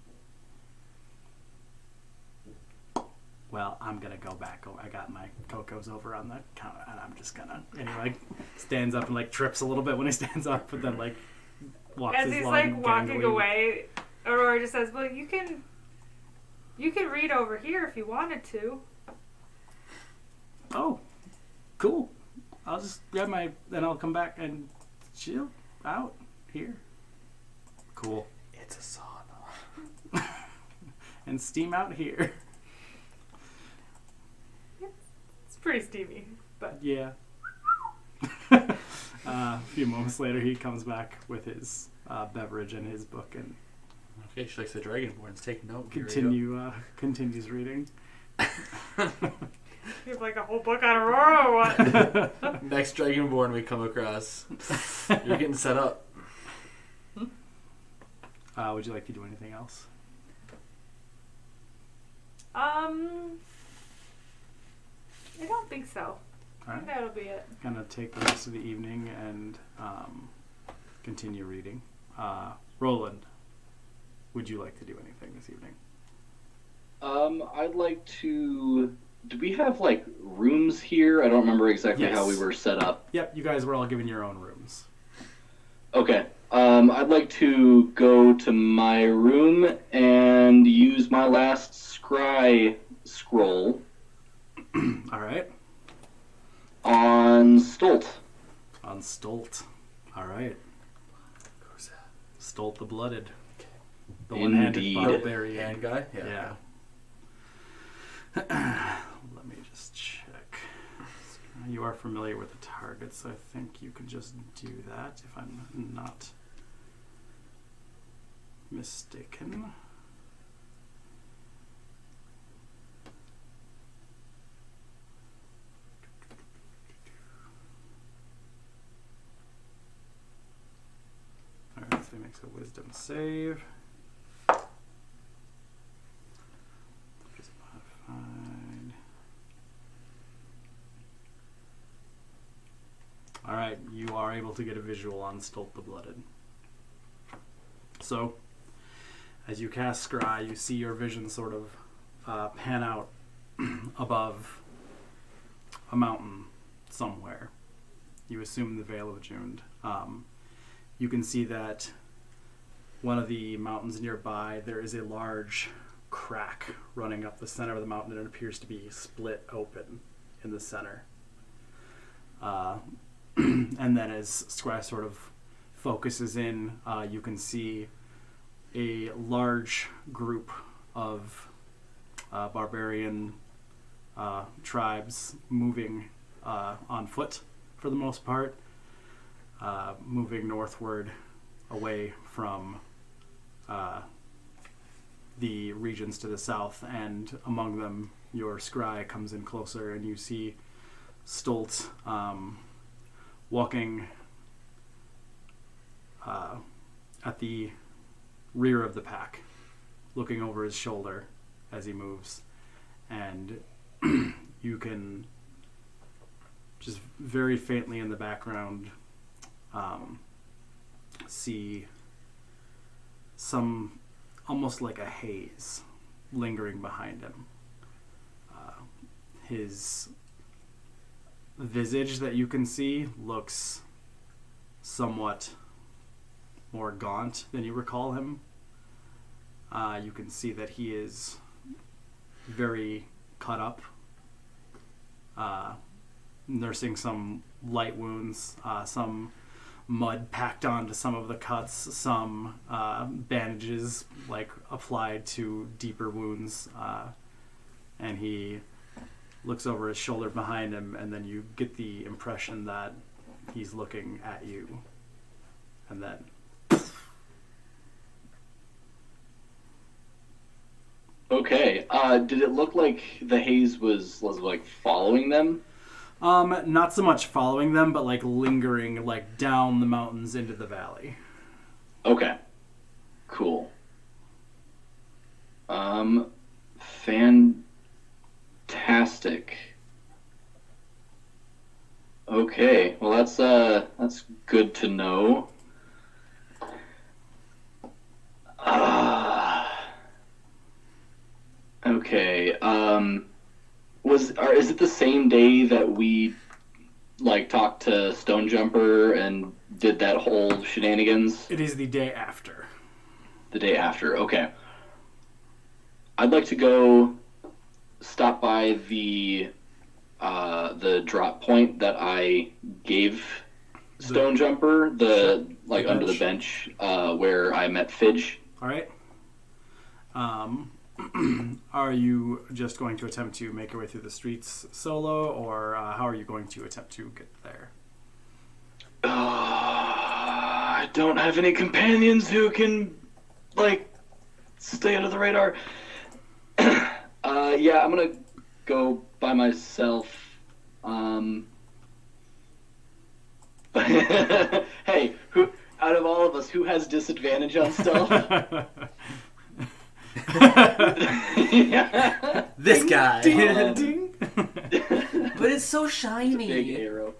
well, I'm gonna go back. I got my cocos over on the counter, and I'm just gonna. And he like stands up and like trips a little bit when he stands up, but then like walks As his he's long, like walking gangly- away, Aurora just says, "Well, you can read over here if you wanted to." Oh, cool. I'll just grab then I'll come back and chill out here. Cool. It's a sauna. And steam out here. It's pretty steamy, but Yeah. A few moments later, he comes back with his beverage and his book and Okay, she likes the Dragonborns. Take note. Here we go. continues reading. you have like a whole book on Aurora or what? Next Dragonborn we come across. You're getting set up. Would you like to do anything else? I don't think so. All I think right. that'll be it. Gonna take the rest of the evening and continue reading. Roland, would you like to do anything this evening? I'd like to. Do we have like rooms here? I don't remember exactly how we Yes. were set up. Yep, you guys were all given your own rooms. Okay. I'd like to go to my room and use my last scry scroll All right. on Stolt. On Stolt. All right. Who's that? Stolt the Blooded. The one-handed Indeed. barbarian. Hand guy? Yeah. Let me just check. You are familiar with the target, so I think you can just do that if I'm not mistaken. Alright, so he makes a wisdom save. Just modified. Alright, you are able to get a visual on Stolt the Blooded. So, as you cast Scry, you see your vision sort of pan out above a mountain somewhere. You assume the Vale of Jund. You can see that one of the mountains nearby, there is a large crack running up the center of the mountain, and it appears to be split open in the center. And then as Scry sort of focuses in, you can see a large group of barbarian tribes moving on foot for the most part, moving northward away from the regions to the south, and among them your scry comes in closer, and you see Stolt walking at the rear of the pack, looking over his shoulder as he moves, and you can just very faintly in the background see some almost like a haze lingering behind him. His visage that you can see looks somewhat more gaunt than you recall him. You can see that he is very cut up, nursing some light wounds, some mud packed onto some of the cuts, some bandages like applied to deeper wounds, and he looks over his shoulder behind him, and then you get the impression that he's looking at you, and then Okay. Did it look like the haze was like following them? not so much following them, but like lingering like down the mountains into the valley. Okay. Cool. Fantastic. Okay. Well, that's good to know. Okay. Is it the same day that we like talked to Stone Jumper and did that whole shenanigans? It is the day after. The day after. Okay. I'd like to go stop by the drop point that I gave Stone Jumper, under the bench where I met Fidge. All right. Are you just going to attempt to make your way through the streets solo, or how are you going to attempt to get there? I don't have any companions who can, stay under the radar. Yeah, I'm gonna go by myself. Hey, who out of all of us, who has disadvantage on stealth? Yeah. This guy. Ding, ding. But it's so shiny. Big arrow.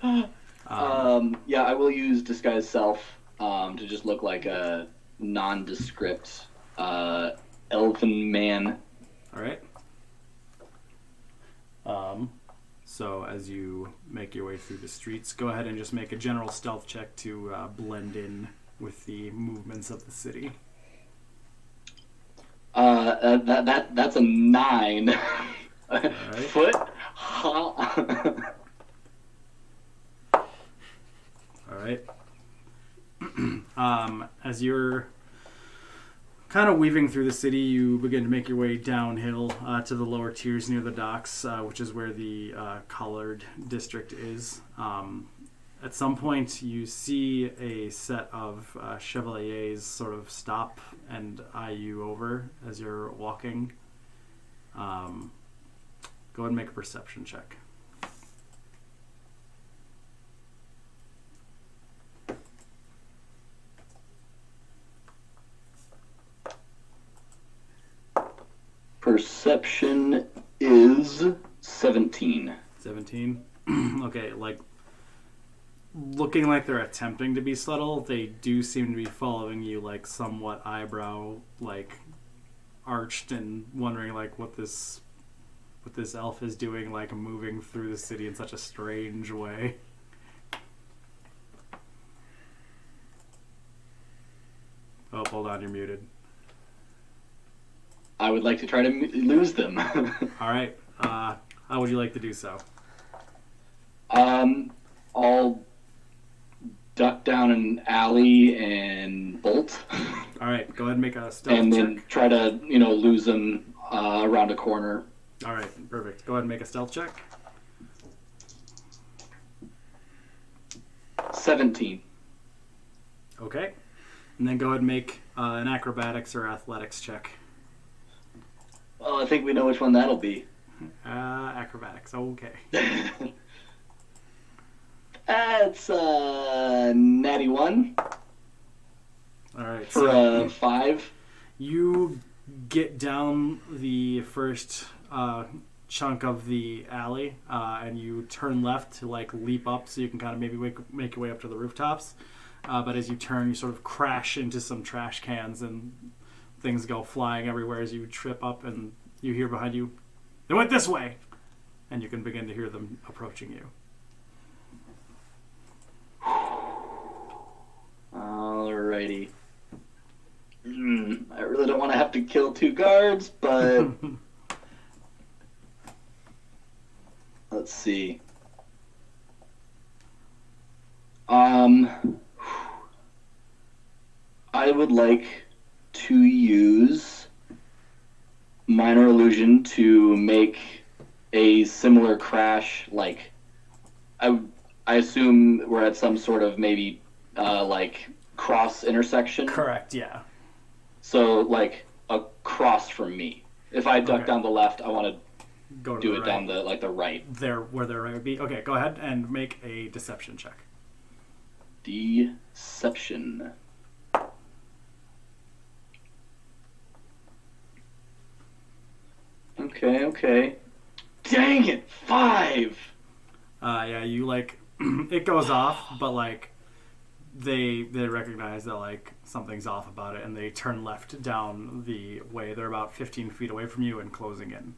Yeah, I will use disguise self to just look like a nondescript elven man. All right. So as you make your way through the streets, go ahead and just make a general stealth check to blend in with the movements of the city. That's a 9. Right. Foot. All right. As you're kind of weaving through the city, you begin to make your way downhill to the lower tiers near the docks, which is where the collared district is. At some point, you see a set of chevaliers sort of stop and eye you over as you're walking. Go ahead and make a perception check. Perception is 17. 17. Okay, looking like they're attempting to be subtle, they do seem to be following you somewhat eyebrow arched and wondering what this elf is doing, moving through the city in such a strange way. Oh, hold on, you're muted. I would like to try to lose them. All right. How would you like to do so? I'll duck down an alley and bolt. All right. Go ahead and make a stealth and check. then try to, lose them around a corner. All right. Perfect. Go ahead and make a stealth check. 17. Okay. And then go ahead and make an acrobatics or athletics check. Well, I think we know which one that'll be. Acrobatics. Okay. That's natty 1 All right. for So 5. you get down the first chunk of the alley, and you turn left to leap up, so you can kind of maybe make your way up to the rooftops. But as you turn, you sort of crash into some trash cans, and things go flying everywhere as you trip up, and you hear behind you, "They went this way!" And you can begin to hear them approaching you. Alrighty. I really don't want to have to kill 2 guards, but let's see. I would like to use minor illusion to make a similar crash. I assume we're at some sort of maybe cross intersection. Correct, yeah. So across from me. If I duck down the left, I want to Go to do the it right. down the right. There, where the right would be. Okay, go ahead and make a deception check. Deception. Okay. Dang it! 5! Yeah, you it goes off, but they recognize that something's off about it, and they turn left down the way. They're about 15 feet away from you and closing in.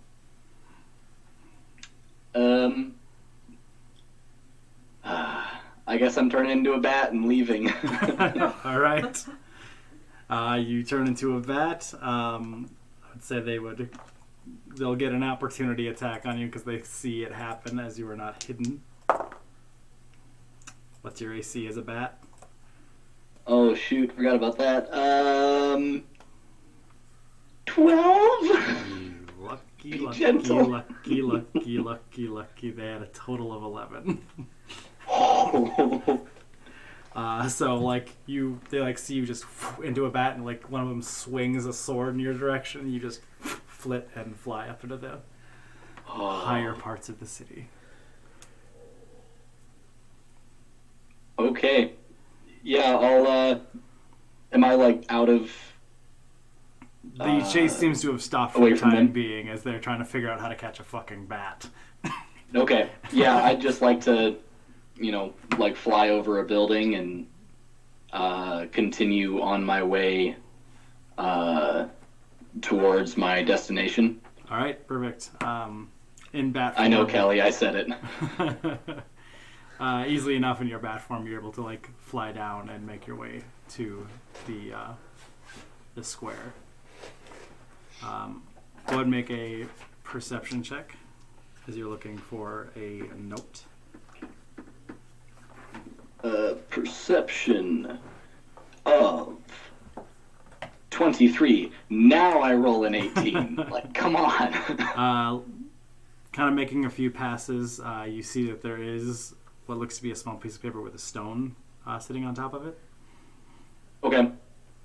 I guess I'm turning into a bat and leaving. All right. You turn into a bat. I'd say they'll get an opportunity attack on you because they see it happen as you are not hidden. What's your AC as a bat? Oh shoot, forgot about that. 12? Lucky, Be lucky, gentle. lucky, lucky, lucky, lucky. They had a total of 11. Oh. So like they see you just into a bat, and like one of them swings a sword in your direction, and you just flit and fly up into the higher parts of the city. Okay. Yeah, I'll, am I, like, out of... The chase seems to have stopped for away the from time them? being, as they're trying to figure out how to catch a fucking bat. Okay. Yeah, I'd just like to, like, fly over a building and continue on my way towards my destination. All right, perfect. In bat form, I know, Kelly, I said it. easily enough in your bat form, you're able to like fly down and make your way to the square. Go ahead and make a perception check as you're looking for a note. Perception of 23. Now I roll an 18. Like, come on. Kind of making a few passes, you see that there is what looks to be a small piece of paper with a stone sitting on top of it. Okay.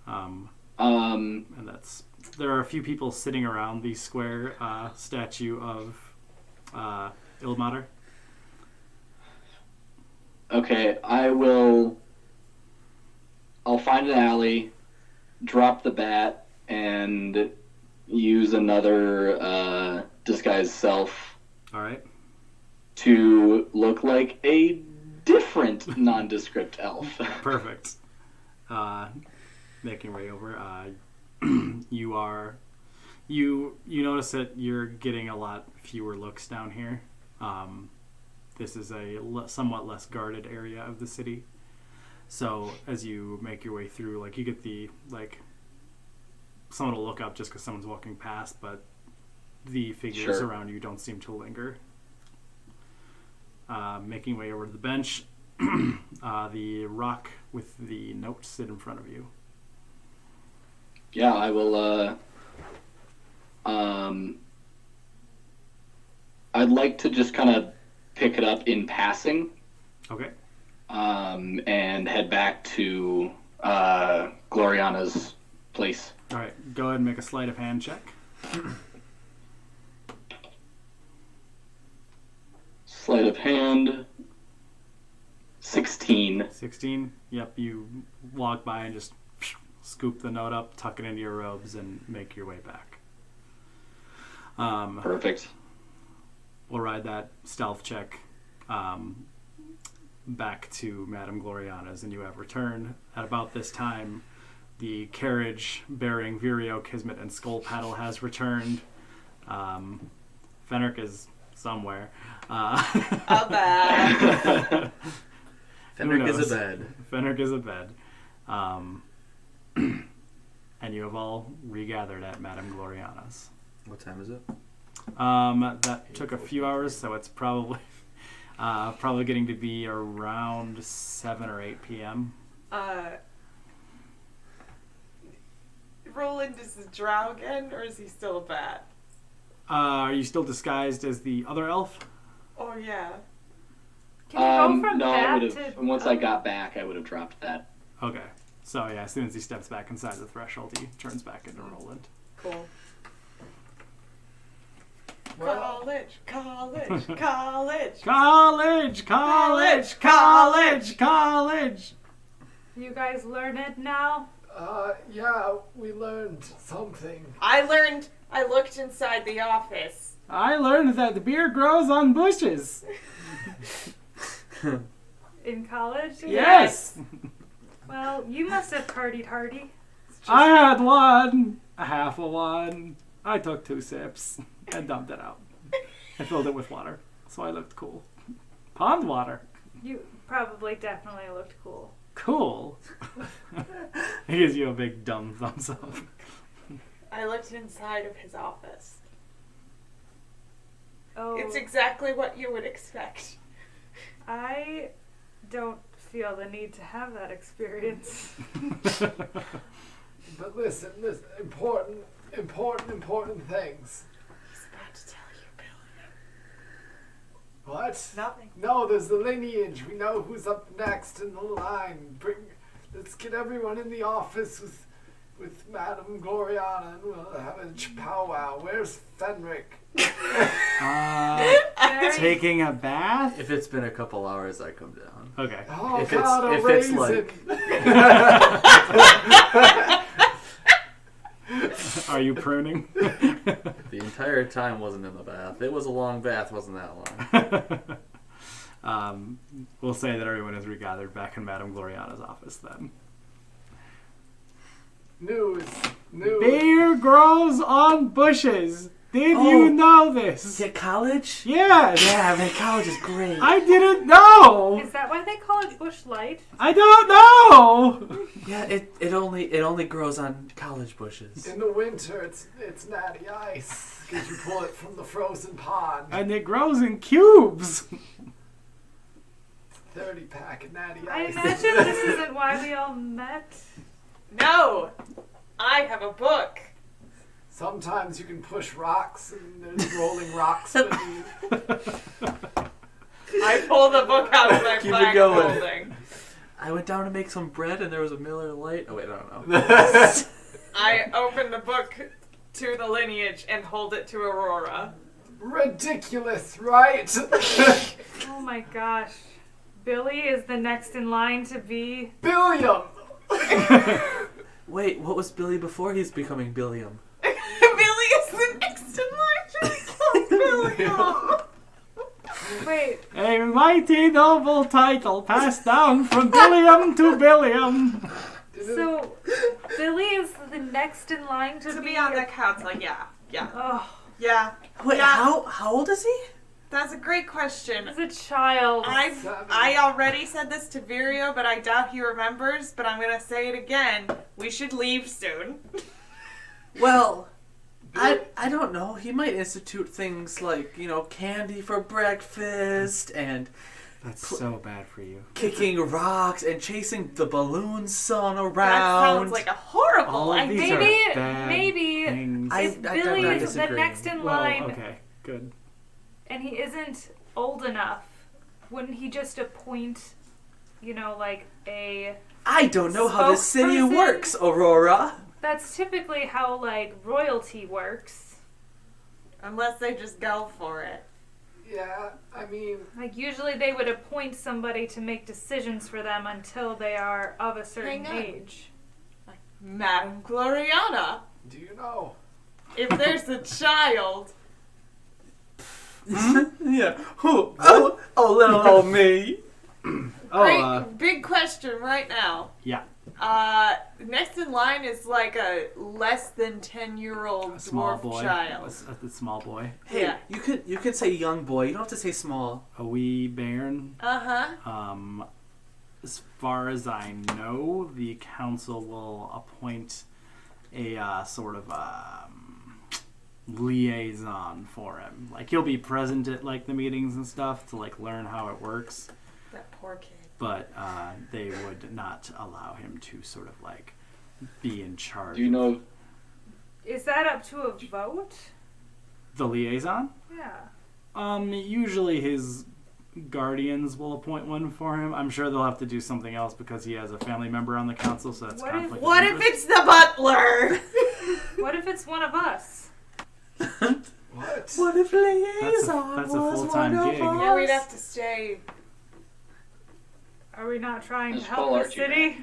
And there are a few people sitting around the square statue of Ilmater. Okay, I'll find an alley, drop the bat, and use another disguise self All right. to look like a different nondescript elf. Perfect. Making way over. You notice that you're getting a lot fewer looks down here. This is a somewhat less guarded area of the city. So as you make your way through, like you get the someone will look up just because someone's walking past, but the figures Sure. around you don't seem to linger. Making way over to the bench, the rock with the note sit in front of you. Yeah, I will, I'd like to just kind of pick it up in passing, Okay. and head back to, Gloriana's place. All right. Go ahead and make a sleight of hand check. Sleight of hand, 16. 16. Yep. You walk by and just scoop the note up, tuck it into your robes, and make your way back. Perfect. We'll ride that stealth check back to Madame Gloriana's, and you have returned. At about this time, the carriage bearing Virio, Kismet, and Skull Paddle has returned. Fenric is somewhere. A bat. Fenric is knows? a bed. Fenric is a bed. And you have all regathered at Madame Gloriana's. What time is it? That took a few hours, so it's probably getting to be around 7 or 8 p.m. Roland is a drow again, or is he still a bat? Are you still disguised as the other elf? Oh yeah. Can you go from No, I that would have. to Once I got back, I would have dropped that. Okay. So yeah, as soon as he steps back inside the threshold, he turns back into Roland. Cool. Well, College, college, college. College, college, college, college. You guys learn it now? yeah, we learned something. I looked inside the office. I learned that the beer grows on bushes. In college? Yes. Well, you must have partied hardy. I had one, a half of one. I took 2 sips and dumped it out. I filled it with water. so I looked cool. Pond water. You probably definitely looked cool. Cool. He gives you a big dumb thumbs up. I looked inside of his office. Oh, It's exactly what you would expect. I don't feel the need to have that experience. But listen, important things. He's about to tell you, Billy. What? Nothing. No, there's the lineage. We know who's up next in the line. Let's get everyone in the office with Madame Gloriana, and we'll have a powwow. Where's Fenric? Taking a bath? If it's been a couple hours, I come down. Okay. Oh, If it's- God, a if it's raisin. Are you pruning? The entire time wasn't in the bath. It was a long bath, wasn't that long? We'll say that everyone is regathered back in Madame Gloriana's office then. News. Beer grows on bushes. Did you know this? At college? Yes. Yeah, man, college is great. I didn't know. Is that why they call it bush light? I don't know. Yeah, it only grows on college bushes. In the winter, it's natty ice because you pull it from the frozen pond. And it grows in cubes. 30-pack of natty I ice. imagine this isn't why we all met. No! I have a book. Sometimes you can push rocks and there's rolling rocks beneath. I pull the book out of my Keep it bag going. holding. I went down to make some bread and there was a Miller Lite. Oh wait, I don't know. I open the book to the lineage and hold it to Aurora. Ridiculous, right? Oh my gosh. Billy is the next in line to be... Billiam! Wait, what was Billy before he's becoming Billiam? Billy is the next in line to become Billiam. Wait, A mighty noble title passed down from Billiam to Billiam. so Billy is the next in line to To be... be on the council, yeah. Oh, Yeah. Wait, Yeah. how old is he? That's a great question. he's a child. I already said this to Virio, but I doubt he remembers, but I'm gonna say it again. We should leave soon. Well, I don't know. He might institute things like, candy for breakfast and That's so bad for you. kicking rocks and chasing the balloon son around. That sounds like a horrible All of these idea. Maybe- are bad maybe things. if Billy not is the disagreeing. next in Well, line okay, good. and he isn't old enough, wouldn't he just appoint, like a... I don't know how this city Spokesperson? works, Aurora. That's typically how, royalty works. Unless they just go for it. Yeah, I mean, Usually they would appoint somebody to make decisions for them until they are of a certain Hang on. age. Madame Gloriana, do you know? if there's a child, Yeah. Oh, little old me. big question right now. Yeah. Next in line is like a less than 10-year-old A small dwarf boy. child. A small boy. Hey, Yeah. you can say young boy. You don't have to say small. A wee bairn. Uh-huh. As far as I know, the council will appoint a sort of liaison for him. He'll be present at the meetings and stuff to learn how it works, That poor kid. but they would not allow him to sort of be in charge. Do you know? Is that up to a vote? The liaison? Yeah. Usually his guardians will appoint one for him. I'm sure they'll have to do something else because he has a family member on the council, so that's What if- conflict. What of if interest. it's the butler? What if it's one of us? What? What if liaison that's a was full-time one of gig. us? Yeah, we'd have to stay. Are we not trying to Just help call the Archie city?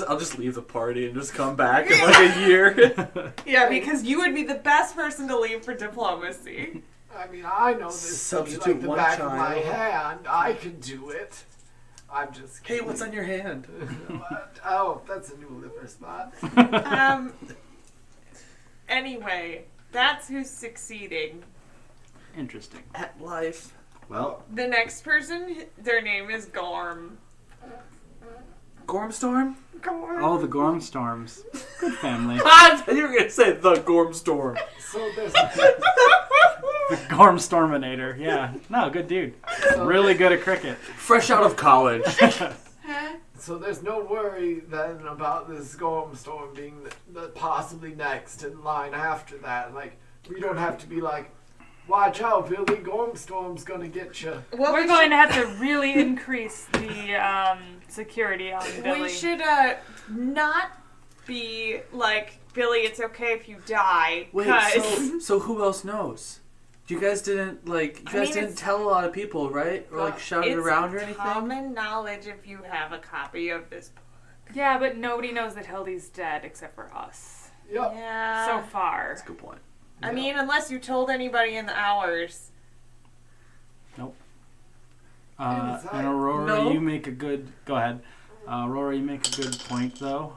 I'll just leave the party and just come back in a year. Yeah, because you would be the best person to leave for diplomacy. I mean, I know this Substitute like the one back of my child. hand. I can do it. I'm just Hey, kidding. what's on your hand? What? Oh, that's a new liver spot. Anyway, that's who's succeeding. Interesting. At life. Well, The next person, their name is Gorm. Gormstorm? all the Gormstorms. Good family. You were gonna say the Gormstorm. So there's The Gormstorminator. Yeah. No, good dude. Really good at cricket. Fresh out of college. so there's no worry then about this Storm being the possibly next in line after that. Like we don't have to be like, watch out, Billy, Storm's gonna get you. Well, We're going to have to really increase the security on Billy. We should not be like, Billy, it's okay if you die. Wait, 'cause- so who else knows? You guys didn't didn't tell a lot of people, right? Or like shout it it's around or anything? common knowledge if you have a copy of this book. Yeah, but nobody knows that Hildy's dead except for us. Yep. Yeah. So far. That's a good point. I mean, unless you told anybody in the hours. And Aurora, No. you make a good... Go ahead. Aurora, you make a good point, though.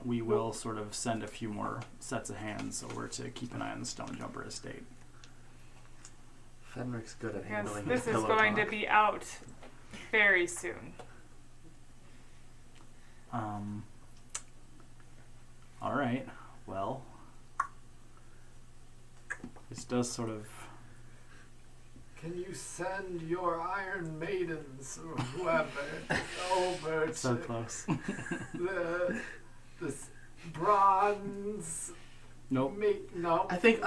We will sort of send a few more sets of hands over to keep an eye on the Stonejumper estate. Fenric's good at Yes, handling this his is pillow going talk. to be out very soon. All right. Well, this does sort of... Can you send your Iron Maidens or whoever over So to close. this bronze? Nope. No. I think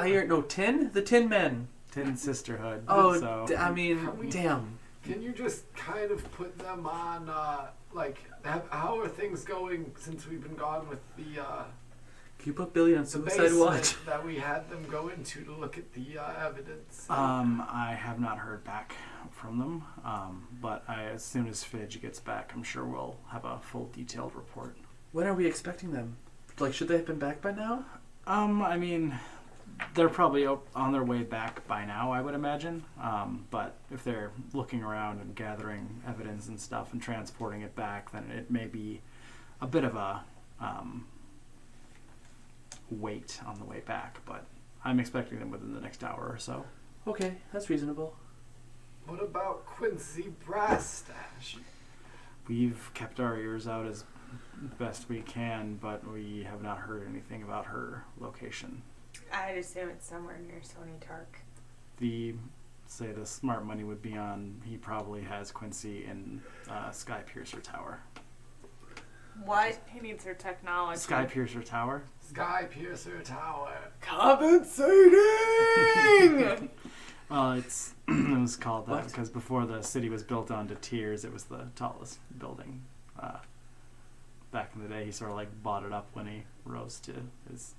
Tin? The Tin Men. Tin Sisterhood. Oh, so. Damn. Can you just kind of put them on, how are things going since we've been gone with the Can you put Billy on the suicide basement watch? that we had them go into to look at the evidence? I have not heard back from them, but as soon as Fidge gets back, I'm sure we'll have a full detailed report. When are we expecting them? Like, should they have been back by now? I mean, they're probably on their way back by now, I would imagine. But if they're looking around and gathering evidence and stuff and transporting it back, then it may be a bit of a wait on the way back. But I'm expecting them within the next hour or so. Okay, that's reasonable. What about Quincy Brassstash? We've kept our ears out as best we can, but we have not heard anything about her location. I'd assume it's somewhere near Sony Tark. The smart money would be on, he probably has Quincy in Sky Piercer Tower. What? He needs her technology. Sky Piercer Tower? Sky Piercer Tower. Compensating! Well, it was called that What? because before the city was built onto tiers, it was the tallest building. Back in the day, he sort of like bought it up when he rose to his...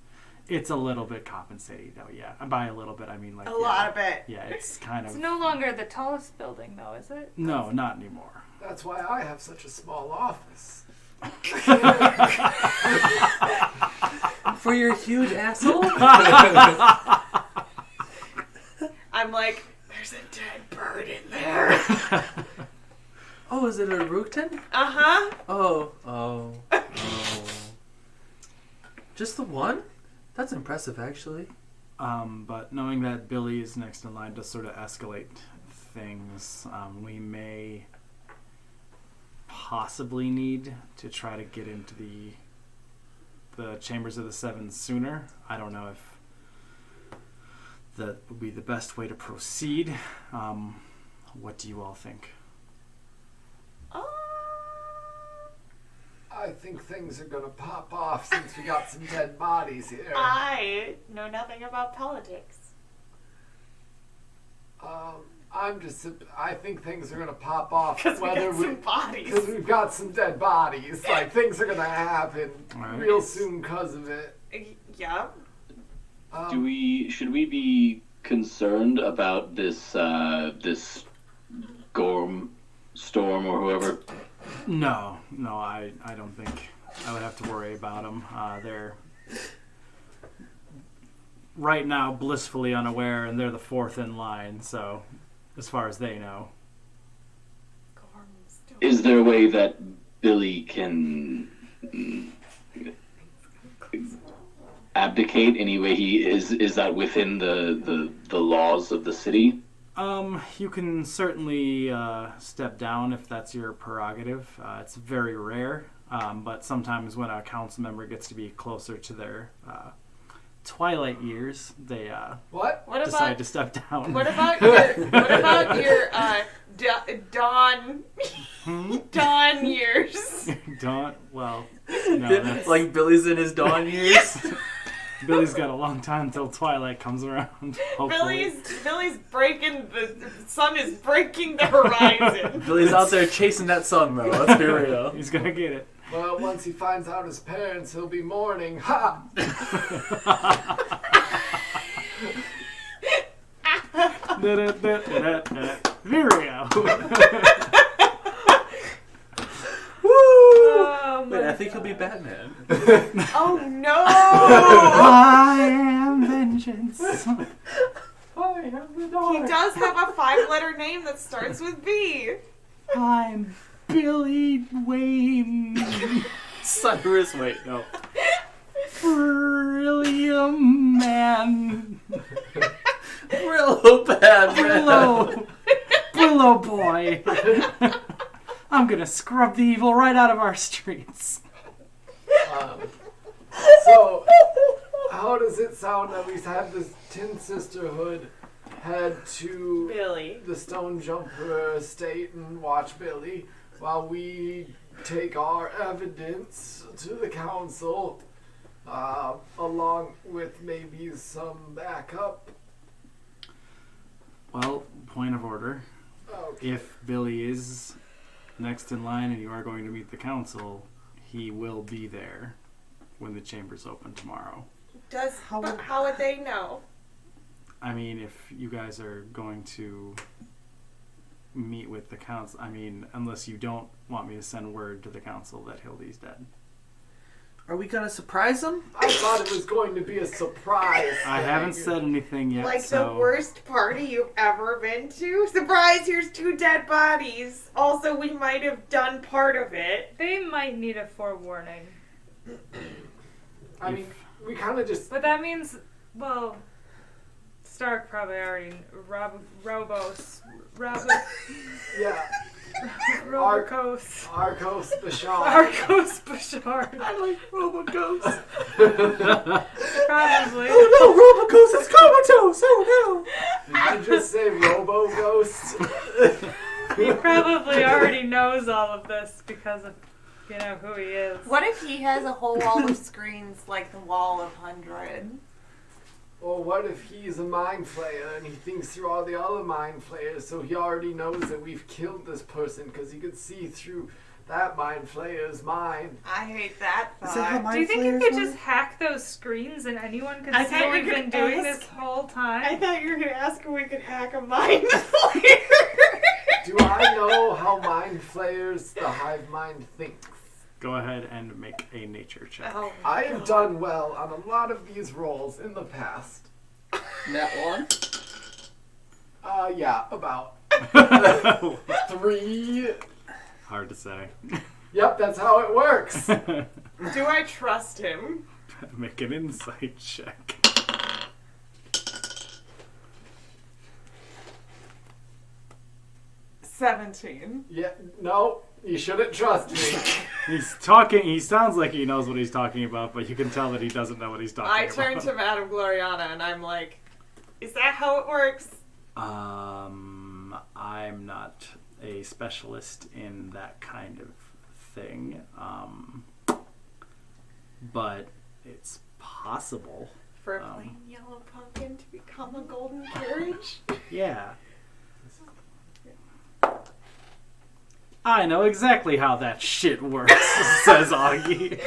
It's a little bit compensating, though, yeah. And by a little bit, I mean like... A lot of it. Yeah, it's kind It's of... no longer the tallest building, though, is it? No, not anymore. That's why I have such a small office. For your huge asshole? I'm like, there's a dead bird in there. Oh, is it a Rookton? Uh-huh. Oh. Just the one? That's impressive, actually. But knowing that Billy is next in line to sort of escalate things, we may possibly need to try to get into the Chambers of the Seven sooner. I don't know if that would be the best way to proceed. What do you all think? I think things are gonna pop off since we got some dead bodies here. I know nothing about politics. I think things are gonna pop off Because we got some bodies. because we've got some dead bodies. Like things are gonna happen Right. real soon because of it. Yeah. Should we be concerned about this Gorm Storm or whoever? No, I don't think I would have to worry about them. They're right now blissfully unaware, and they're the fourth in line, so as far as they know. Is there a way that Billy can abdicate anyway he is that within the laws of the city? You can certainly step down if that's your prerogative. It's very rare, but sometimes when a council member gets to be closer to their twilight years, they What? What decide about to step down. what about your dawn dawn years? Dawn? Well, no, that's... Like Billy's in his dawn years. Billy's got a long time till twilight comes around. Hopefully. Billy's breaking the sun is breaking the horizon. Billy's out there chasing that sun, bro. Let's be real. He's gonna get it. Well, once he finds out his parents, he'll be mourning. Ha! Virio. Oh, Wait, I my think he'll be Batman. Oh no! I am vengeance. I am the He dark. does have a 5-letter name that starts with B. I'm Billy Wayne. Cyrus, wait, no. Brilliant man. Brillo Batman. Brillo boy. I'm gonna scrub the evil right out of our streets. So, how does it sound that we have this Tin Sisterhood head to Billy. the Stone Jumper estate and watch Billy while we take our evidence to the council, along with maybe some backup? Well, point of order. Okay. If Billy is next in line and you are going to meet the council, he will be there when the chambers open tomorrow. But how would they know? I mean, if you guys are going to meet with the council, I mean, unless you don't want me to send word to the council that Hildy's dead. Are we gonna surprise him? I thought it was going to be a surprise. I haven't said anything yet, Like so... the worst party you've ever been to? Surprise, here's 2 dead bodies. Also, we might have done part of it. They might need a forewarning. I mean, we kind of just... But that means, well, Stark probably already... Yeah. Robocos. Arcos Bashar. Arcos Bashard. I like Robocos. Probably. Oh no, Robocos is comatose! Oh Did you just say Robo Ghost? He probably already knows all of this because of, you know, who he is. What if he has a whole wall of screens like the Wall of 100? Or what if he's a mind flayer and he thinks through all the other mind flayers, so he already knows that we've killed this person because he could see through that mind flayer's mind. I hate that Is that how thought. mind Do you think you flayers could work? just hack those screens and anyone could I see thought what you we've could been doing ask- this whole I time? thought you were going to ask if we could hack a mind flayer. Do I know how mind flayers, the hive mind, thinks? Go ahead and make a nature check. Oh, I have done well on a lot of these roles in the past. Nat one? Yeah, about 3. Hard to say. Yep, that's how it works. do I trust him? Make an insight check. $17. Yeah, no, you shouldn't trust me. He's talking, he sounds like he knows what he's talking about, but you can tell that he doesn't know what he's talking I about. turn to Madame Gloriana and I'm like, is that how it works? I'm not a specialist in that kind of thing. But it's possible. For a plain yellow pumpkin to become a golden carriage? Yeah. I know exactly how that shit works, says Augie.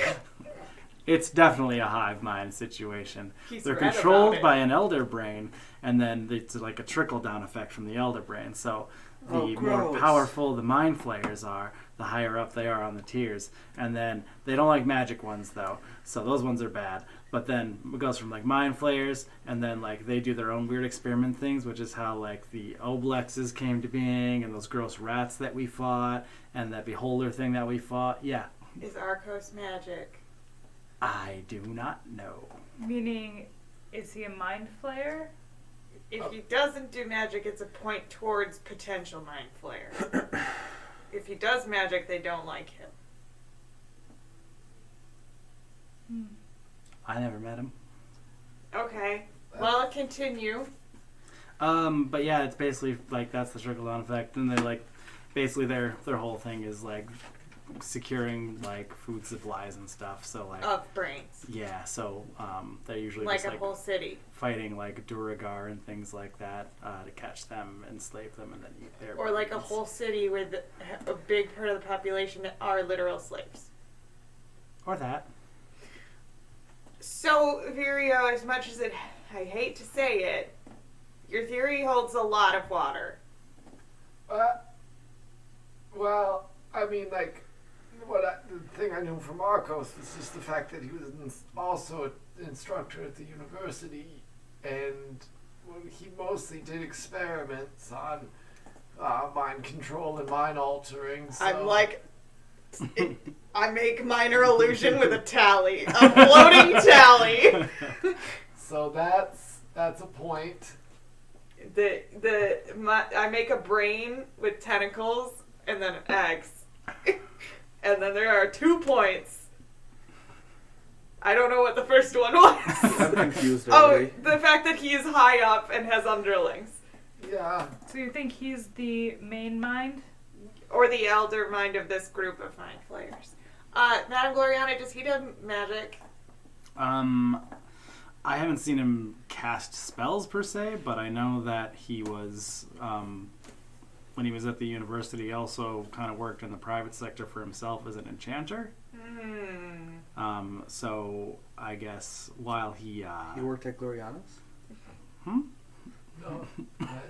It's definitely a hive mind situation. He's They're read controlled about it. by an elder brain, and then it's like a trickle down effect from the elder brain. So the Oh, more gross. powerful the mind flayers are, the higher up they are on the tiers. And then they don't like magic ones though, so those ones are bad. But then it goes from like mind flayers, and then like they do their own weird experiment things, which is how like the Oblexes came to being, and those gross rats that we fought, and that beholder thing that we fought. Yeah, Is Arcos magic? I do not know. Meaning, is he a mind flayer? If he doesn't do magic, it's a point towards potential mind flayer. If he does magic, they don't like him. I never met him. Okay. Well, continue. But yeah, it's basically like that's the trickle down effect, and they like basically their whole thing is like securing like food supplies and stuff. So like Of brains. yeah, so they're usually Like just a like whole city. fighting like Duragar and things like that to catch them, enslave them, and then eat their Or like a brains. whole city with a big part of the population that are literal slaves. Or that. So, Virio, as much as I hate to say it, your theory holds a lot of water. Well, I mean, like, the thing I knew from Arcos was just the fact that he was also an instructor at the university, and he mostly did experiments on mind control and mind altering. So. I'm like, I make minor illusion with a tally, a floating tally. So that's a point. I make a brain with tentacles and then an X, and then there are 2 points. I don't know what the first one was. I'm confused already. Oh, the fact that he is high up and has underlings. Yeah. So you think he's the main mind? Or the elder mind of this group of mind flayers. Madame Gloriana, does he do magic? I haven't seen him cast spells per se, but I know that he was when he was at the university, he also kind of worked in the private sector for himself as an enchanter. So I guess while he You worked at Gloriana's? No.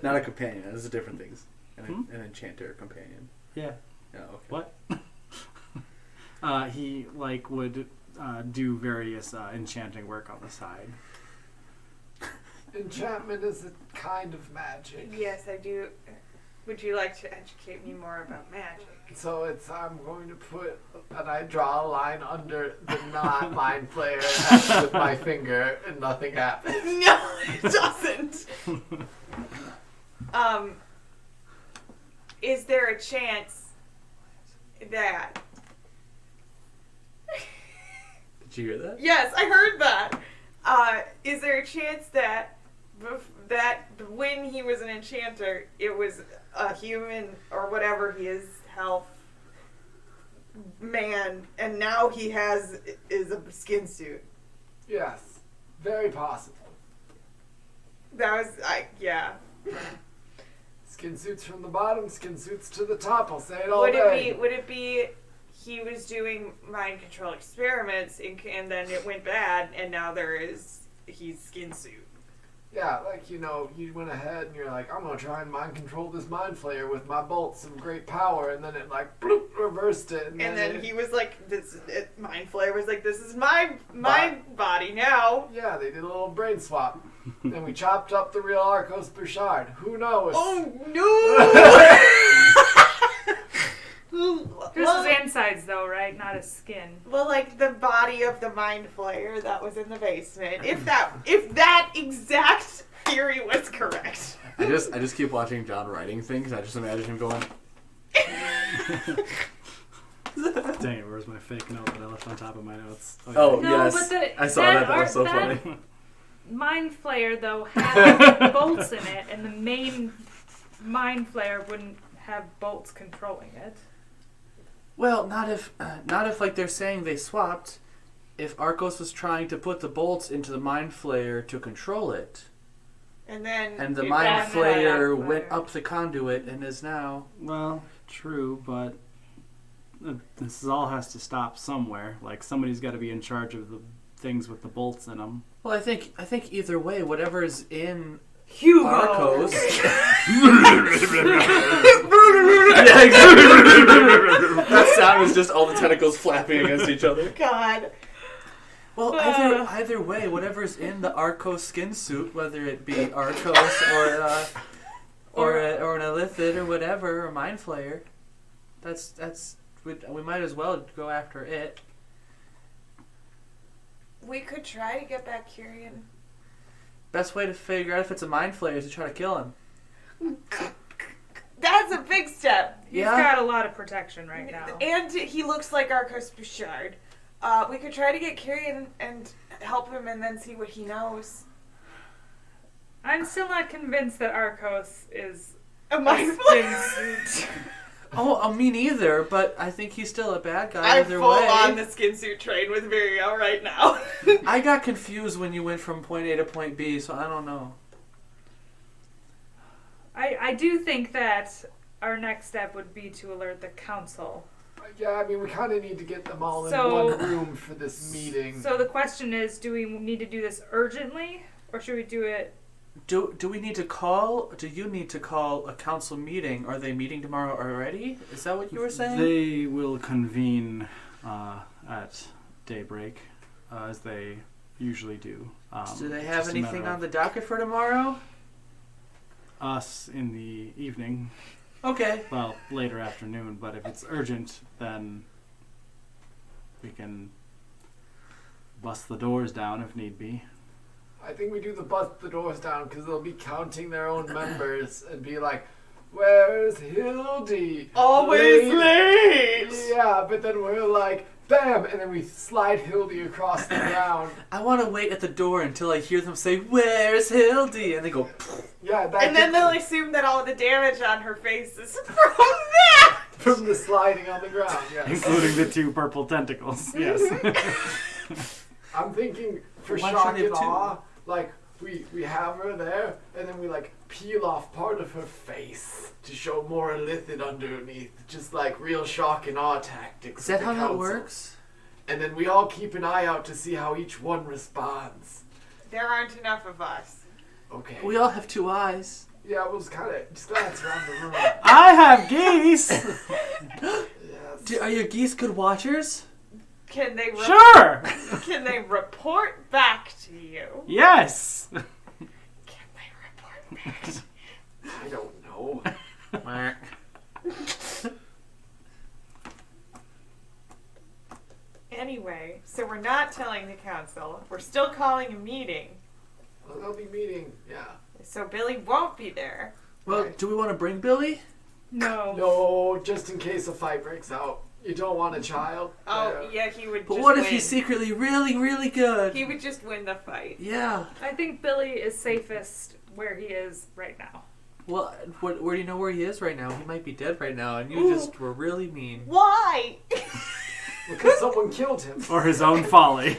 Not a companion. Those are different things. An enchanter companion. yeah. Yeah. Okay. What? He like would do various enchanting work on the side. Enchantment is a kind of magic. Yes, I do. Would you like to educate me more about magic? So I'm going to put, and I draw a line under the not mind player with my finger, and nothing happens. No, it doesn't. Is there a chance that... Did you hear that? Yes, I heard that. Is there a chance that when he was an enchanter, it was a human or whatever he is, health man, and now he is a skin suit? Yes, very possible. That was yeah. Skin suits from the bottom, skin suits to the top. I'll say it all Would day. it be he was doing mind control experiments and then it went bad and now he's skin suit? Yeah, like, you went ahead and you're like, I'm going to try and mind control this mind flayer with my bolts of great power, and then it like bloop, reversed it. And then he was like, mind flayer was like, this is my body now. Yeah, they did a little brain swap. Then we chopped up the real Arcos Bouchard. Who knows? Oh no! This is insides though, right? Not his skin. Well, like the body of the mind flayer that was in the basement. If that exact theory was correct. I just keep watching John writing things. I just imagine him going. Dang it, where's my fake note that I left on top of my notes? Oh, No, yes. but I saw that. That was so funny. Mind flayer though had bolts in it, and the main mind flayer wouldn't have bolts controlling it. Well, not if like they're saying they swapped. If Arcos was trying to put the bolts into the mind flayer to control it, And then and the it mind got flayer that went flayer. up the conduit and is now. Well, true, but this all has to stop somewhere. Like somebody's got to be in charge of the things with the bolts in them. Well, I think either way, whatever is in Hugo. Arcos. That sound was just all the tentacles flapping against each other. God. Well, either way, whatever's in the Arcos skin suit, whether it be Arcos or an Illithid or whatever, or Mind Flayer, we might as well go after it. We could try to get back Kyrian. Best way to figure out if it's a mind flayer is to try to kill him. That's a big step. He's got a lot of protection right now. And he looks like Arcos Bouchard. We could try to get Kyrian and help him and then see what he knows. I'm still not convinced that Arcos is A a mind skin flayer. suit. Oh, me neither, but I think he's still a bad guy I'm either full way. on the skin suit train with Virio right now. I got confused when you went from point A to point B, so I don't know. I do think that our next step would be to alert the council. Yeah, I mean, we kind of need to get them all in So- one room for this meeting. So the question is, do we need to do this urgently, or should we do it? Do we need to call? Do you need to call a council meeting? Are they meeting tomorrow already? Is that what you were saying? They will convene at daybreak, as they usually do. Do they have just a anything matter on of the docket for tomorrow? us in the evening? Okay. Well, later afternoon, but if it's urgent, then we can bust the doors down if need be. I think we do the bust the doors down because they'll be counting their own members and be like, "Where's Hildy? Always late! Yeah, but then we're like, bam, and then we slide Hildy across the ground. I want to wait at the door until I hear them say, "Where's Hildy?" and they go, Yeah, that And then they'll assume that all the damage on her face is from that! from the sliding on the ground. Yes. Including the 2 purple tentacles. Yes. I'm thinking for Why shock should they and have two? awe, like we have her there, and then we like peel off part of her face to show more illithid underneath, just like real shock and awe tactics. "Is that of how the that council. works?" And then we all keep an eye out to see how each one responds. There aren't enough of us. Okay. We all have 2 eyes. Yeah, we'll just glance around the room. I have geese! Yes. Are your geese good watchers? Can they Sure! Can they report back to you? Yes! Can they report back? I don't know. Anyway, so we're not telling the council. We're still calling a meeting. Well, they'll be meeting. Yeah. So Billy won't be there. Well, Right. do we want to bring Billy? No. No, just in case a fight breaks out. You don't want a child. Oh, yeah, he would But just what if win. he's secretly really, really good? He would just win the fight. Yeah. I think Billy is safest where he is right now. Well, where do you know where he is right now? He might be dead right now, and you Ooh. just were really mean. Why? Because someone killed him. Or his own folly.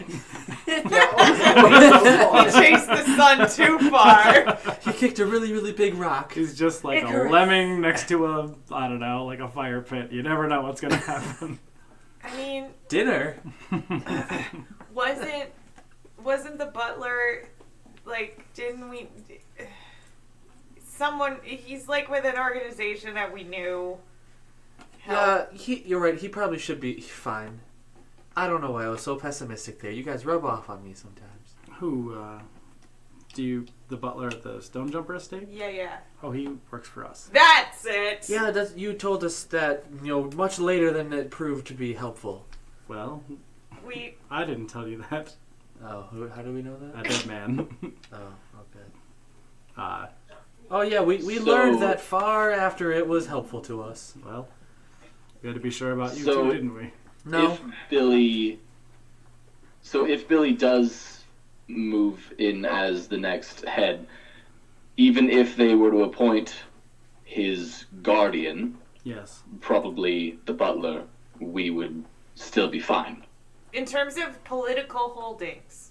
He chased the sun too far. He kicked a really, really big rock. He's just like Icarus. a lemming next to a, I don't know, like a fire pit. You never know what's going to happen. I mean, Dinner? wasn't the butler, like, didn't we... Someone, he's like with an organization that we knew. Yeah, you're right. He probably should be fine. I don't know why I was so pessimistic there. You guys rub off on me sometimes. Who, the butler at the Stone Jumper estate? Yeah. Oh, he works for us. That's it! Yeah, you told us that, much later than it proved to be helpful. Well, We... I didn't tell you that. Oh, how do we know that? A dead man. Oh, okay. Uh, Oh, yeah, we So- learned that far after it was helpful to us. well, we had to be sure about you So- too, didn't we? No. If Billy does move in as the next head, even if they were to appoint his guardian, Yes. probably the butler, we would still be fine. In terms of political holdings,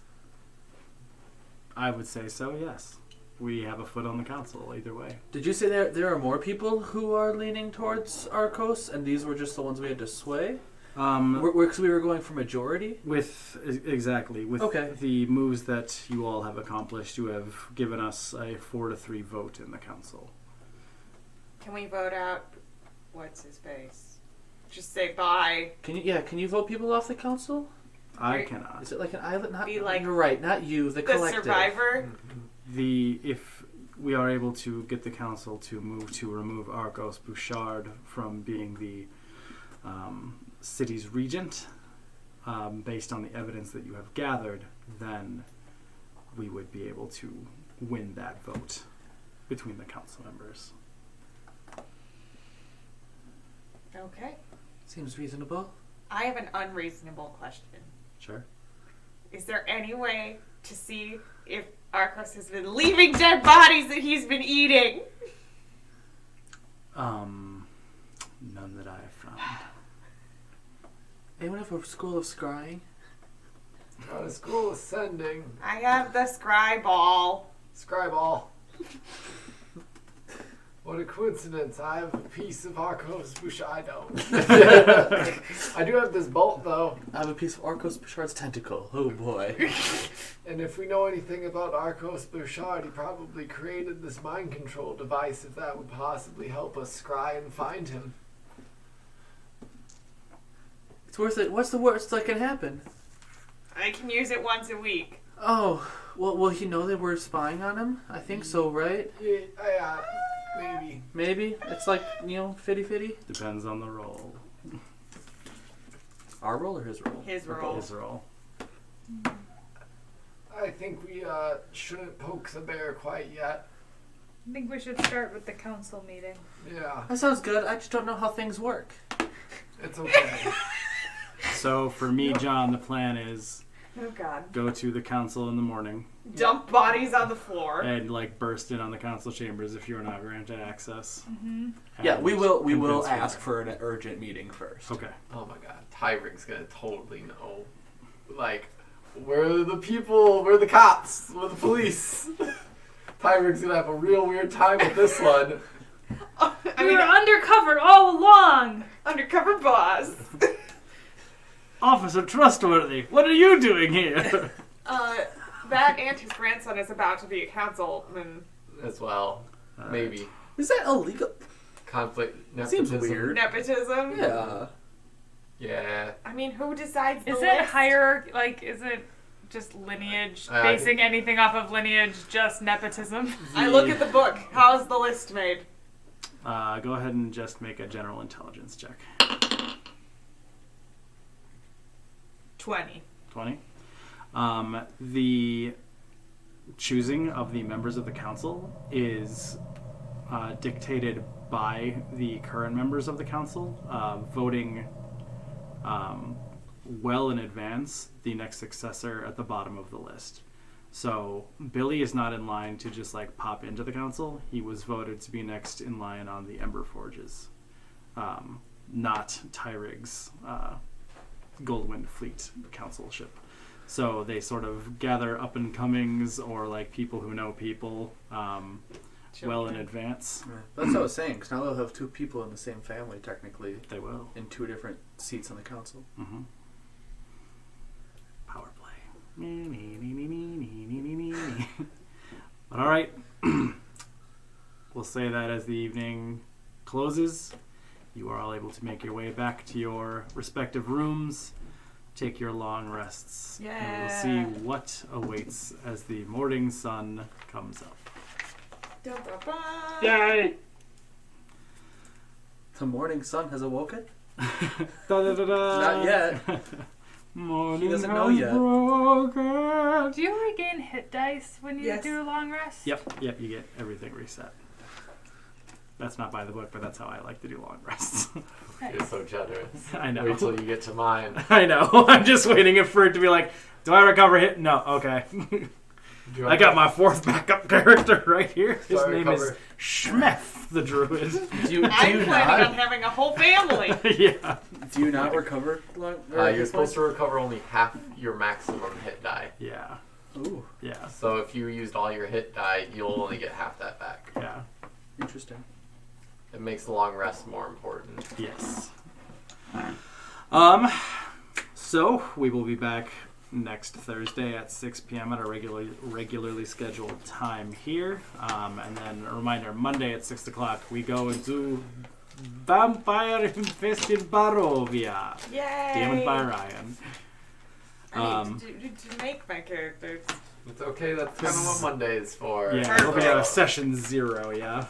I would say so, yes. We have a foot on the council either way. Did you say there are more people who are leaning towards Arcos, and these were just the ones we had to sway? Because we were going for majority? Exactly. With Okay. the moves that you all have accomplished, you have given us a 4-3 vote in the council. can we vote out what's his face? Just say bye. Can you vote people off the council? I Right. cannot. Is it like an island? Not, Be like you're right, not you, the The collective. survivor. If we are able to get the council to remove Arcos Bouchard from being the city's regent, based on the evidence that you have gathered, then we would be able to win that vote between the council members. Okay. Seems reasonable. I have an unreasonable question. Sure. Is there any way to see if Arcos has been leaving dead bodies that he's been eating? None that I have found. Anyone have a school of scrying? Got a school ascending. I have the scry ball. Scriball. What a coincidence. I have a piece of Arcos Bushido. I do have this bolt, though. I have a piece of Arcos Bouchard's tentacle. Oh boy. And if we know anything about Arcos Bouchard, he probably created this mind control device, if that would possibly help us scry and find him. It's worth it. What's the worst that can happen? I can use it once a week. Oh, well, will he know that we're spying on him? I think so, right? Yeah, maybe. Maybe. It's like, fitty-fitty. Depends on the role. Our role or his role? His roll. His role. I think we shouldn't poke the bear quite yet. I think we should start with the council meeting. Yeah, That sounds good. I just don't know how things work. it's okay. So for me, John, the plan is Oh God. go to the council in the morning Dump bodies on the floor. and burst in on the council chambers if you're not granted access. Mm-hmm. Yeah, we will Convince ask her. for an urgent meeting first. Okay. Oh my god, Tyrig's gonna totally know. Like, we're the people, we're the cops, we're the police. Tyrig's gonna have a real weird time with this one. We were undercover all along! Undercover boss. Officer Trustworthy, what are you doing here? That and his grandson is about to be a councilman. As well. Maybe. Is that illegal? Conflict. Seems nepotism. weird. Nepotism. Yeah. Yeah. I mean, who decides the Is list? it hierarchy? Like, is it just lineage? I Basing anything off of lineage, just nepotism? I look at the book. How's the list made? Go ahead and just make a general intelligence check. 20. 20. The choosing of the members of the council is dictated by the current members of the council, voting well in advance the next successor at the bottom of the list. So Billy is not in line to just pop into the council. He was voted to be next in line on the Ember Forges, not Tyrig's Goldwind Fleet councilship. So they sort of gather up and comings or people who know people well in advance. Right. That's what I was saying, because now they'll have two people in the same family, technically, They will. in two different seats on the council. Mm-hmm. Power play. But all right. We'll say that as the evening closes, you are all able to make your way back to your respective rooms, take your long rests, and we'll see what awaits as the morning sun comes up. Yay! The morning sun has awoken? Da-da-da-da. Not yet. Morning He doesn't know has yet. broken. Do you regain hit dice when you Yes. do a long rest? Yep, you get everything reset. That's not by the book, but that's how I like to do long rests. You're so generous. I know. Wait till you get to mine. I know. I'm just waiting for it to be like, do I recover hit? No, okay. I got my fourth backup character right here. His Do I name is recover? Schmeth the Druid. Do you I'm planning on not? having a whole family. Yeah. Do you not recover? You're supposed to recover only half your maximum hit die. Yeah. Ooh, Yeah. So if you used all your hit die, you'll only get half that back. Yeah. interesting. It makes the long rest more important. Yes. So we will be back next Thursday at 6 p.m. at our regularly scheduled time here. And then a reminder, Monday at 6 o'clock, we go into Vampire Infested Barovia. Yay! Damned by Ryan. I need to make my characters. It's okay, that's kind of what Monday is for. Yeah, we'll be at session 0, yeah.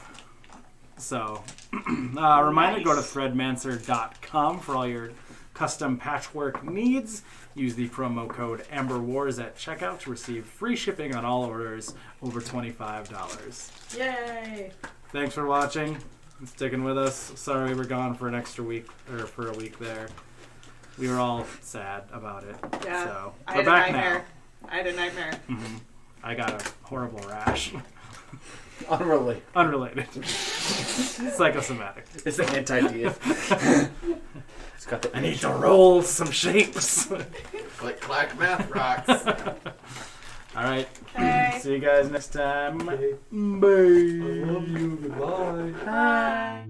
So, reminder, go to threadmancer.com for all your custom patchwork needs, use the promo code Amber Wars at checkout to receive free shipping on all orders over $25. Yay! Thanks for watching and sticking with us. Sorry we're gone for an extra week, or for a week there. We were all sad about it. Yeah. So I we're had a back nightmare. I had a nightmare. now. I got a horrible rash. Unrelated. Unrelated. Psychosomatic. It's the anti-diet. It's got the I need to roll some shapes. Click, clack, math rocks. All right. Okay. See you guys next time. Okay. Bye. I love you. Goodbye. Bye.